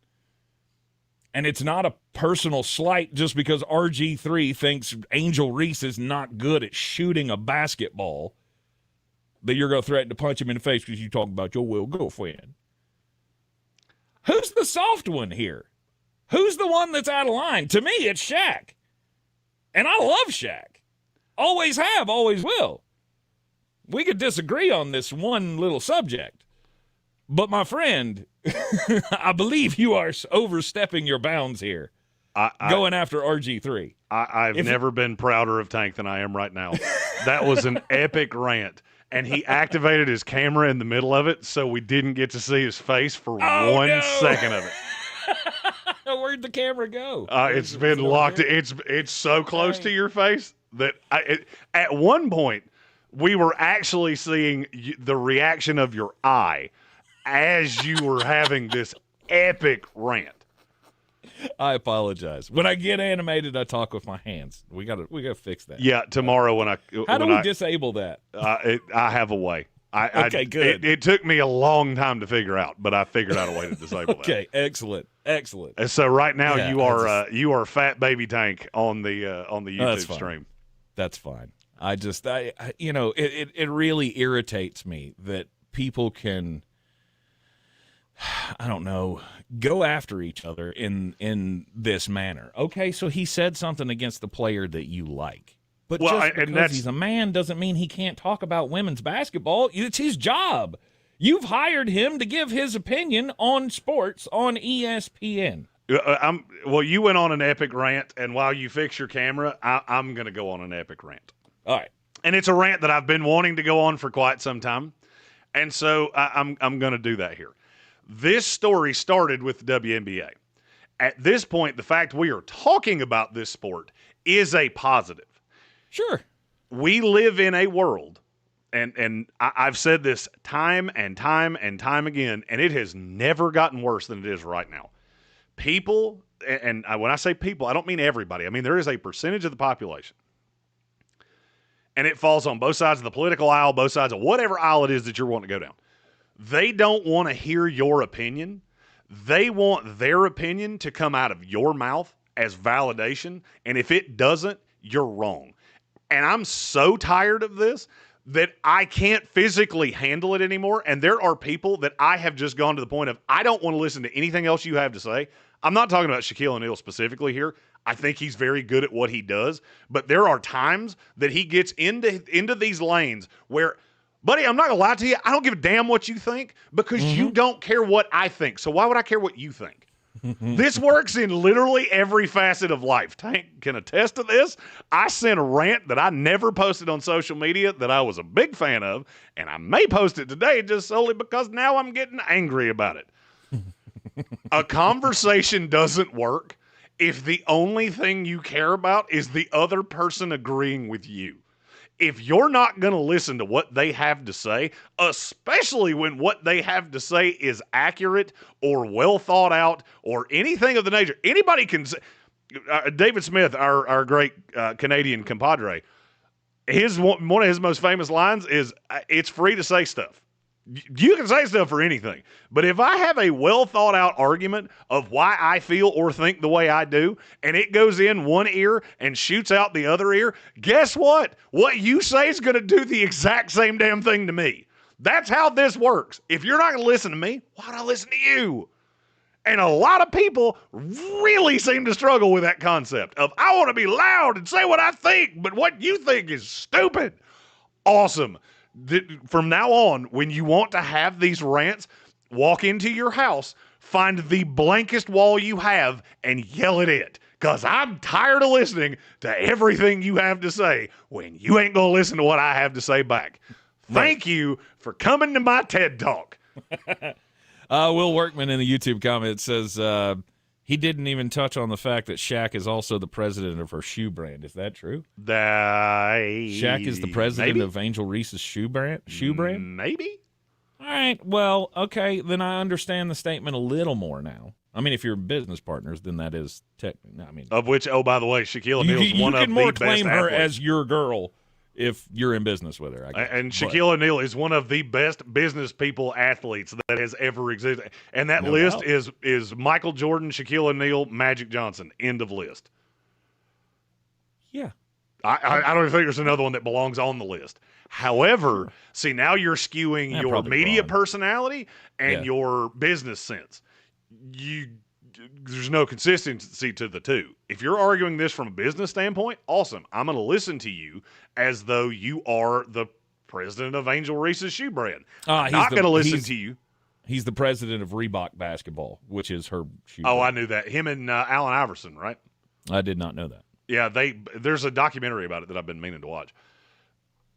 And it's not a personal slight just because RG3 thinks Angel Reese is not good at shooting a basketball that you're going to threaten to punch him in the face because you talk about your will girlfriend. Who's the soft one here? Who's the one that's out of line? To me, it's Shaq. And I love Shaq. Always have, always will. We could disagree on this one little subject. But my friend, I believe you are overstepping your bounds here, going after RG3. I've never been prouder of Tank than I am right now. That was an epic rant, and he activated his camera in the middle of it, so we didn't get to see his face for 1 second of it. Where'd the camera go? It's been locked. It's so close to your face that at one point we were actually seeing the reaction of your eye as you were having this epic rant. I apologize. When I get animated, I talk with my hands. We gotta fix that. Yeah, tomorrow How do we disable that? I have a way. Okay, good. It took me a long time to figure out, but I figured out a way to disable that. Okay, excellent. And so right now you are Fat Baby Tank on the YouTube stream. That's fine. It really irritates me that people can, I don't know, go after each other in this manner. Okay, so he said something against the player that you like. But just because he's a man doesn't mean he can't talk about women's basketball. It's his job. You've hired him to give his opinion on sports on ESPN. Well, you went on an epic rant, and while you fix your camera, I'm going to go on an epic rant. All right. And it's a rant that I've been wanting to go on for quite some time, and so I'm going to do that here. This story started with the WNBA. At this point, the fact we are talking about this sport is a positive. Sure. We live in a world and I've said this time and time and time again, and it has never gotten worse than it is right now. People, and when I say people, I don't mean everybody. I mean, there is a percentage of the population, and it falls on both sides of the political aisle, both sides of whatever aisle it is that you're wanting to go down. They don't want to hear your opinion. They want their opinion to come out of your mouth as validation, and if it doesn't, you're wrong. And I'm so tired of this that I can't physically handle it anymore. And there are people that I have just gone to the point of, I don't want to listen to anything else you have to say. I'm not talking about Shaquille O'Neal specifically here. I think he's very good at what he does. But there are times that he gets into these lanes where, buddy, I'm not going to lie to you. I don't give a damn what you think because you don't care what I think. So why would I care what you think? This works in literally every facet of life. Tank can attest to this. I sent a rant that I never posted on social media that I was a big fan of, and I may post it today just solely because now I'm getting angry about it. A conversation doesn't work if the only thing you care about is the other person agreeing with you. If you're not going to listen to what they have to say, especially when what they have to say is accurate or well thought out or anything of the nature, anybody can say. David Smith, our great Canadian compadre, one of his most famous lines is, "It's free to say stuff." You can say stuff for anything, but if I have a well-thought-out argument of why I feel or think the way I do, and it goes in one ear and shoots out the other ear, guess what? What you say is going to do the exact same damn thing to me. That's how this works. If you're not going to listen to me, why would I listen to you? And a lot of people really seem to struggle with that concept of, I want to be loud and say what I think, but what you think is stupid. Awesome. From now on, when you want to have these rants, walk into your house, find the blankest wall you have, and yell at it. Because I'm tired of listening to everything you have to say when you ain't going to listen to what I have to say back. Thank you for coming to my TED Talk. Will Workman in the YouTube comment says he didn't even touch on the fact that Shaq is also the president of her shoe brand. Is that true? Shaq is the president of Angel Reese's shoe brand? Maybe. All right. Well, okay. Then I understand the statement a little more now. I mean, if you're business partners, then that is technically. I mean, of which, oh, by the way, Shaquille O'Neal is one of the best. You can more claim her as your girl if you're in business with her, I guess. And Shaquille O'Neal is one of the best business people athletes that has ever existed. And that list is Michael Jordan, Shaquille O'Neal, Magic Johnson. End of list. Yeah. I don't even think there's another one that belongs on the list. However, see, now you're skewing your media personality and your business sense. There's no consistency to the two. If you're arguing this from a business standpoint, awesome. I'm going to listen to you as though you are the president of Angel Reese's shoe brand. I'm not going to listen to you. He's the president of Reebok basketball, which is her shoe brand. I knew that. Him and Allen Iverson, right? I did not know that. Yeah, there's a documentary about it that I've been meaning to watch.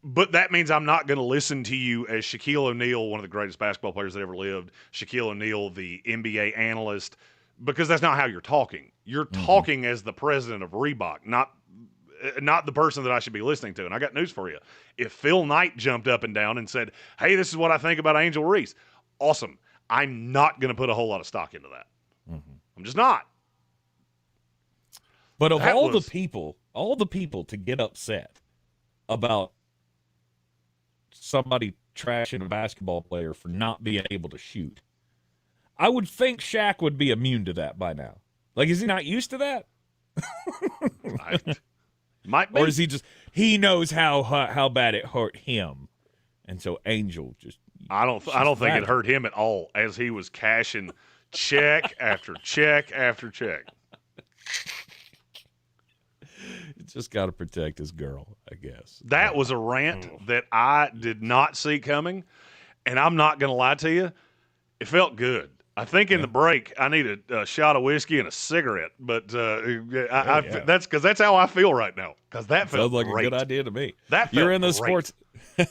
But that means I'm not going to listen to you as Shaquille O'Neal, one of the greatest basketball players that ever lived, Shaquille O'Neal, the NBA analyst, because that's not how you're talking. You're talking as the president of Reebok, not the person that I should be listening to. And I got news for you. If Phil Knight jumped up and down and said, hey, this is what I think about Angel Reese, awesome. I'm not going to put a whole lot of stock into that. I'm just not. But of all the people to get upset about somebody trashing a basketball player for not being able to shoot, I would think Shaq would be immune to that by now. Like, is he not used to that? Might be. Or is he knows how bad it hurt him, and so Angel just. I don't think it hurt him at all as he was cashing check after check after check. Just got to protect his girl, I guess. That was a rant that I did not see coming, and I'm not going to lie to you. It felt good. I think in the break I need a shot of whiskey and a cigarette, but that's because that's how I feel right now. Because that felt sounds like great. A good idea to me. You're in the sports.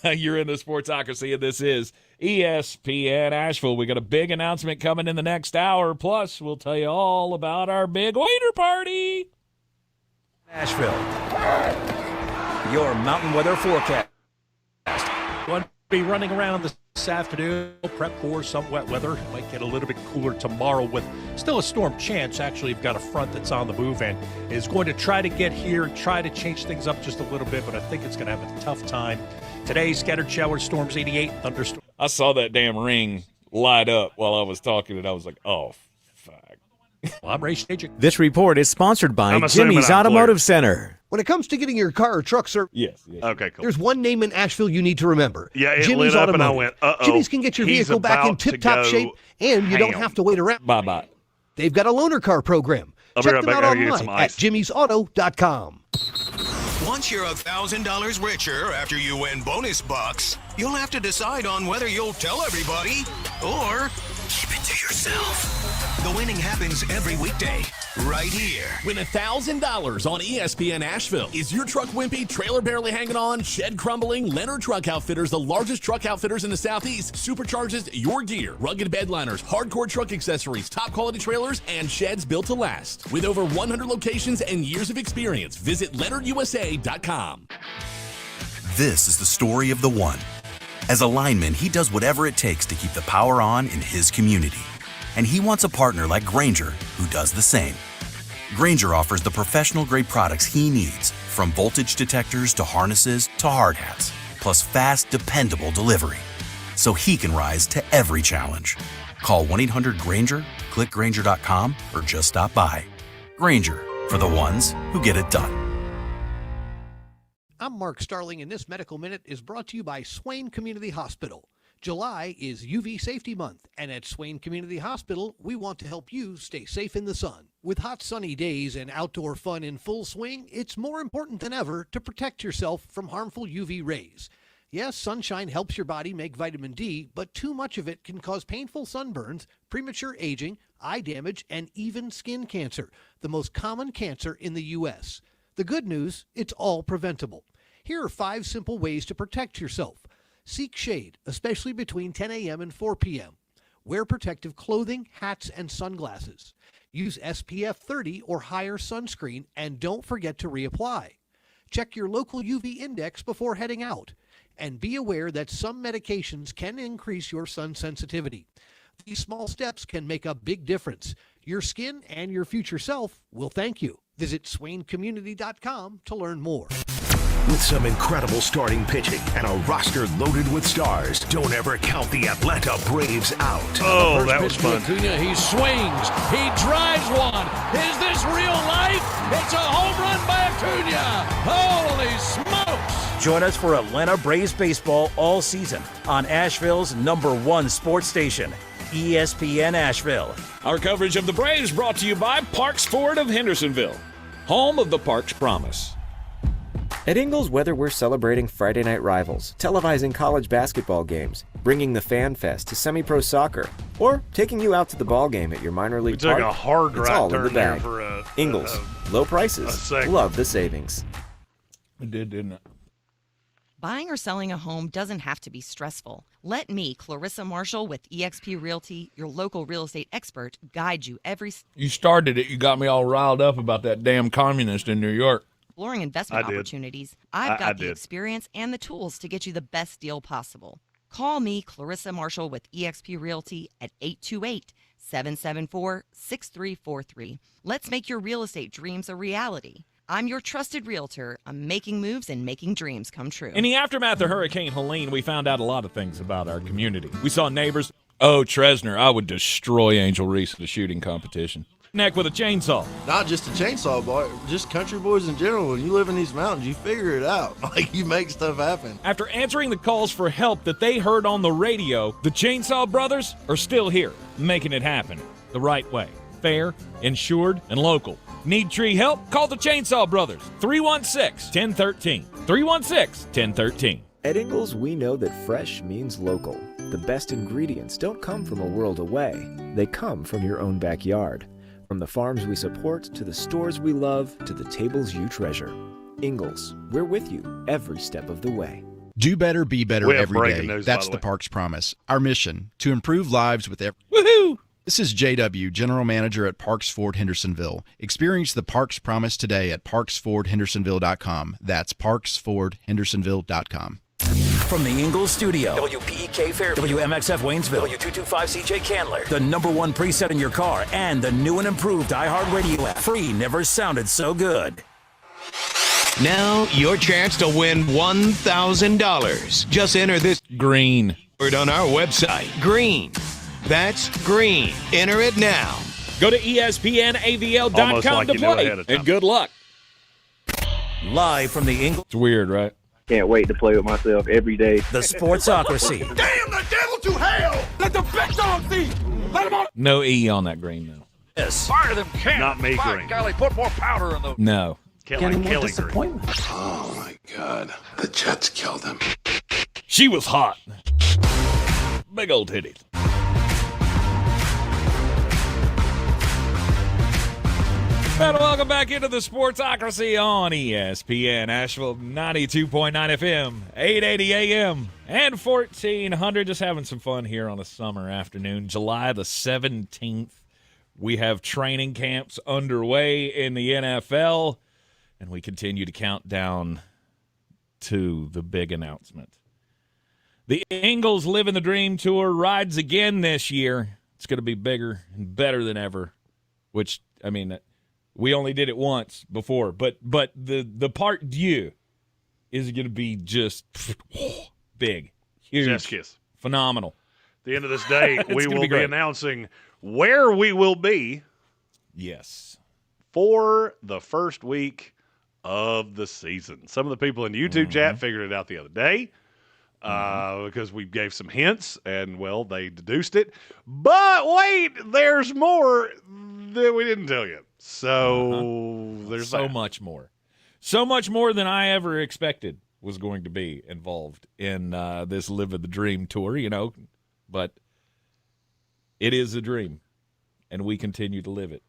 You're in the Sportsocracy, and this is ESPN Asheville. We got a big announcement coming in the next hour. Plus, we'll tell you all about our big waiter party. Asheville, your mountain weather forecast. Going to be running around this afternoon. Prep for some wet weather. It might get a little bit cooler tomorrow with still a storm chance. Actually, you've got a front that's on the move and is going to try to get here, try to change things up just a little bit, but I think it's going to have a tough time. Today, scattered showers, storms 88, thunderstorms. I saw that damn ring light up while I was talking, and I was like, oh, fuck. Well, I'm Ray Stagik. This report is sponsored by Jimmy's Automotive Center. When it comes to getting your car or truck serviced, yes. Okay, cool. There's one name in Asheville you need to remember. Yeah, it Jimmy's lit up Automotive. and I went, uh-oh. Jimmy's can get your vehicle back in tip-top shape, and you don't have to wait around. Bye-bye. They've got a loaner car program. I'll be Check right them back. out I gotta get online some at ice. jimmysauto.com. Once you're $1,000 richer after you win bonus bucks, you'll have to decide on whether you'll tell everybody or keep it to yourself. The winning happens every weekday, right here. Win $1,000 on ESPN Asheville. Is your truck wimpy, trailer barely hanging on, shed crumbling? Leonard Truck Outfitters, the largest truck outfitters in the Southeast, supercharges your gear. Rugged bedliners, hardcore truck accessories, top quality trailers, and sheds built to last. With over 100 locations and years of experience, visit LeonardUSA.com. This is the story of the one. As a lineman, he does whatever it takes to keep the power on in his community. And he wants a partner like Granger who does the same. Granger offers the professional-grade products he needs, from voltage detectors to harnesses to hard hats, plus fast, dependable delivery, so he can rise to every challenge. Call 1-800-GRANGER, click Granger.com, or just stop by. Granger, for the ones who get it done. I'm Mark Starling, and this Medical Minute is brought to you by Swain Community Hospital. July is UV Safety Month, and at Swain Community Hospital, we want to help you stay safe in the sun. With hot sunny days and outdoor fun in full swing, it's more important than ever to protect yourself from harmful UV rays. Yes, sunshine helps your body make vitamin D, but too much of it can cause painful sunburns, premature aging, eye damage, and even skin cancer, the most common cancer in the U.S. The good news, it's all preventable. Here are 5 simple ways to protect yourself. Seek shade, especially between 10 a.m. and 4 p.m. Wear protective clothing, hats, and sunglasses. Use SPF 30 or higher sunscreen, and don't forget to reapply. Check your local UV index before heading out. And be aware that some medications can increase your sun sensitivity. These small steps can make a big difference. Your skin and your future self will thank you. Visit SwainCommunity.com to learn more. With some incredible starting pitching and a roster loaded with stars, don't ever count the Atlanta Braves out. Oh, that was fun. Acuna, he swings, he drives one. Is this real life? It's a home run by Acuna. Holy smokes! Join us for Atlanta Braves baseball all season on Asheville's #1 sports station, ESPN Asheville. Our coverage of the Braves brought to you by Parks Ford of Hendersonville, home of the Parks Promise. At Ingles, whether we're celebrating Friday night rivals, televising college basketball games, bringing the Fan Fest to semi-pro soccer, or taking you out to the ball game at your minor league took park, a hard it's right all in turn the there bag. for Ingles, low prices, love the savings. It did, didn't it? Buying or selling a home doesn't have to be stressful. Let me, Clarissa Marshall with eXp Realty, your local real estate expert, guide you every You started it. You got me all riled up about that damn communist in New York. exploring investment I did. opportunities. I've got the did. experience and the tools to get you the best deal possible. Call me, Clarissa Marshall with eXp Realty at 828-774-6343. Let's make your real estate dreams a reality. I'm your trusted realtor. I'm making moves and making dreams come true. In the aftermath of Hurricane Helene, we found out a lot of things about our community. We saw neighbors. Oh, Tresner, I would destroy Angel Reese in a shooting competition. Neck with a chainsaw. Not just a chainsaw, boy, just country boys in general. When you live in these mountains, you figure it out. Like, you make stuff happen. After answering the calls for help that they heard on the radio, the Chainsaw Brothers are still here, making it happen the right way. Fair, insured, and local. Need tree help? Call the Chainsaw Brothers. 316-1013. 316-1013. At Ingles, we know that fresh means local. The best ingredients don't come from a world away. They come from your own backyard. From the farms we support, to the stores we love, to the tables you treasure. Ingles, we're with you every step of the way. Do better, be better We have every breaking day. news, by That's the the way. Parks Promise. Our mission, to improve lives with every... Woohoo! This is JW, General Manager at Parks Ford Hendersonville. Experience the Parks Promise today at parksfordhendersonville.com. That's parksfordhendersonville.com. From the Ingalls studio, WPEK Fairview, WMXF Waynesville, W225CJ Candler, the #1 preset in your car, and the new and improved iHeartRadio app. Free never sounded so good. Now, your chance to win $1,000. Just enter this green word on our website. Green. That's green. Enter it now. Go to ESPNAVL.com to play, and good luck. Live from the Ingalls. It's weird, right? Can't wait to play with myself every day. The Sportsocracy. Damn the devil to hell! Let the big dog see! Let him on! No E on that green, though. Yes. Fire them cannons! Not me By green. golly, put more powder in those. No. Kelly disappointment. Oh, my God. The Jets killed him. She was hot. Big old titties. And welcome back into the Sportsocracy on ESPN Asheville, 92.9 FM, 880 AM, and 1400. Just having some fun here on a summer afternoon, July the 17th. We have training camps underway in the NFL, and we continue to count down to the big announcement. The Ingalls Living the Dream Tour rides again this year. It's going to be bigger and better than ever, which, I mean, we only did it once before, but the part due is going to be just big, huge, Chef's kiss. Phenomenal. At the end of this day, we will be great. announcing where we will be. Yes. For the first week of the season. Some of the people in the YouTube chat figured it out the other day because we gave some hints, and, well, they deduced it. But wait, there's more that we didn't tell you. So there's so that. much more. So much more than I ever expected was going to be involved in this Live the Dream tour, you know. But it is a dream, and we continue to live it.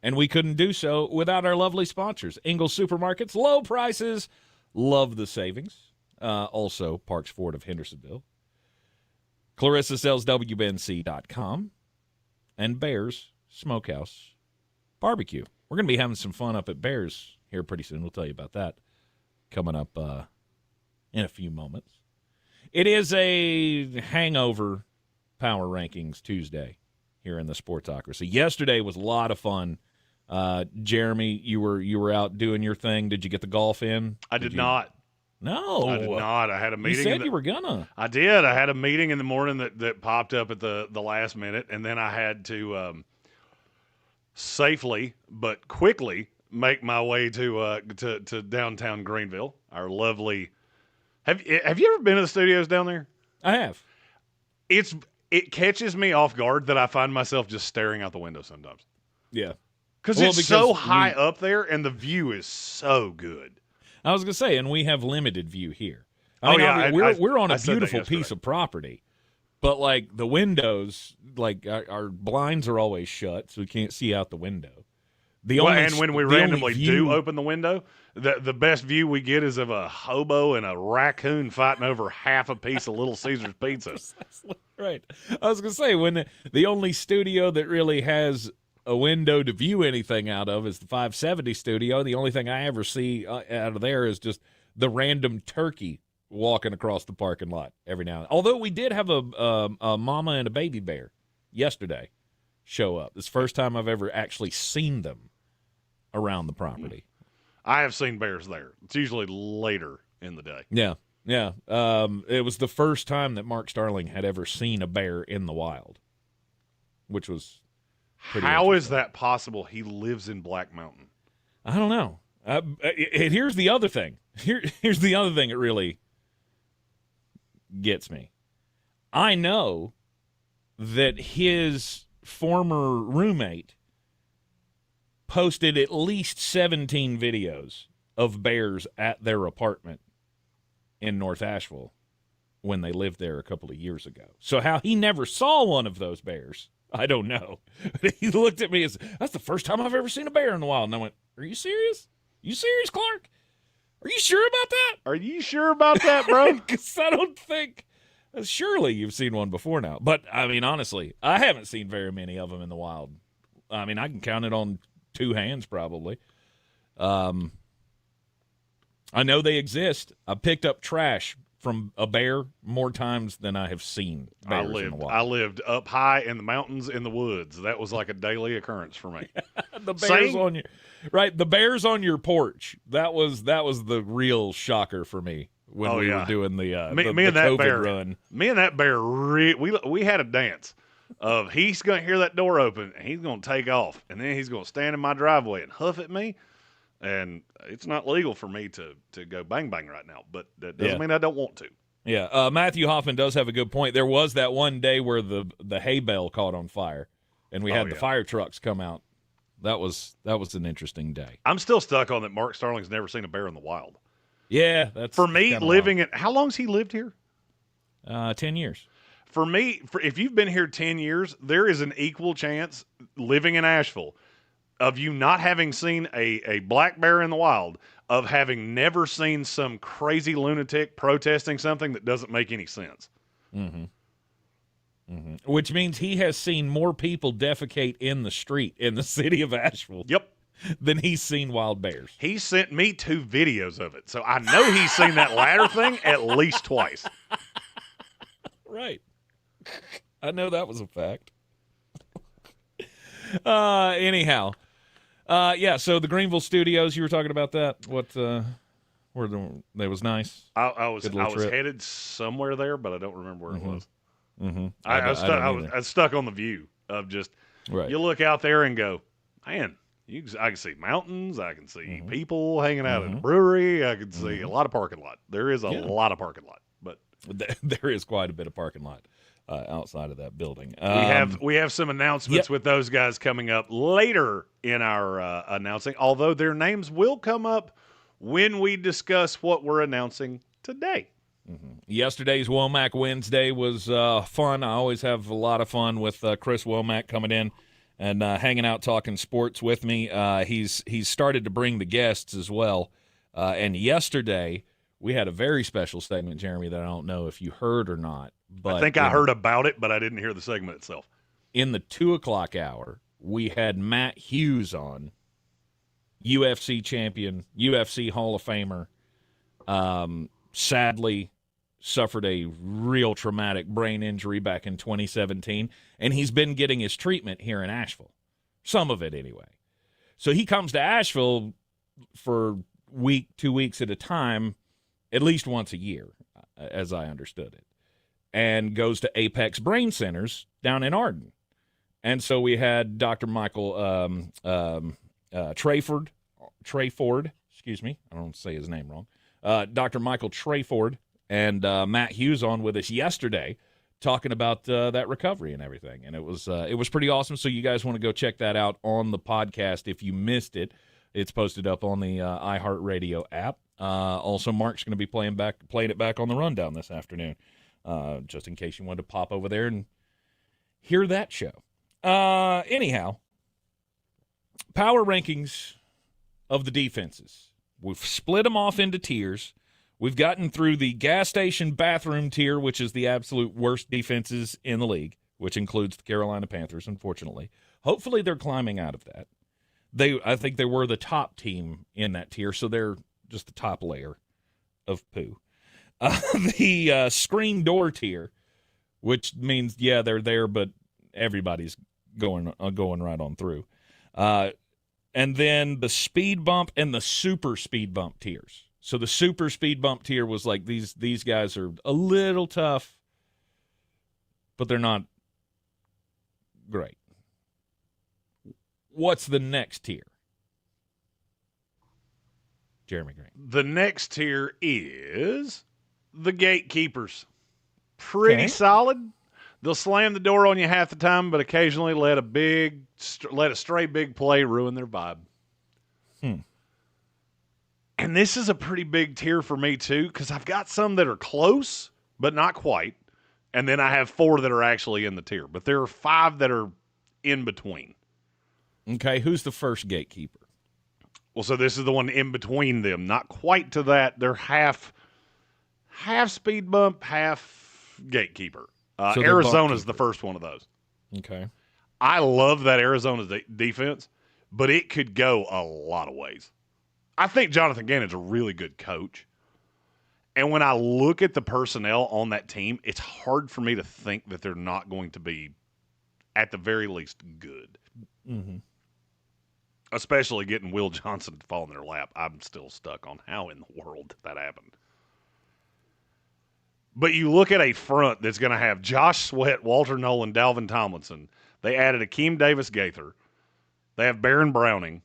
And we couldn't do so without our lovely sponsors. Ingalls Supermarkets, low prices, love the savings. Also, Parks Ford of Hendersonville. Clarissa sells WNC.com. And Bears Smokehouse Barbecue. We're going to be having some fun up at Bears here pretty soon. We'll tell you about that coming up in a few moments. It is a hangover Power Rankings Tuesday here in the Sportsocracy. Yesterday was a lot of fun. Jeremy, you were out doing your thing. Did you get the golf in? I did not. No. I did not. I had a meeting. You said you were gonna. I did. I had a meeting in the morning that popped up at the last minute, and then I had to safely but quickly make my way to downtown Greenville. Our lovely. Have you ever been to the studios down there? I have. It catches me off guard that I find myself just staring out the window sometimes. Yeah. Because it's so high up there, and the view is so good. I was going to say, and we have limited view here. We're on a beautiful piece of property, but, like, the windows, like, our blinds are always shut, so we can't see out the window. And when we randomly do open the window, the best view we get is of a hobo and a raccoon fighting over half a piece of Little Caesars pizza. Right. I was going to say, when the only studio that really has a window to view anything out of is the 570 studio. The only thing I ever see out of there is just the random turkey walking across the parking lot every now and then. Although we did have a mama and a baby bear yesterday show up. It's the first time I've ever actually seen them around the property. I have seen bears there. It's usually later in the day. Yeah. It was the first time that Mark Starling had ever seen a bear in the wild, which was How is that possible? He lives in Black Mountain. I don't know. Here's the other thing. Here's the other thing that really gets me. I know that his former roommate posted at least 17 videos of bears at their apartment in North Asheville when they lived there a couple of years ago. So how he never saw one of those bears, I don't know. But he looked at me as, that's the first time I've ever seen a bear in the wild. And I went, are you serious? You serious, Clark? Are you sure about that? Are you sure about that, bro? Because I don't think, surely you've seen one before now. But, I mean, honestly, I haven't seen very many of them in the wild. I mean, I can count it on two hands probably. I know they exist. I picked up trash from a bear more times than I have seen bears in the wild. I lived up high in the mountains in the woods. That was like a daily occurrence for me. The bears on your the bears on your porch. That was the real shocker for me when we were doing the COVID run. Me and that bear, we had a dance of he's going to hear that door open and he's going to take off, and then he's going to stand in my driveway and huff at me. And it's not legal for me to go bang bang right now, but that doesn't mean I don't want to. Yeah, Matthew Hoffman does have a good point. There was that one day where the hay bale caught on fire, and we had the fire trucks come out. That was an interesting day. I'm still stuck on that. Mark Starling's never seen a bear in the wild. Yeah, that's for me living wild. How long's he lived here? 10 years. For me, if you've been here 10 years, there is an equal chance living in Asheville of you not having seen a black bear in the wild, of having never seen some crazy lunatic protesting something that doesn't make any sense. Mm-hmm. Mm-hmm. Which means he has seen more people defecate in the street in the city of Asheville. Yep. Than he's seen wild bears. He sent me 2 videos of it, so I know he's seen that ladder thing at least twice. Right. I know that was a fact. Anyhow. So the Greenville studios, you were talking about that. What that was nice. I was headed somewhere there, but I don't remember where it was. Mm-hmm. I was stuck on the view of just you look out there and go, man, I can see mountains, I can see people hanging out at a brewery, I can see a lot of parking lot. There is a lot of parking lot, but there is quite a bit of parking lot. Outside of that building. We have some announcements with those guys coming up later in our announcing, although their names will come up when we discuss what we're announcing today. Mm-hmm. Yesterday's Womack Wednesday was fun. I always have a lot of fun with Chris Womack coming in and hanging out talking sports with me. He's started to bring the guests as well. And yesterday we had a very special segment, Jeremy, that I don't know if you heard or not. But I think I heard about it, but I didn't hear the segment itself. In the 2 o'clock hour, we had Matt Hughes on, UFC champion, UFC Hall of Famer. Sadly, suffered a real traumatic brain injury back in 2017, and he's been getting his treatment here in Asheville. Some of it, anyway. So he comes to Asheville for 2 weeks at a time, at least once a year, as I understood it, and goes to Apex Brain Centers down in Arden. And so we had Dr. Michael Trayford, excuse me, I don't say his name wrong, Dr. Michael Trayford and Matt Hughes on with us yesterday talking about that recovery and everything. And it was pretty awesome. So you guys want to go check that out on the podcast. If you missed it, it's posted up on the iHeartRadio app. Also, Mark's going to be playing it back on the rundown this afternoon. Just in case you wanted to pop over there and hear that show. Anyhow, power rankings of the defenses. We've split them off into tiers. We've gotten through the gas station bathroom tier, which is the absolute worst defenses in the league, which includes the Carolina Panthers, unfortunately. Hopefully they're climbing out of that. I think they were the top team in that tier, so they're just the top layer of poo. The screen door tier, which means, they're there, but everybody's going right on through. And then the speed bump and the super speed bump tiers. So the super speed bump tier was like these guys are a little tough, but they're not great. What's the next tier? Jeremy Green. The next tier is the gatekeepers. Pretty solid. They'll slam the door on you half the time, but occasionally let a stray big play ruin their vibe. And this is a pretty big tier for me, too, because I've got some that are close, but not quite. And then I have 4 that are actually in the tier. But there are 5 that are in between. Okay, who's the first gatekeeper? Well, so this is the one in between them. Not quite to that. They're half speed bump, half gatekeeper. So Arizona's the first one of those. Okay. I love that Arizona defense, but it could go a lot of ways. I think Jonathan Gannon's a really good coach. And when I look at the personnel on that team, it's hard for me to think that they're not going to be, at the very least, good. Mm-hmm. Especially getting Will Johnson to fall in their lap. I'm still stuck on how in the world that happened. But you look at a front that's going to have Josh Sweat, Walter Nolan, Dalvin Tomlinson. They added Akeem Davis-Gaither. They have Baron Browning.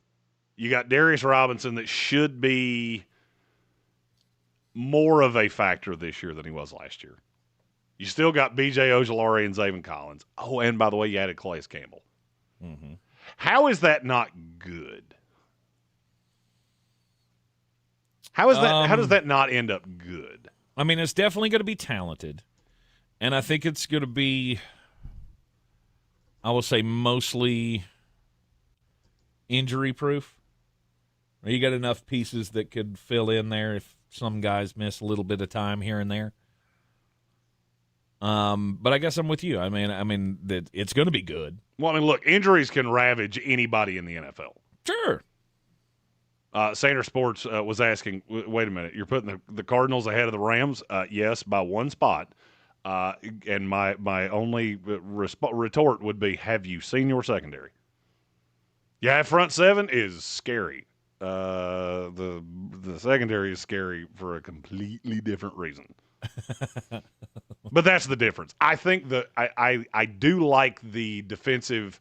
You got Darius Robinson that should be more of a factor this year than he was last year. You still got B.J. Ojulari and Zaven Collins. Oh, and by the way, you added Calais Campbell. Mm-hmm. How is that not good? How is that? How does that not end up good? I mean, it's definitely going to be talented, and I think it's going to be, I will say, mostly injury-proof. You got enough pieces that could fill in there if some guys miss a little bit of time here and there. But I guess I'm with you. I mean that it's going to be good. Well, I mean, look, injuries can ravage anybody in the NFL. Sure. Sander Sports was asking, wait a minute, you're putting the Cardinals ahead of the Rams? Yes, by one spot. And my only retort would be, have you seen your secondary? Yeah, front seven is scary. The secondary is scary for a completely different reason. But that's the difference. I think that I do like the defensive.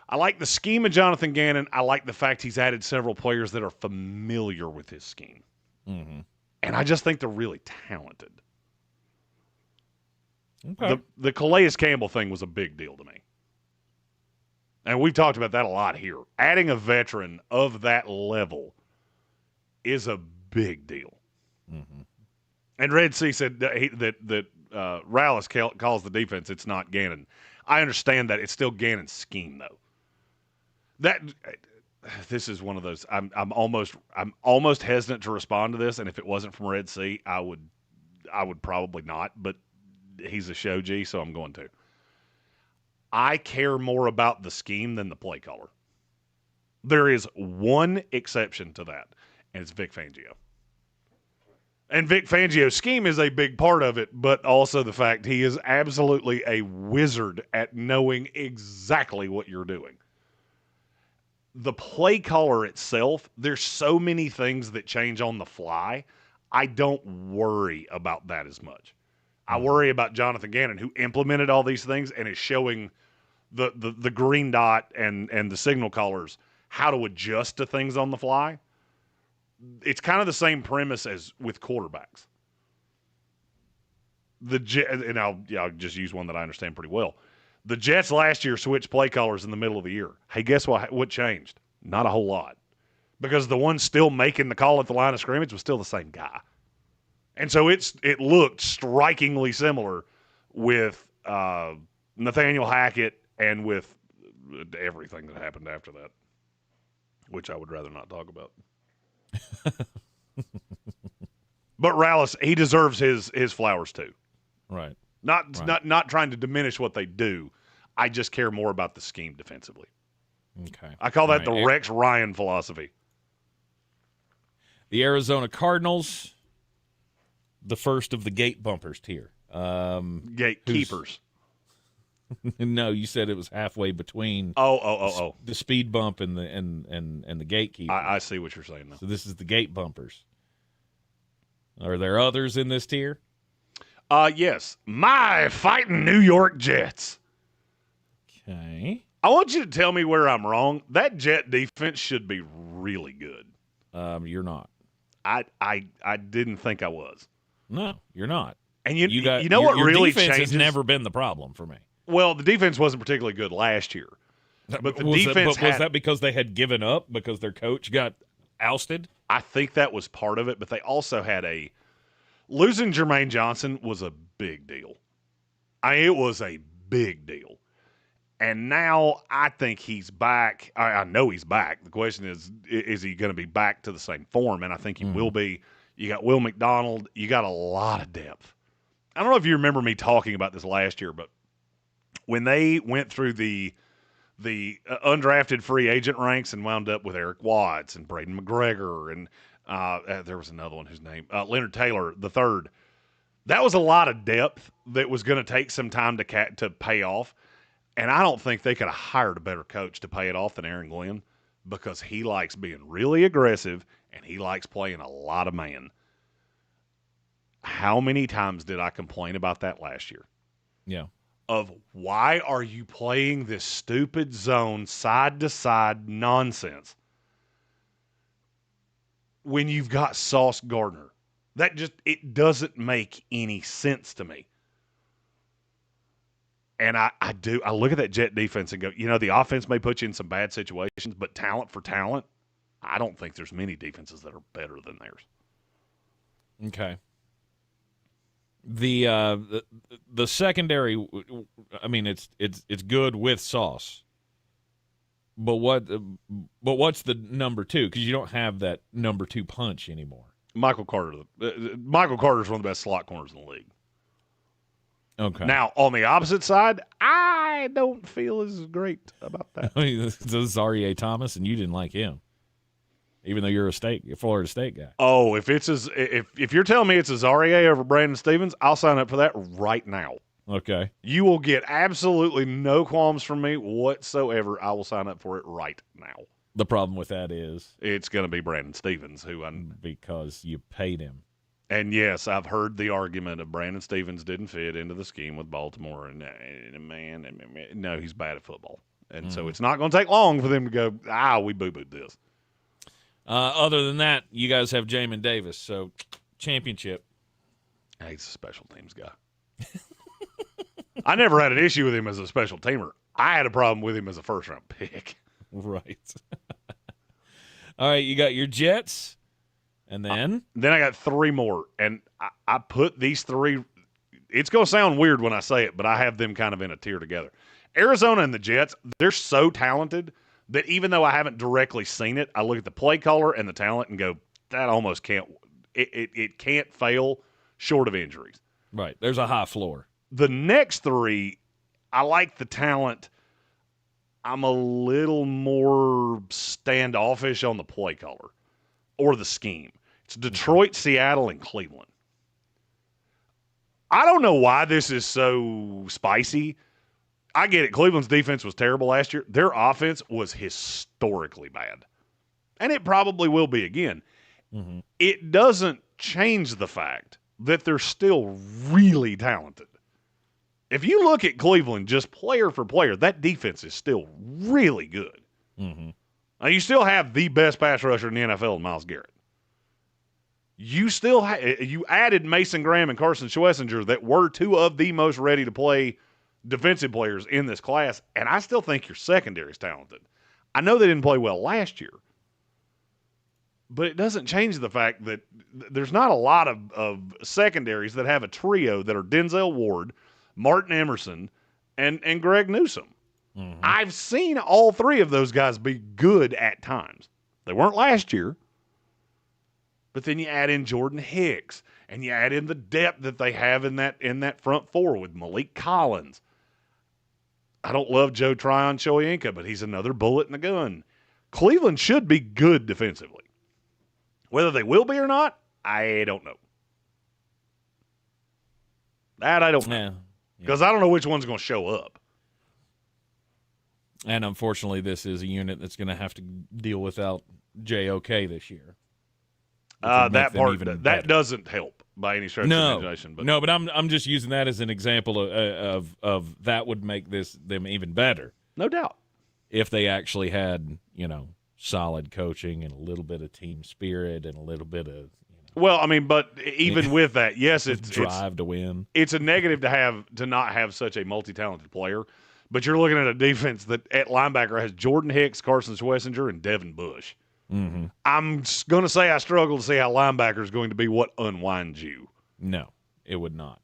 I like the scheme of Jonathan Gannon. I like the fact he's added several players that are familiar with his scheme. Mm-hmm. And I just think they're really talented. Okay. The Calais Campbell thing was a big deal to me. And we've talked about that a lot here. Adding a veteran of that level is a big deal. Mm-hmm. And Red Sea said that Rallis calls the defense. It's not Gannon. I understand that. It's still Gannon's scheme, though. This is one of those. I'm almost hesitant to respond to this. And if it wasn't from Red Sea, I would probably not. But he's a show G, so I'm going to. I care more about the scheme than the play caller. There is one exception to that, and it's Vic Fangio. And Vic Fangio's scheme is a big part of it, but also the fact he is absolutely a wizard at knowing exactly what you're doing. The play caller itself, there's so many things that change on the fly. I don't worry about that as much. I worry about Jonathan Gannon, who implemented all these things and is showing the green dot and the signal callers how to adjust to things on the fly. It's kind of the same premise as with quarterbacks. And I'll just use one that I understand pretty well. The Jets last year switched play callers in the middle of the year. Hey, guess what changed? Not a whole lot. Because the one still making the call at the line of scrimmage was still the same guy. And so it looked strikingly similar with Nathaniel Hackett and with everything that happened after that, which I would rather not talk about. But Rallis, he deserves his flowers too. Right. Not trying to diminish what they do. I just care more about the scheme defensively. Okay. I call that the Rex Ryan philosophy. The Arizona Cardinals, the first of the gate bumpers tier. Gatekeepers. No, you said it was halfway between. The speed bump and the gatekeeper. I see what you're saying now. So this is the gate bumpers. Are there others in this tier? Yes. My fighting New York Jets. Okay. I want you to tell me where I'm wrong. That Jet defense should be really good. You're not. I didn't think I was. No, you're not. And you know your what really defense changes? has never been the problem for me. Well, the defense wasn't particularly good last year. But was that because they had given up because their coach got ousted? I think that was part of it, but they also had losing Jermaine Johnson was a big deal. It was a big deal. And now I think he's back. I know he's back. The question is he going to be back to the same form? And I think he will be. You got Will McDonald. You got a lot of depth. I don't know if you remember me talking about this last year, but when they went through the undrafted free agent ranks and wound up with Eric Watts and Braden McGregor and There was another one whose name, Leonard Taylor III. That was a lot of depth that was going to take some time to pay off. And I don't think they could have hired a better coach to pay it off than Aaron Glenn, because he likes being really aggressive and he likes playing a lot of man. How many times did I complain about that last year? Yeah. Of why are you playing this stupid zone side-to-side nonsense when you've got Sauce Gardner? It doesn't make any sense to me. And I look at that Jet defense and go, the offense may put you in some bad situations, but talent for talent, I don't think there's many defenses that are better than theirs. Okay. The secondary, I mean, it's good with Sauce. But what's the number two? Because you don't have that number two punch anymore. Michael Carter. Michael Carter's one of the best slot corners in the league. Okay. Now, on the opposite side, I don't feel as great about that. I mean, this is Zaire Thomas, and you didn't like him, even though you're a Florida State guy. Oh, if you're telling me it's a Zaire over Brandon Stevens, I'll sign up for that right now. Okay. You will get absolutely no qualms from me whatsoever. I will sign up for it right now. The problem with that is it's going to be Brandon Stevens, because you paid him. And yes, I've heard the argument of Brandon Stevens didn't fit into the scheme with Baltimore, and no, he's bad at football, and so it's not going to take long for them to go, we boo-booed this. Other than that, you guys have Jamin Davis, so championship. He's a special teams guy. I never had an issue with him as a special teamer. I had a problem with him as a first-round pick. Right. All right, you got your Jets. And then? Then I got three more, and I put these three – it's going to sound weird when I say it, but I have them kind of in a tier together. Arizona and the Jets, they're so talented that even though I haven't directly seen it, I look at the play caller and the talent and go, that almost can't – it can't fail short of injuries. Right. There's a high floor. The next three, I like the talent. I'm a little more standoffish on the play caller or the scheme. It's Detroit, Seattle, and Cleveland. I don't know why this is so spicy. I get it. Cleveland's defense was terrible last year. Their offense was historically bad. And it probably will be again. Mm-hmm. It doesn't change the fact that they're still really talented. If you look at Cleveland just player for player, that defense is still really good. Mm-hmm. Now, you still have the best pass rusher in the NFL, Myles Garrett. You still you added Mason Graham and Carson Schlesinger that were two of the most ready-to-play defensive players in this class, and I still think your secondary is talented. I know they didn't play well last year, but it doesn't change the fact that there's not a lot of secondaries that have a trio that are Denzel Ward, Martin Emerson, and Greg Newsome. Mm-hmm. I've seen all three of those guys be good at times. They weren't last year. But then you add in Jordan Hicks, and you add in the depth that they have in that front four with Malik Collins. I don't love Joe Tryon-Shoyinka, but he's another bullet in the gun. Cleveland should be good defensively. Whether they will be or not, I don't know. That I don't know. Because I don't know which one's going to show up. And unfortunately, this is a unit that's going to have to deal without JOK this year. That part that doesn't help by any stretch of the imagination. But I'm just using that as an example of that would make them even better. No doubt. If they actually had, solid coaching and a little bit of team spirit and a little bit of well, I mean, but even with that, yes, it's drive to win. It's a negative to not have such a multi-talented player. But you're looking at a defense that at linebacker has Jordan Hicks, Carson Schlesinger, and Devin Bush. Mm-hmm. I'm going to say I struggle to see how linebacker is going to be what unwinds you. No, it would not.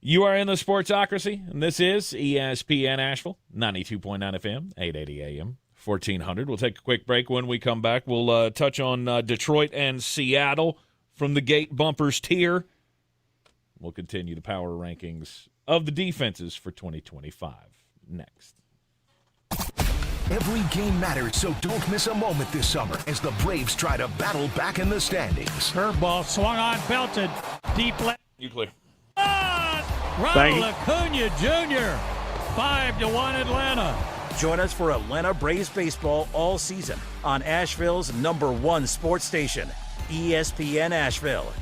You are in the Sportsocracy, and this is ESPN Asheville, 92.9 FM, 880 AM, 1400. We'll take a quick break. When we come back, we'll touch on Detroit and Seattle from the Gate Bumpers tier. We'll continue the power rankings of the defenses for 2025 next. Every game matters, so don't miss a moment this summer as the Braves try to battle back in the standings. Curveball swung on, belted, deep left. You clear. Ronald Acuna Jr., 5-1 Atlanta. Join us for Atlanta Braves baseball all season on Asheville's #1 sports station, ESPN Asheville.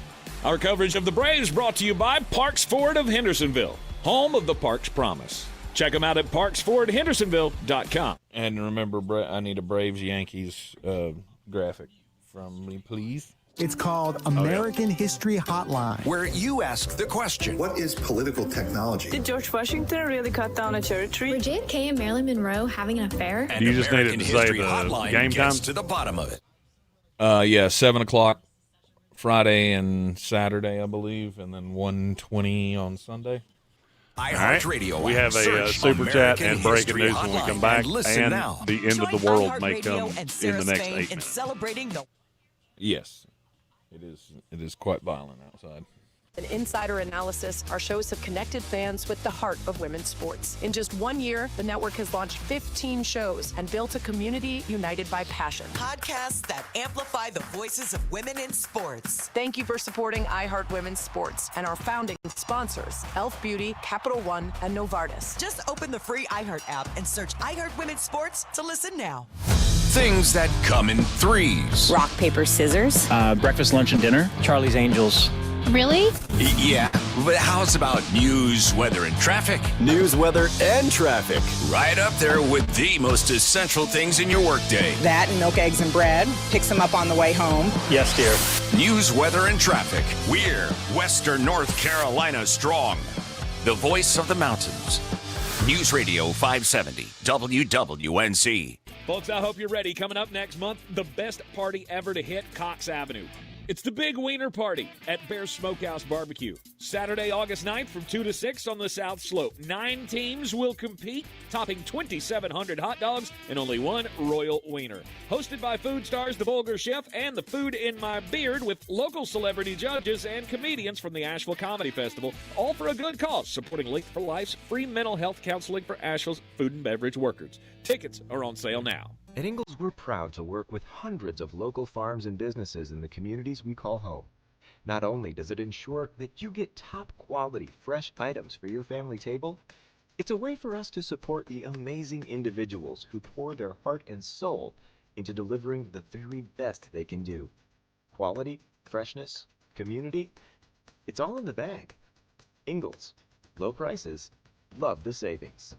Our coverage of the Braves brought to you by Parks Ford of Hendersonville, home of the Parks Promise. Check them out at parksfordhendersonville.com. And remember, I need a Braves-Yankees graphic from me, please. It's called American History Hotline, where you ask the question, what is political technology? Did George Washington really cut down a cherry tree? Were JFK and Marilyn Monroe having an affair? And you just needed to say the game time? To the bottom of it. Yeah, 7 o'clock Friday and Saturday, I believe, and then 1:20 on Sunday. iHeartRadio. We have a super chat and breaking news when we come back, and the end of the world may come in the next 8 minutes. Celebrating the Yes, it is quite violent outside. An insider analysis, our shows have connected fans with the heart of women's sports. In just 1 year, the network has launched 15 shows and built a community united by passion. podcasts that amplify the voices of women in sports. Thank you for supporting iHeart Women's Sports and our founding sponsors, Elf Beauty, Capital One, and Novartis. Just open the free iHeart app and search iHeart Women's Sports to listen now. Things that come in threes. Rock, paper, scissors. Breakfast, lunch, and dinner. Charlie's Angels. Really? Yeah, but how's about news, weather, and traffic? News, weather, and traffic. Right up there with the most essential things in your workday. That and milk, eggs, and bread. Picks them up on the way home. Yes, dear. News, weather, and traffic. We're Western North Carolina strong. The voice of the mountains. News Radio 570 WWNC. Folks, I hope you're ready. Coming up next month, the best party ever to hit Cox Avenue. It's the Big Wiener Party at Bear Smokehouse Barbecue. Saturday, August 9th from 2 to 6 on the South Slope. 9 teams will compete, topping 2,700 hot dogs and only 1 Royal Wiener. Hosted by food stars The Vulgar Chef and The Food in My Beard, with local celebrity judges and comedians from the Asheville Comedy Festival, all for a good cause, supporting Link for Life's free mental health counseling for Asheville's food and beverage workers. Tickets are on sale now. At Ingalls, we're proud to work with hundreds of local farms and businesses in the communities we call home. Not only does it ensure that you get top quality fresh items for your family table, it's a way for us to support the amazing individuals who pour their heart and soul into delivering the very best they can do. Quality, freshness, community, it's all in the bag. Ingalls, low prices, love the savings.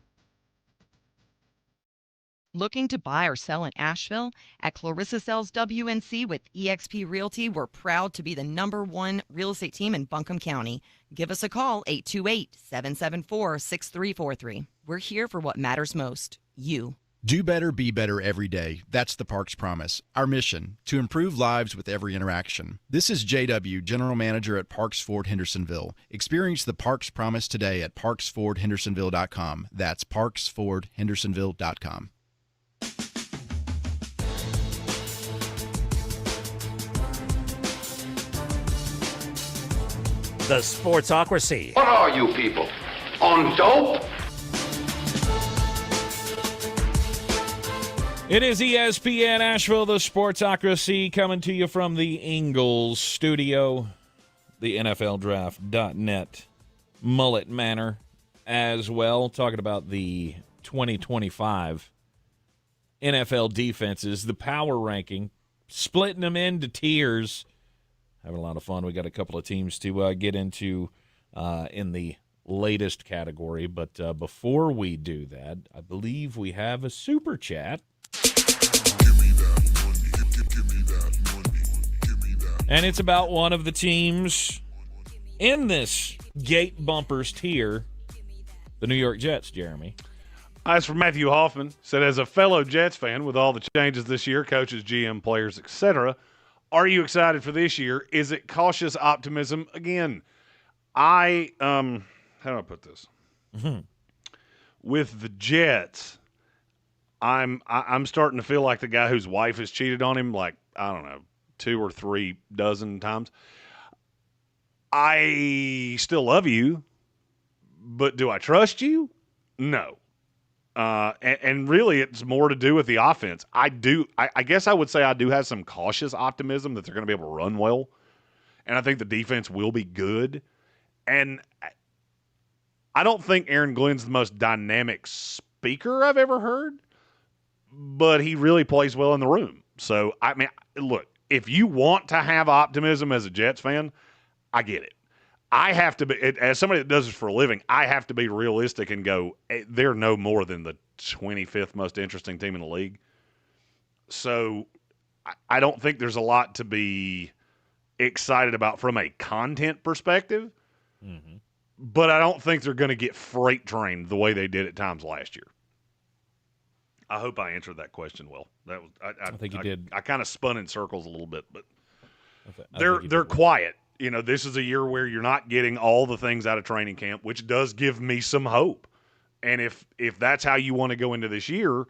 Looking to buy or sell in Asheville? At Clarissa Sells WNC with eXp Realty, we're proud to be the #1 real estate team in Buncombe County. Give us a call, 828-774-6343. We're here for what matters most, you. Do better, be better every day. That's the Parks Promise. Our mission, to improve lives with every interaction. This is JW, General Manager at Parks Ford Hendersonville. Experience the Parks Promise today at parksfordhendersonville.com. That's parksfordhendersonville.com. The Sportsocracy. What are you people? On dope? It is ESPN Asheville, the Sportsocracy, coming to you from the Ingalls studio, the NFLDraft.net Mullet Manor as well, talking about the 2025 NFL defenses, the power ranking, splitting them into tiers. Having a lot of fun. We got a couple of teams to get into in the latest category. But before we do that, I believe we have a super chat. And it's about one of the teams in this Gate Bumpers tier, the New York Jets, Jeremy. As for Matthew Hoffman, said, as a fellow Jets fan, with all the changes this year, coaches, GM, players, etc., are you excited for this year? Is it cautious optimism again? How do I put this? Mm-hmm. With the Jets, I'm starting to feel like the guy whose wife has cheated on him, like, I don't know, 2 or 3 dozen times. I still love you, but do I trust you? No. And really, it's more to do with the offense. I guess I would say I do have some cautious optimism that they're going to be able to run well. And I think the defense will be good. And I don't think Aaron Glenn's the most dynamic speaker I've ever heard, but he really plays well in the room. So, I mean, look, if you want to have optimism as a Jets fan, I get it. I have to be, as somebody that does this for a living, I have to be realistic and go, they're no more than the 25th most interesting team in the league. So I don't think there's a lot to be excited about from a content perspective, but I don't think they're going to get freight trained the way they did at times last year. I hope I answered that question well. That was I think you did. I kind of spun in circles a little bit, but they're quiet. You know, this is a year where you're not getting all the things out of training camp, which does give me some hope. And if that's how you want to go into this year,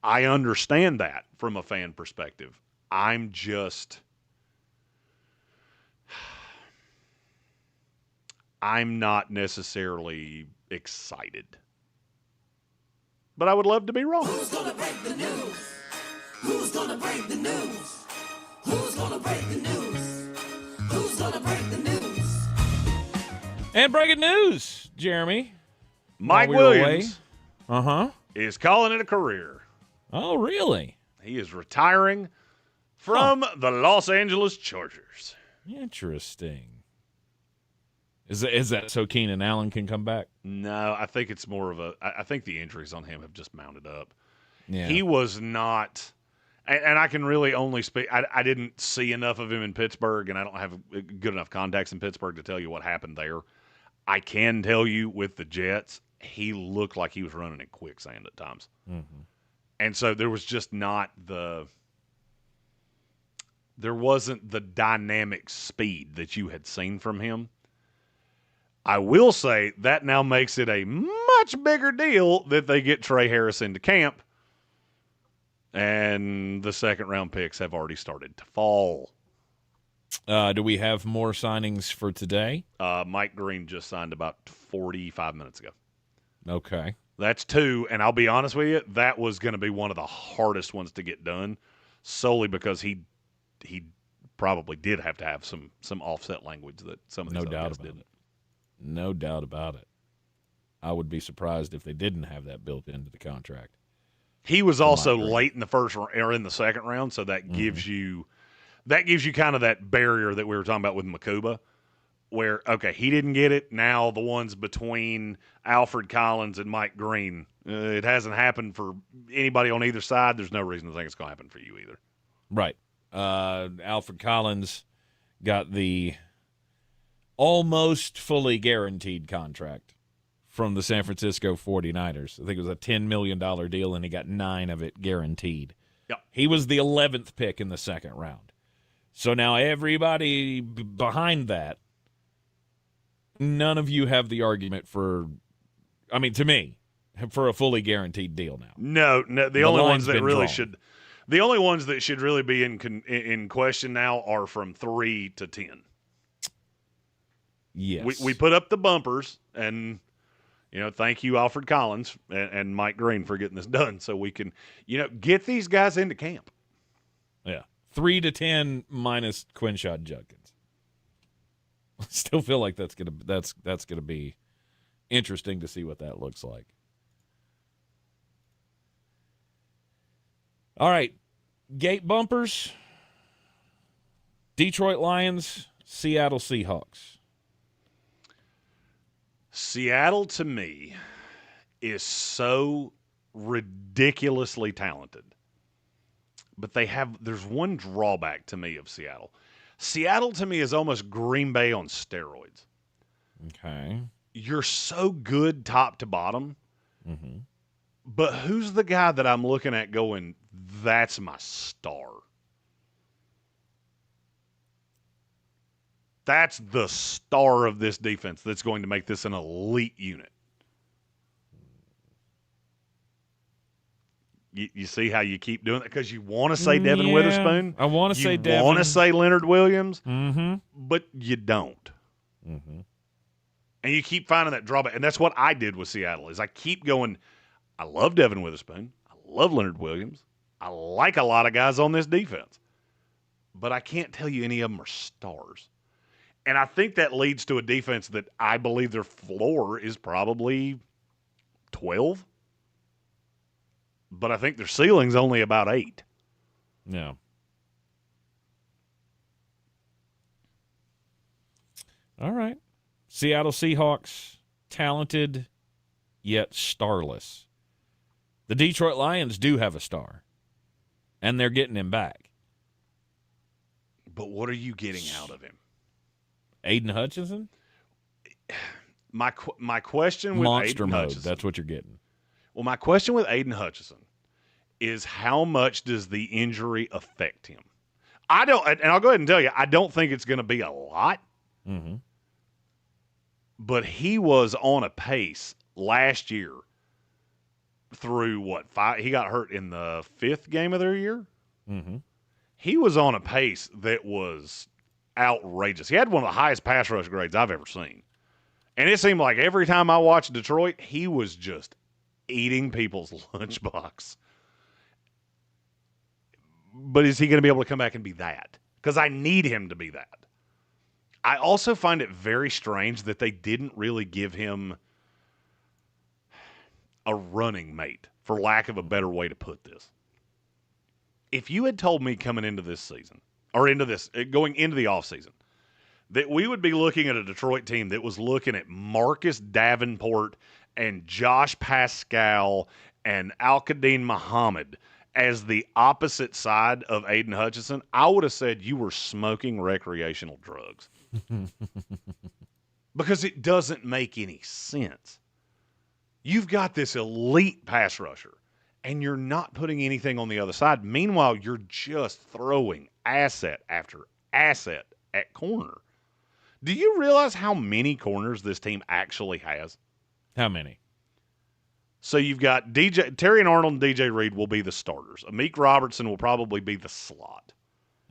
I understand that from a fan perspective. I'm not necessarily excited. But I would love to be wrong. Who's gonna break the news? Who's gonna break the news? Who's gonna break the news? Who's gonna break the news? And breaking news, Jeremy. Mike Williams Uh-huh. is calling it a career. Oh, really? He is retiring from the Los Angeles Chargers. Interesting. Is that so Keenan Allen can come back? No, I think it's more of I think the injuries on him have just mounted up. Yeah. He was not, and I can really only speak, I didn't see enough of him in Pittsburgh, and I don't have good enough contacts in Pittsburgh to tell you what happened there. I can tell you with the Jets, he looked like he was running in quicksand at times. Mm-hmm. And so there was just not there wasn't the dynamic speed that you had seen from him. I will say that now makes it a much bigger deal that they get Trey Harris into camp, and the second-round picks have already started to fall. Do we have more signings for today? Mike Green just signed about 45 minutes ago. Okay. That's 2, and I'll be honest with you, that was going to be one of the hardest ones to get done, solely because he probably did have to have some offset language that some of these other guys didn't. No doubt about it. I would be surprised if they didn't have that built into the contract. He was also late in the first or in the second round, so that gives you kind of that barrier that we were talking about with Makuba, where okay, he didn't get it. Now the ones between Alfred Collins and Mike Green, it hasn't happened for anybody on either side. There's no reason to think it's going to happen for you either. Right. Alfred Collins got the almost fully guaranteed contract from the San Francisco 49ers. I think it was a $10 million deal, and he got 9 of it guaranteed. Yep. He was the 11th pick in the second round. So now everybody behind that, none of you have the argument for, I mean, to me, for a fully guaranteed deal now. No, the only ones that really drawn. the only ones that should really be in question now are from 3 to 10. Yes. We put up the bumpers, and thank you, Alfred Collins and Mike Green, for getting this done, so we can get these guys into camp. Yeah, 3 to 10 minus Quinshot Judkins. I still feel like that's gonna be interesting to see what that looks like. All right, gate bumpers. Detroit Lions, Seattle Seahawks. Seattle, to me, is so ridiculously talented. But there's one drawback to me of Seattle. Seattle, to me, is almost Green Bay on steroids. Okay. You're so good top to bottom. Mm-hmm. But who's the guy that I'm looking at going, that's my star? That's the star of this defense that's going to make this an elite unit. You see how you keep doing that? Because you want to say Devin Witherspoon. I want to say Devin. You want to say Leonard Williams. Mm-hmm. But you don't. Mm-hmm. And you keep finding that drawback. And that's what I did with Seattle is I keep going, I love Devin Witherspoon. I love Leonard Williams. I like a lot of guys on this defense. But I can't tell you any of them are stars. And I think that leads to a defense that I believe their floor is probably 12. But I think their ceiling's only about 8. Yeah. All right. Seattle Seahawks, talented yet starless. The Detroit Lions do have a star, and they're getting him back. But what are you getting out of him? Aiden Hutchinson? My question with Monster Aiden mode, Hutchinson. that's what you're getting. Well, my question with Aiden Hutchinson is how much does the injury affect him? And I'll go ahead and tell you, I don't think it's going to be a lot. Mm-hmm. But he was on a pace last year through 5? He got hurt in the 5th game of their year. Mm-hmm. He was on a pace that was outrageous. He had one of the highest pass rush grades I've ever seen. And it seemed like every time I watched Detroit, he was just eating people's lunchbox. But is he going to be able to come back and be that? Because I need him to be that. I also find it very strange that they didn't really give him a running mate, for lack of a better way to put this. If you had told me coming into this season, or going into the offseason, that we would be looking at a Detroit team that was looking at Marcus Davenport and Josh Pascal and Al-Qadim Muhammad as the opposite side of Aiden Hutchinson, I would have said you were smoking recreational drugs. Because it doesn't make any sense. You've got this elite pass rusher, and you're not putting anything on the other side. Meanwhile, you're just throwing asset after asset at corner. Do you realize how many corners this team actually has? How many? So you've got Terry and Arnold and DJ Reed will be the starters. Amik Robertson will probably be the slot.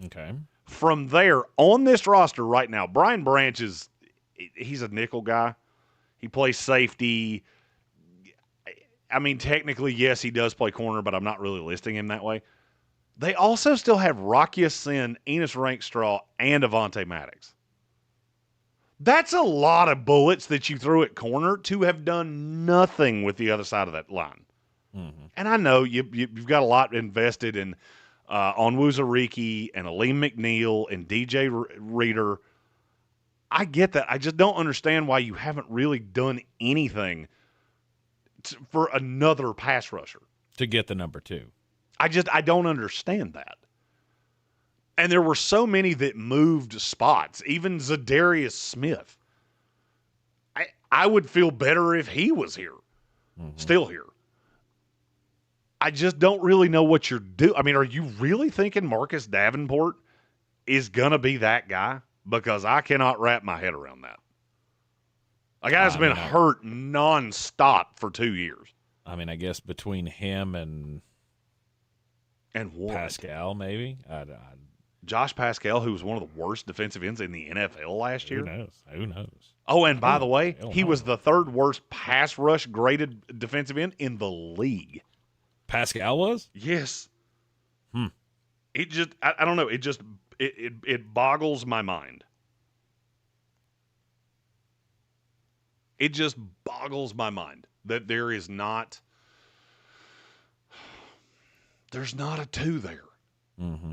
Okay. From there, on this roster right now, Brian Branch he's a nickel guy. He plays safety. I mean, technically, yes, he does play corner, but I'm not really listing him that way. They also still have Rakia Sin, Enos Rankstraw, and Avonte Maddox. That's a lot of bullets that you threw at corner to have done nothing with the other side of that line. Mm-hmm. And I know you've got a lot invested in Onwuzurike and Aleem McNeil and DJ Reader. I get that. I just don't understand why you haven't really done anything for another pass rusher. To get the number 2. I don't understand that. And there were so many that moved spots, even Zadarius Smith. I would feel better if he was here, still here. I just don't really know what you're doing. I mean, are you really thinking Marcus Davenport is going to be that guy? Because I cannot wrap my head around that. A guy's been hurt nonstop for 2 years. I mean, I guess between him and what? Pascal, maybe. Josh Pascal, who was one of the worst defensive ends in the NFL last year. Who knows? Oh, and by the way, he was the 3rd worst pass rush graded defensive end in the league. Pascal was? Yes. It just, I don't know. It just, it boggles my mind. It just boggles my mind that there's not a 2 there. Mm-hmm.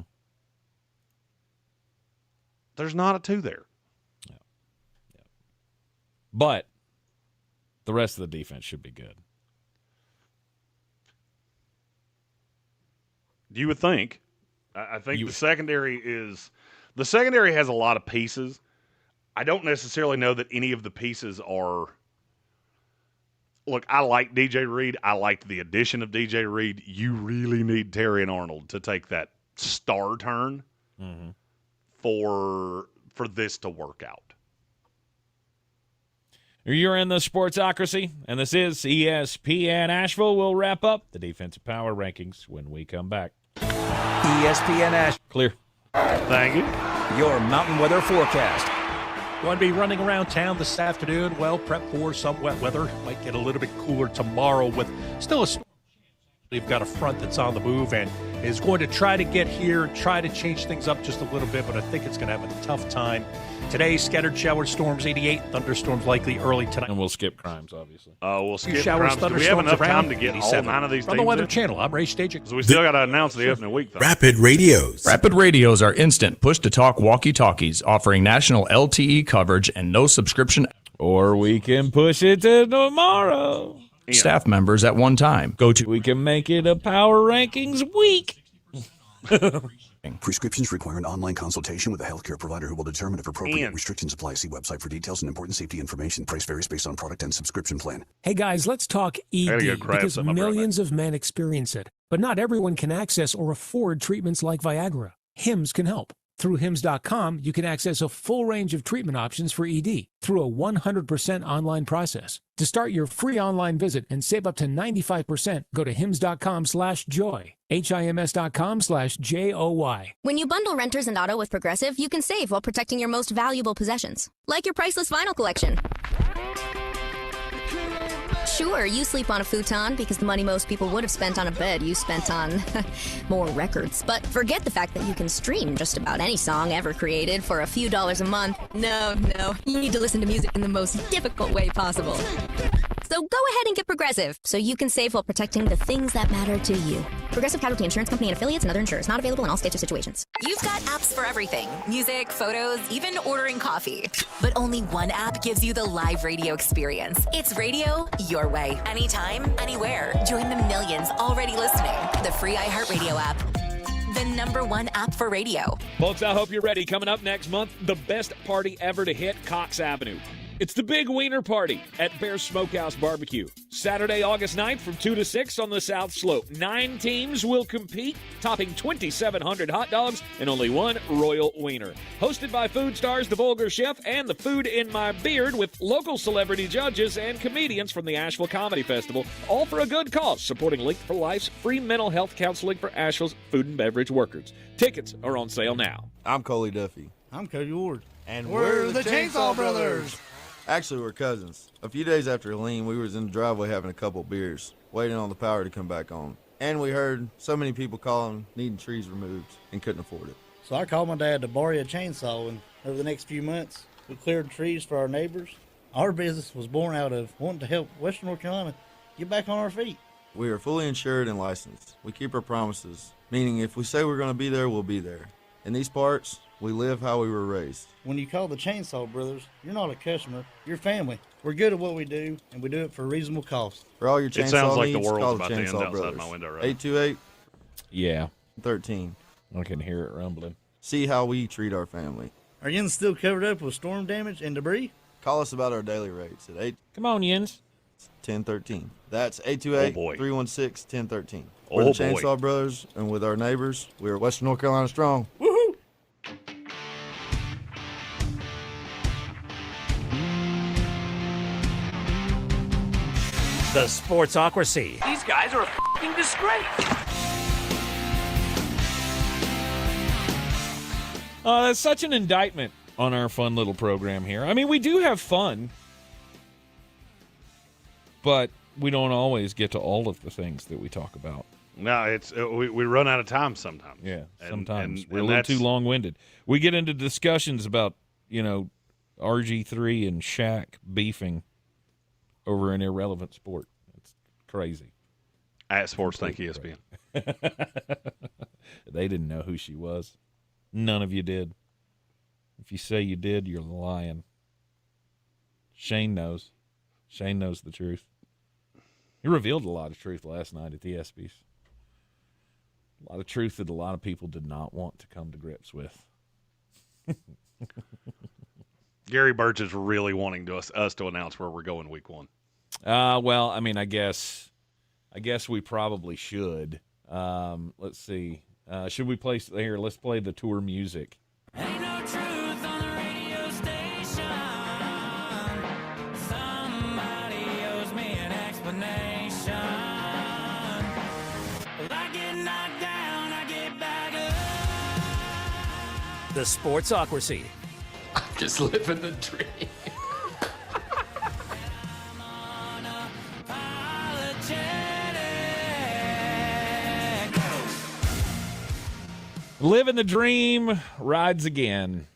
There's not a 2 there. Yeah. But the rest of the defense should be good. You would think. I think the secondary has a lot of pieces. I don't necessarily know that any of the pieces are. Look, I like DJ Reed. I liked the addition of DJ Reed. You really need Terry and Arnold to take that star turn for this to work out. You're in the Sportsocracy, and this is ESPN Asheville. We'll wrap up the defensive power rankings when we come back. ESPN Asheville. Clear. Thank you. Your mountain weather forecast. Going to be running around town this afternoon. Well, prep for some wet weather. Might get a little bit cooler tomorrow with still a storm. We've got a front that's on the move and is going to try to get here, try to change things up just a little bit, but I think it's going to have a tough time. Today, scattered showers, storms 88, thunderstorms likely early tonight. And we'll skip crimes, obviously. We'll skip showers, crimes. Do we have enough time to get all 87. 9 of these From teams the Weather in? Channel, I'm Ray Staging. So we still got to announce the opening week, though. Rapid Radios. Rapid Radios are instant push-to-talk walkie-talkies offering national LTE coverage and no subscription. Or we can push it to tomorrow. Staff members at one time. We can make it a Power Rankings week. Prescriptions require an online consultation with a healthcare provider who will determine if appropriate. Restrictions apply. See website for details and important safety information. Price varies based on product and subscription plan. Hey guys, let's talk ED because millions of men experience it, but not everyone can access or afford treatments like Viagra. Hims can help. Through Hims.com, you can access a full range of treatment options for ED through a 100% online process. To start your free online visit and save up to 95%, go to Hims.com/joy. HIMS.com/JOY. When you bundle renters and auto with Progressive, you can save while protecting your most valuable possessions, like your priceless vinyl collection. Sure, you sleep on a futon because the money most people would have spent on a bed you spent on more records. But forget the fact that you can stream just about any song ever created for a few dollars a month. No, you need to listen to music in the most difficult way possible. So go ahead and get Progressive so you can save while protecting the things that matter to you. Progressive Casualty Insurance Company and affiliates and other insurers. Not available in all states or situations. You've got apps for everything. Music, photos, even ordering coffee. But only one app gives you the live radio experience. It's radio your way. Anytime, anywhere. Join the millions already listening. The free iHeartRadio app. The #1 app for radio. Folks, I hope you're ready. Coming up next month, the best party ever to hit Cox Avenue. It's the Big Wiener Party at Bear's Smokehouse Barbecue. Saturday, August 9th from 2 to 6 on the South Slope. 9 teams will compete, topping 2,700 hot dogs and only 1 Royal Wiener. Hosted by food stars The Vulgar Chef and The Food in My Beard with local celebrity judges and comedians from the Asheville Comedy Festival, all for a good cause, supporting Link for Life's free mental health counseling for Asheville's food and beverage workers. Tickets are on sale now. I'm Coley Duffy. I'm Cody Ward. And we're the Chainsaw Brothers. Actually, we're cousins. A few days after Helene, we was in the driveway having a couple beers, waiting on the power to come back on. And we heard so many people calling, needing trees removed, and couldn't afford it. So I called my dad to borrow a chainsaw, and over the next few months, we cleared trees for our neighbors. Our business was born out of wanting to help Western North Carolina get back on our feet. We are fully insured and licensed. We keep our promises, meaning if we say we're going to be there, we'll be there. In these parts, we live how we were raised. When you call the Chainsaw Brothers, you're not a customer, you're family. We're good at what we do, and we do it for a reasonable cost. For all your chainsaw It sounds like needs, the world's call about the to end Chainsaw outside Brothers. my window, right? 828 Yeah. 13. I can hear it rumbling. See how we treat our family. Are Yins still covered up with storm damage and debris? Call us about our daily rates at 8. Come on, Yins. 1013. That's 828-316-1013. Oh, We're the boy. Chainsaw Brothers, and with our neighbors, we are Western North Carolina strong. Woohoo! The Sportsocracy. These guys are a f***ing disgrace. That's such an indictment on our fun little program here. I mean, we do have fun, but we don't always get to all of the things that we talk about. No, it's we run out of time sometimes. Yeah, And- sometimes and we're a little that's- too long-winded. We get into discussions about, RG3 and Shaq beefing over an irrelevant sport. It's crazy. At Sports Think ESPN. They didn't know who she was. None of you did. If you say you did, you're lying. Shane knows. Shane knows the truth. He revealed a lot of truth last night at the ESPYs. A lot of truth that a lot of people did not want to come to grips with. Gary Birch is really wanting us to announce where we're going week 1. Well, I mean, I guess we probably should. Let's see. Should we play here? Let's play the tour music. Ain't no truth on the radio station. Somebody owes me an explanation. Well, I get knocked down, I get back up. The Sportsocracy. Just living the dream. Living the dream rides again.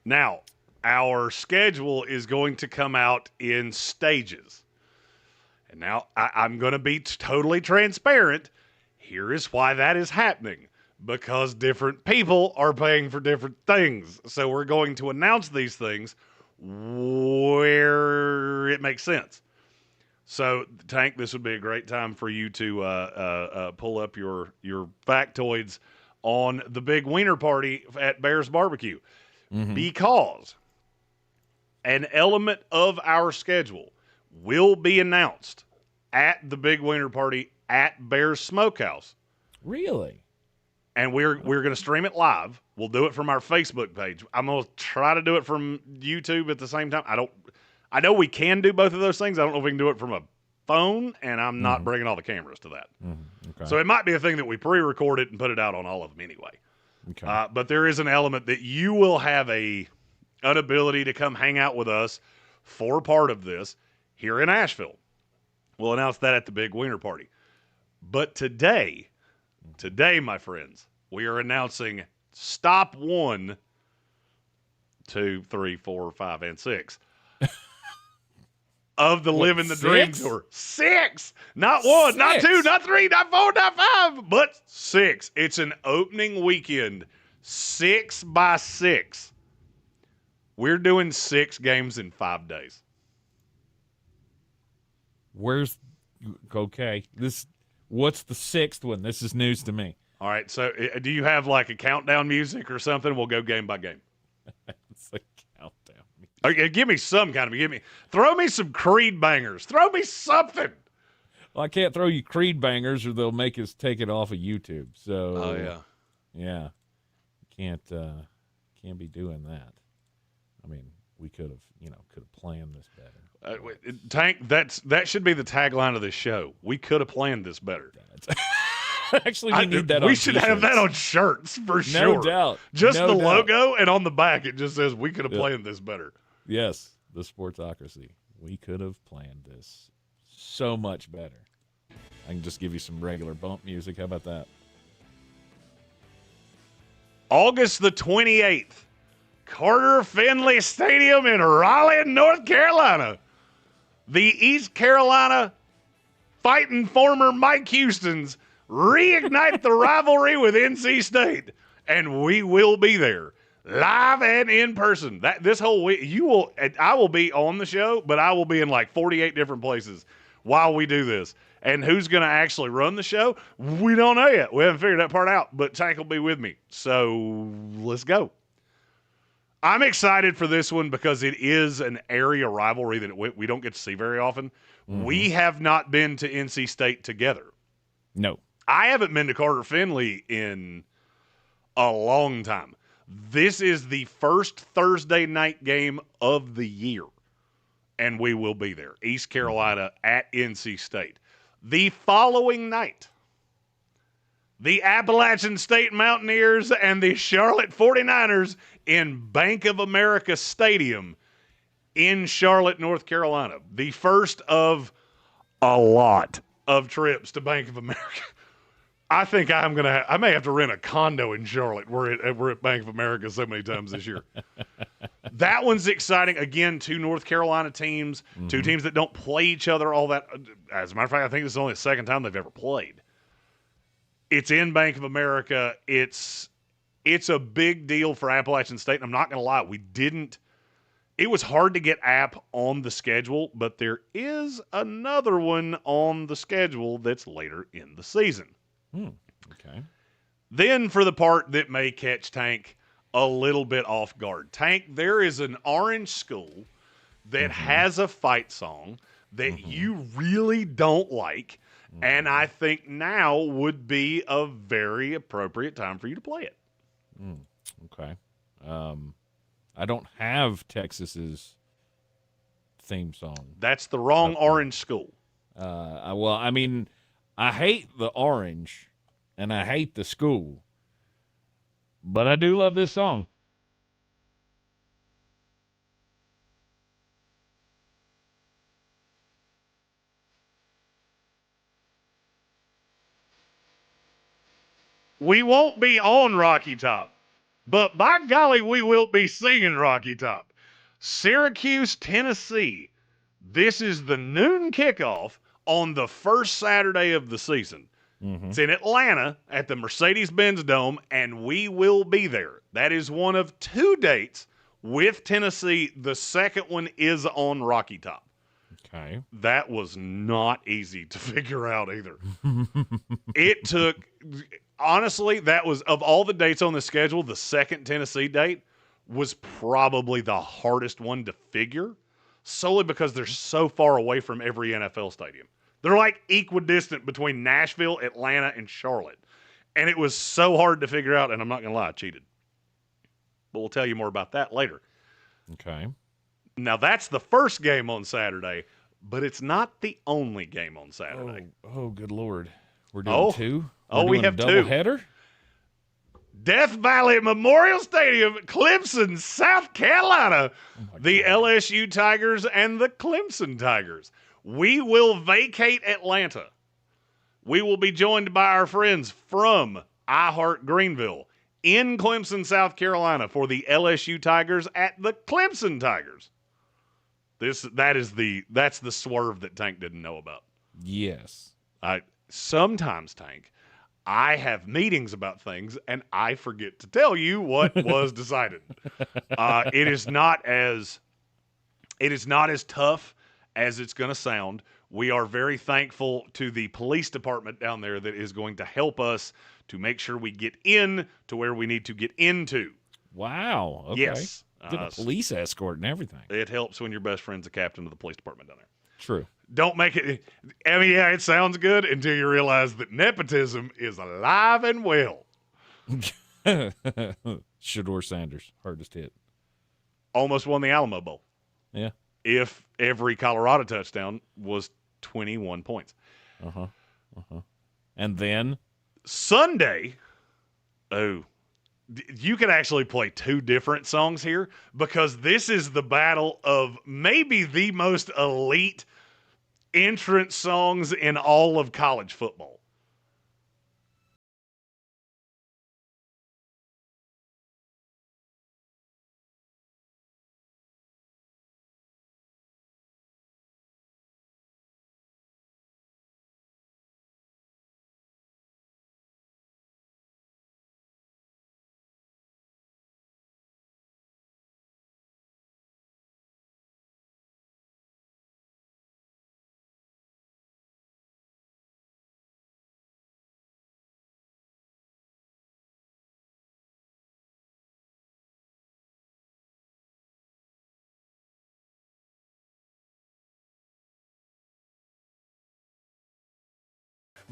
Now, our schedule is going to come out in stages. And now I'm going to be totally transparent. Here is why that is happening. Because different people are paying for different things. So we're going to announce these things where it makes sense. So, Tank, this would be a great time for you to pull up your factoids on the big wiener party at Bear's Barbecue. Mm-hmm. Because an element of our schedule will be announced at the big wiener party at Bear's Smokehouse. Really? And we're going to stream it live. We'll do it from our Facebook page. I'm going to try to do it from YouTube at the same time. I know we can do both of those things. I don't know if we can do it from a phone, and I'm not bringing all the cameras to that. Okay. So it might be a thing that we pre-record it and put it out on all of them anyway. Okay. But there is an element that you will have an ability to come hang out with us for part of this here in Asheville. We'll announce that at the big wiener party. But today, my friends, we are announcing stop 1, 2, 3, 4, 5, and 6 of the Living the Dream Tour. 6! Not 1, not 2, not 3, not 4, not 5, but 6. It's an opening weekend, 6 by 6. We're doing 6 games in 5 days. What's the 6th one? This is news to me. All right, so do you have like a countdown music or something? We'll go game by game. It's a countdown music. Okay, give me some kind of, throw me some Creed bangers. Throw me something. Well, I can't throw you Creed bangers or they'll make us take it off of YouTube. So, yeah, can't be doing that. I mean, we could have planned this better. Tank, that should be the tagline of this show. We could have planned this better. Actually, we need that. We should have that on shirts for sure. No doubt. Just the logo, and on the back it just says, "We could have planned this better." Yes, the Sportsocracy. We could have planned this so much better. I can just give you some regular bump music. How about that? August the 28th, Carter Finley Stadium in Raleigh, North Carolina. The East Carolina Fighting former Mike Houstons reignite the rivalry with NC State, and we will be there live and in person. This whole week, I will be on the show, but I will be in like 48 different places while we do this. And who's going to actually run the show? We don't know yet. We haven't figured that part out, but Tank will be with me. So let's go. I'm excited for this one because it is an area rivalry that we don't get to see very often. Mm-hmm. We have not been to NC State together. No. I haven't been to Carter Finley in a long time. This is the first Thursday night game of the year, and we will be there. East Carolina at NC State. The following night, the Appalachian State Mountaineers and the Charlotte 49ers in Bank of America Stadium in Charlotte, North Carolina. The first of a lot of trips to Bank of America. I think I may have to rent a condo in Charlotte. We're at Bank of America so many times this year. That one's exciting. Again, two North Carolina teams, two teams that don't play each other all that. As a matter of fact, I think this is only the second time they've ever played. It's in Bank of America. It's a big deal for Appalachian State. And I'm not going to lie, it was hard to get App on the schedule, but there is another one on the schedule that's later in the season. Okay. Then for the part that may catch Tank a little bit off guard. Tank, there is an Orange school that has a fight song that you really don't like, and I think now would be a very appropriate time for you to play it. Okay. I don't have Texas's theme song. That's the wrong Orange school. Well, I mean, I hate the orange, and I hate the school, but I do love this song. We won't be on Rocky Top, but by golly, we will be singing Rocky Top. Syracuse, Tennessee. This is the noon kickoff on the first Saturday of the season. It's in Atlanta at the Mercedes-Benz Dome, and we will be there. That is one of 2 dates with Tennessee. The second one is on Rocky Top. Okay. That was not easy to figure out either. It took, honestly, that was, of all the dates on the schedule, the second Tennessee date was probably the hardest one to figure, solely because they're so far away from every NFL stadium. They're like equidistant between Nashville, Atlanta, and Charlotte. And it was so hard to figure out, and I'm not going to lie, I cheated. But we'll tell you more about that later. Okay. Now, that's the first game on Saturday, but it's not the only game on Saturday. Oh, good Lord. We're doing 2? We have 2. Header? Death Valley Memorial Stadium, Clemson, South Carolina. The LSU Tigers and the Clemson Tigers. We will vacate Atlanta. We will be joined by our friends from iHeart Greenville in Clemson, South Carolina for the LSU Tigers at the Clemson Tigers. That's the swerve that Tank didn't know about. Yes. Sometimes, Tank, I have meetings about things and I forget to tell you what was decided. It is not as tough as it's going to sound. We are very thankful to the police department down there that is going to help us to make sure we get in to where we need to get into. Wow. Okay. Yes. Did a police escort and everything. It helps when your best friend's the captain of the police department down there. True. Don't make it. I mean, yeah, it sounds good until you realize that nepotism is alive and well. Shedeur Sanders, hardest hit. Almost won the Alamo Bowl. Yeah. If every Colorado touchdown was 21 points. And then? Sunday, you could actually play 2 different songs here because this is the battle of maybe the most elite entrance songs in all of college football.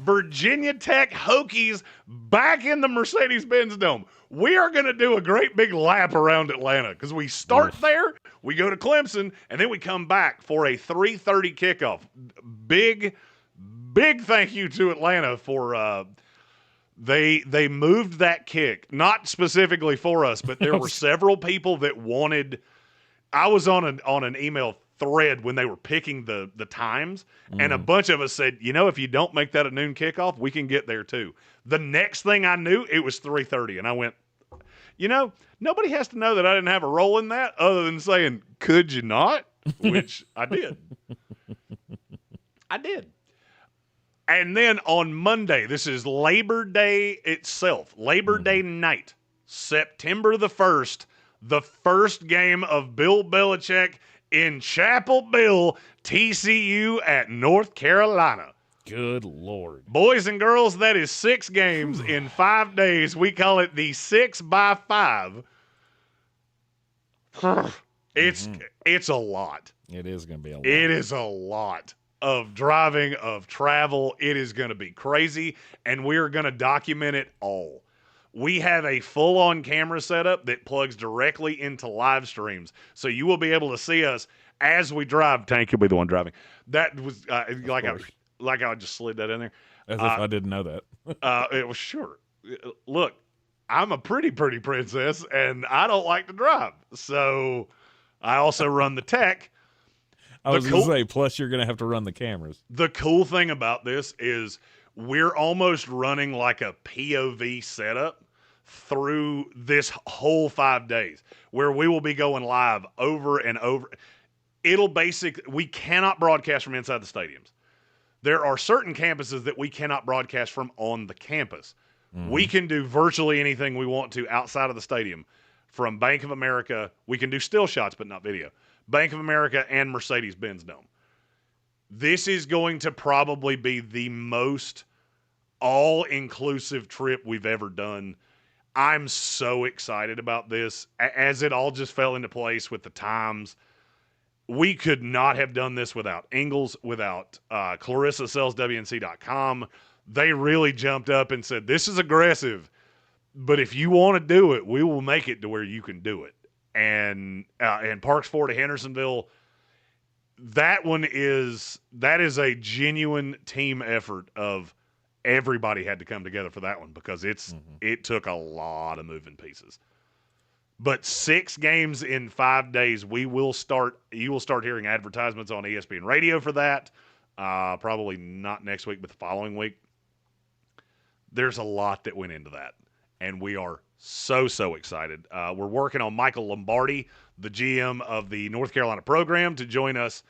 Virginia Tech Hokies back in the Mercedes-Benz Dome. We are going to do a great big lap around Atlanta because we start there, we go to Clemson, and then we come back for a 3:30 kickoff. Big thank you to Atlanta for they moved that kick, not specifically for us, but there were several people that wanted. I was on an email thread when they were picking the times, and a bunch of us said, if you don't make that a noon kickoff, we can get there too. The next thing I knew, it was 3:30, and I went, nobody has to know that I didn't have a role in that other than saying, could you not? Which I did. I did. And then on Monday, this is Labor Day itself, Labor Day night, September the 1st, the first game of Bill Belichick in Chapel Bill, TCU at North Carolina. Good Lord. Boys and girls, that is 6 games in 5 days. We call it the 6x5. It's a lot. It is going to be a lot. It is a lot of driving, of travel. It is going to be crazy, and we're going to document it all. We have a full-on camera setup that plugs directly into live streams, so you will be able to see us as we drive. Tank, you'll be the one driving. That was like I just slid that in there. As if I didn't know that. It was sure. Look, I'm a pretty princess, and I don't like to drive, so I also run the tech. I was going to say, plus you're going to have to run the cameras. The cool thing about this is we're almost running like a POV setup through this whole 5 days where we will be going live over and over. We cannot broadcast from inside the stadiums. There are certain campuses that we cannot broadcast from on the campus. Mm-hmm. We can do virtually anything we want to outside of the stadium. From Bank of America, we can do still shots, but not video. Bank of America and Mercedes-Benz Dome. This is going to probably be the most all-inclusive trip we've ever done. I'm so excited about this. As it all just fell into place with the times, we could not have done this without Ingalls, without Clarissa sells WNC.com. They really jumped up and said, this is aggressive, but if you want to do it, we will make it to where you can do it. And Parks Ford of Hendersonville, that is a genuine team effort of everybody had to come together for that one because it took a lot of moving pieces. But 6 games in 5 days, you will start hearing advertisements on ESPN radio for that. Probably not next week, but the following week. There's a lot that went into that, and we are so excited. We're working on Michael Lombardi, the GM of the North Carolina program, to join us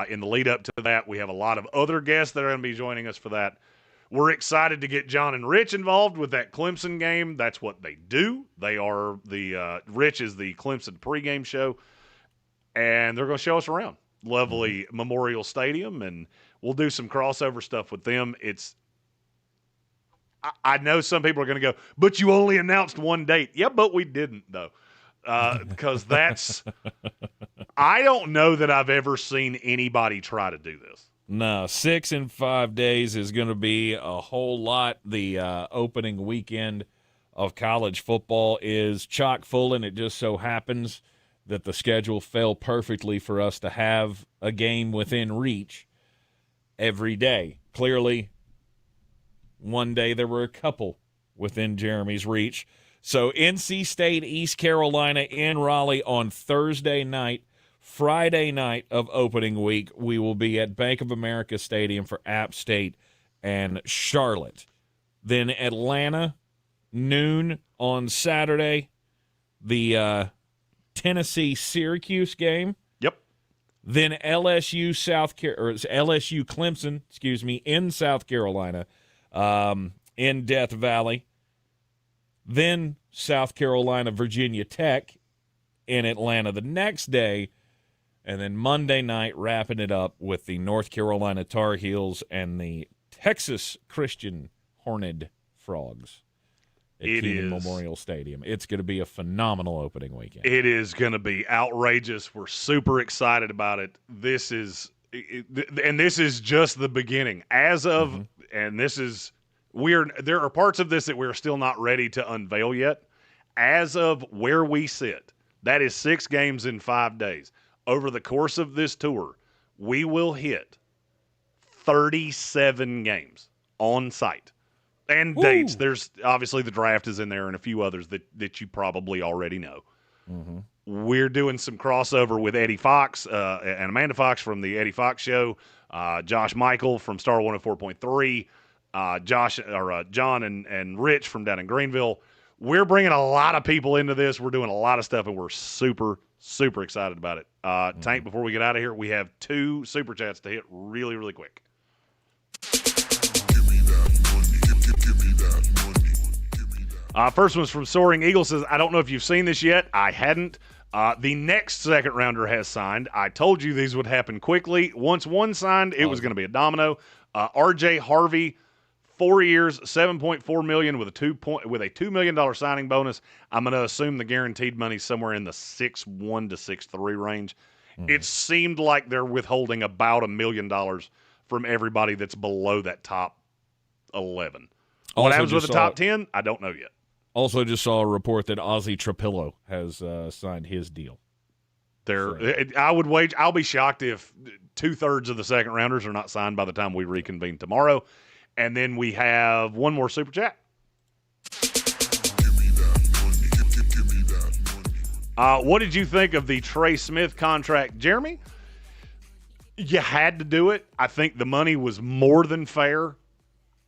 in the lead up to that. We have a lot of other guests that are going to be joining us for that. We're excited to get John and Rich involved with that Clemson game. That's what they do. They are Rich is the Clemson pregame show, and they're going to show us around lovely Memorial Stadium, and we'll do some crossover stuff with them. I know some people are going to go, but you only announced one date. Yeah, but we didn't, though, because I don't know that I've ever seen anybody try to do this. No, 6 in 5 days is going to be a whole lot. The opening weekend of college football is chock full, and it just so happens that the schedule fell perfectly for us to have a game within reach every day. Clearly, one day there were a couple within Jeremy's reach. So NC State, East Carolina in Raleigh on Thursday night. Friday night of opening week, we will be at Bank of America Stadium for App State and Charlotte. Then Atlanta, noon on Saturday, the Tennessee-Syracuse game. Yep. Then LSU Clemson, in South Carolina, in Death Valley. Then South Carolina, Virginia Tech in Atlanta the next day. And then Monday night, wrapping it up with the North Carolina Tar Heels and the Texas Christian Horned Frogs at Keenan Memorial Stadium. It's going to be a phenomenal opening weekend. It is going to be outrageous. We're super excited about it. This is just the beginning. As of, and there are parts of this that we're still not ready to unveil yet. As of where we sit, that is 6 games in 5 days. Over the course of this tour, we will hit 37 games on site and dates. There's obviously the draft is in there and a few others that you probably already know. Mm-hmm. We're doing some crossover with Eddie Fox and Amanda Fox from the Eddie Fox Show, Josh Michael from Star 104.3, John and Rich from down in Greenville. We're bringing a lot of people into this. We're doing a lot of stuff, and we're super excited about it. Tank, before we get out of here, we have 2 Super Chats to hit really, really quick. First one's from Soaring Eagle. Says, I don't know if you've seen this yet. I hadn't. The next second rounder has signed. I told you these would happen quickly. Once one signed, it was going to be a domino. RJ Harvey, 4 years, $7.4 million with a $2 million signing bonus. I'm going to assume the guaranteed money's somewhere in the 6.1 to 6.3 range. Mm-hmm. It seemed like they're withholding about $1 million from everybody that's below that top 11. What happens with the top 10? I don't know yet. Also, just saw a report that Ozzie Trapillo has signed his deal. I'll be shocked if 2/3 of the second rounders are not signed by the time we reconvene tomorrow. And then we have one more Super Chat. What did you think of the Trey Smith contract, Jeremy? You had to do it. I think the money was more than fair.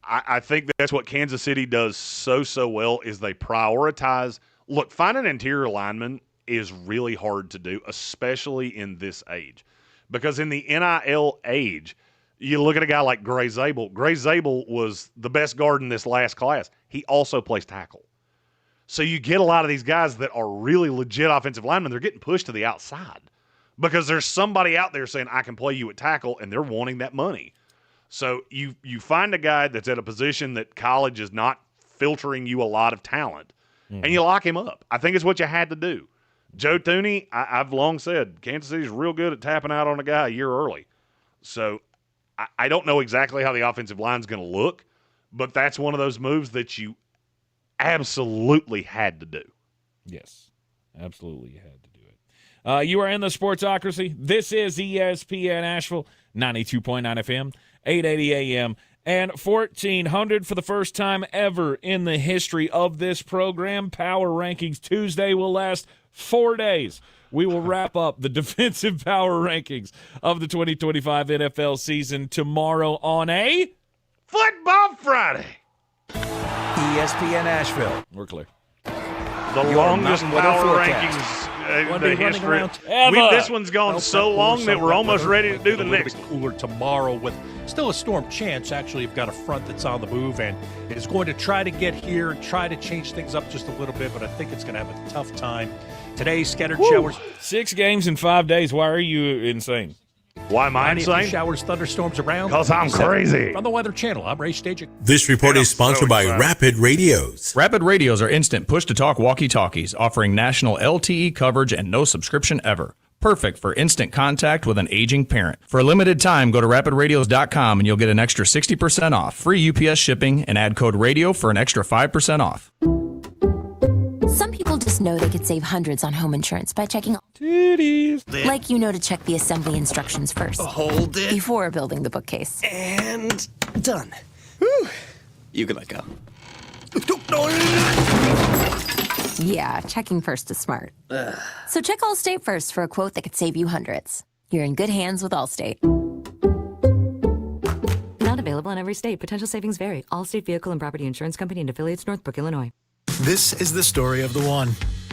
I think that's what Kansas City does so well is they prioritize. Look, finding an interior lineman is really hard to do, especially in this age. Because in the NIL age, you look at a guy like Gray Zabel. Gray Zabel was the best guard in this last class. He also plays tackle. So you get a lot of these guys that are really legit offensive linemen. They're getting pushed to the outside because there's somebody out there saying, I can play you at tackle, and they're wanting that money. So you find a guy that's at a position that college is not filtering you a lot of talent, and you lock him up. I think it's what you had to do. Joe Thuney, I've long said, Kansas City's real good at tapping out on a guy a year early. So I don't know exactly how the offensive line's going to look, but that's one of those moves that you absolutely had to do. Yes, absolutely you had to do it. You are in the Sportsocracy. This is ESPN Asheville, 92.9 FM, 880 AM, and 1400 for the first time ever in the history of this program. Power Rankings Tuesday will last 4 days. We will wrap up the defensive power rankings of the 2025 NFL season tomorrow on a Football Friday. ESPN Asheville. We're clear. The longest power rankings in the history. This one's gone so long that we're almost ready to do the next. A little bit cooler tomorrow with still a storm chance. Actually, you've got a front that's on the move and is going to try to get here, try to change things up just a little bit, but I think it's going to have a tough time. Today, scattered showers. 6 games in 5 days. Why are you insane? Why am I insane? Showers, thunderstorms around. Because I'm crazy. From the Weather Channel, I'm Ray Stajic. This report is sponsored by Rapid Radios. Rapid Radios are instant push-to-talk walkie-talkies offering national LTE coverage and no subscription ever. Perfect for instant contact with an aging parent. For a limited time, go to rapidradios.com and you'll get an extra 60% off, free UPS shipping, and add code RADIO for an extra 5% off. Some people just know they could save hundreds on home insurance by checking titties. Like you know to check the assembly instructions first. Hold it. Before building the bookcase. And done. Whew. You can let go. Yeah, checking first is smart. So check Allstate first for a quote that could save you hundreds. You're in good hands with Allstate. Not available in every state. Potential savings vary. Allstate Vehicle and Property Insurance Company and affiliates, Northbrook, Illinois. This is the story of the one.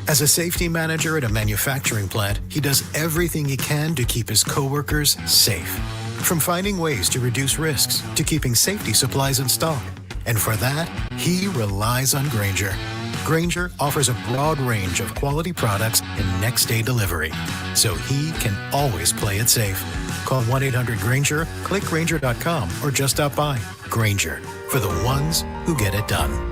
As a safety manager at a manufacturing plant, he does everything he can to keep his coworkers safe. From finding ways to reduce risks to keeping safety supplies in stock. And for that, he relies on Granger. Granger offers a broad range of quality products and next-day delivery, so he can always play it safe. Call 1-800-GRANGER, click Granger.com, or just stop by. Granger, for the ones who get it done.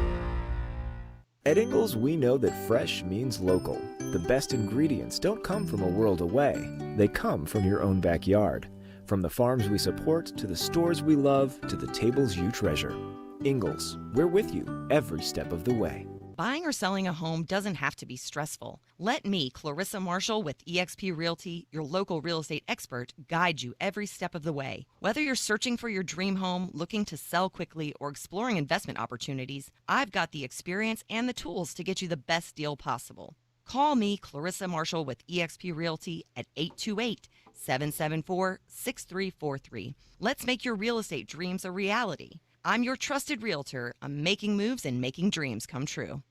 At Ingalls, we know that fresh means local. The best ingredients don't come from a world away. They come from your own backyard. From the farms we support, to the stores we love, to the tables you treasure. Ingalls, we're with you every step of the way. Buying or selling a home doesn't have to be stressful. Let me, Clarissa Marshall with eXp Realty, your local real estate expert, guide you every step of the way. Whether you're searching for your dream home, looking to sell quickly, or exploring investment opportunities, I've got the experience and the tools to get you the best deal possible. Call me, Clarissa Marshall with eXp Realty at 828-774-6343. Let's make your real estate dreams a reality. I'm your trusted realtor. I'm making moves and making dreams come true.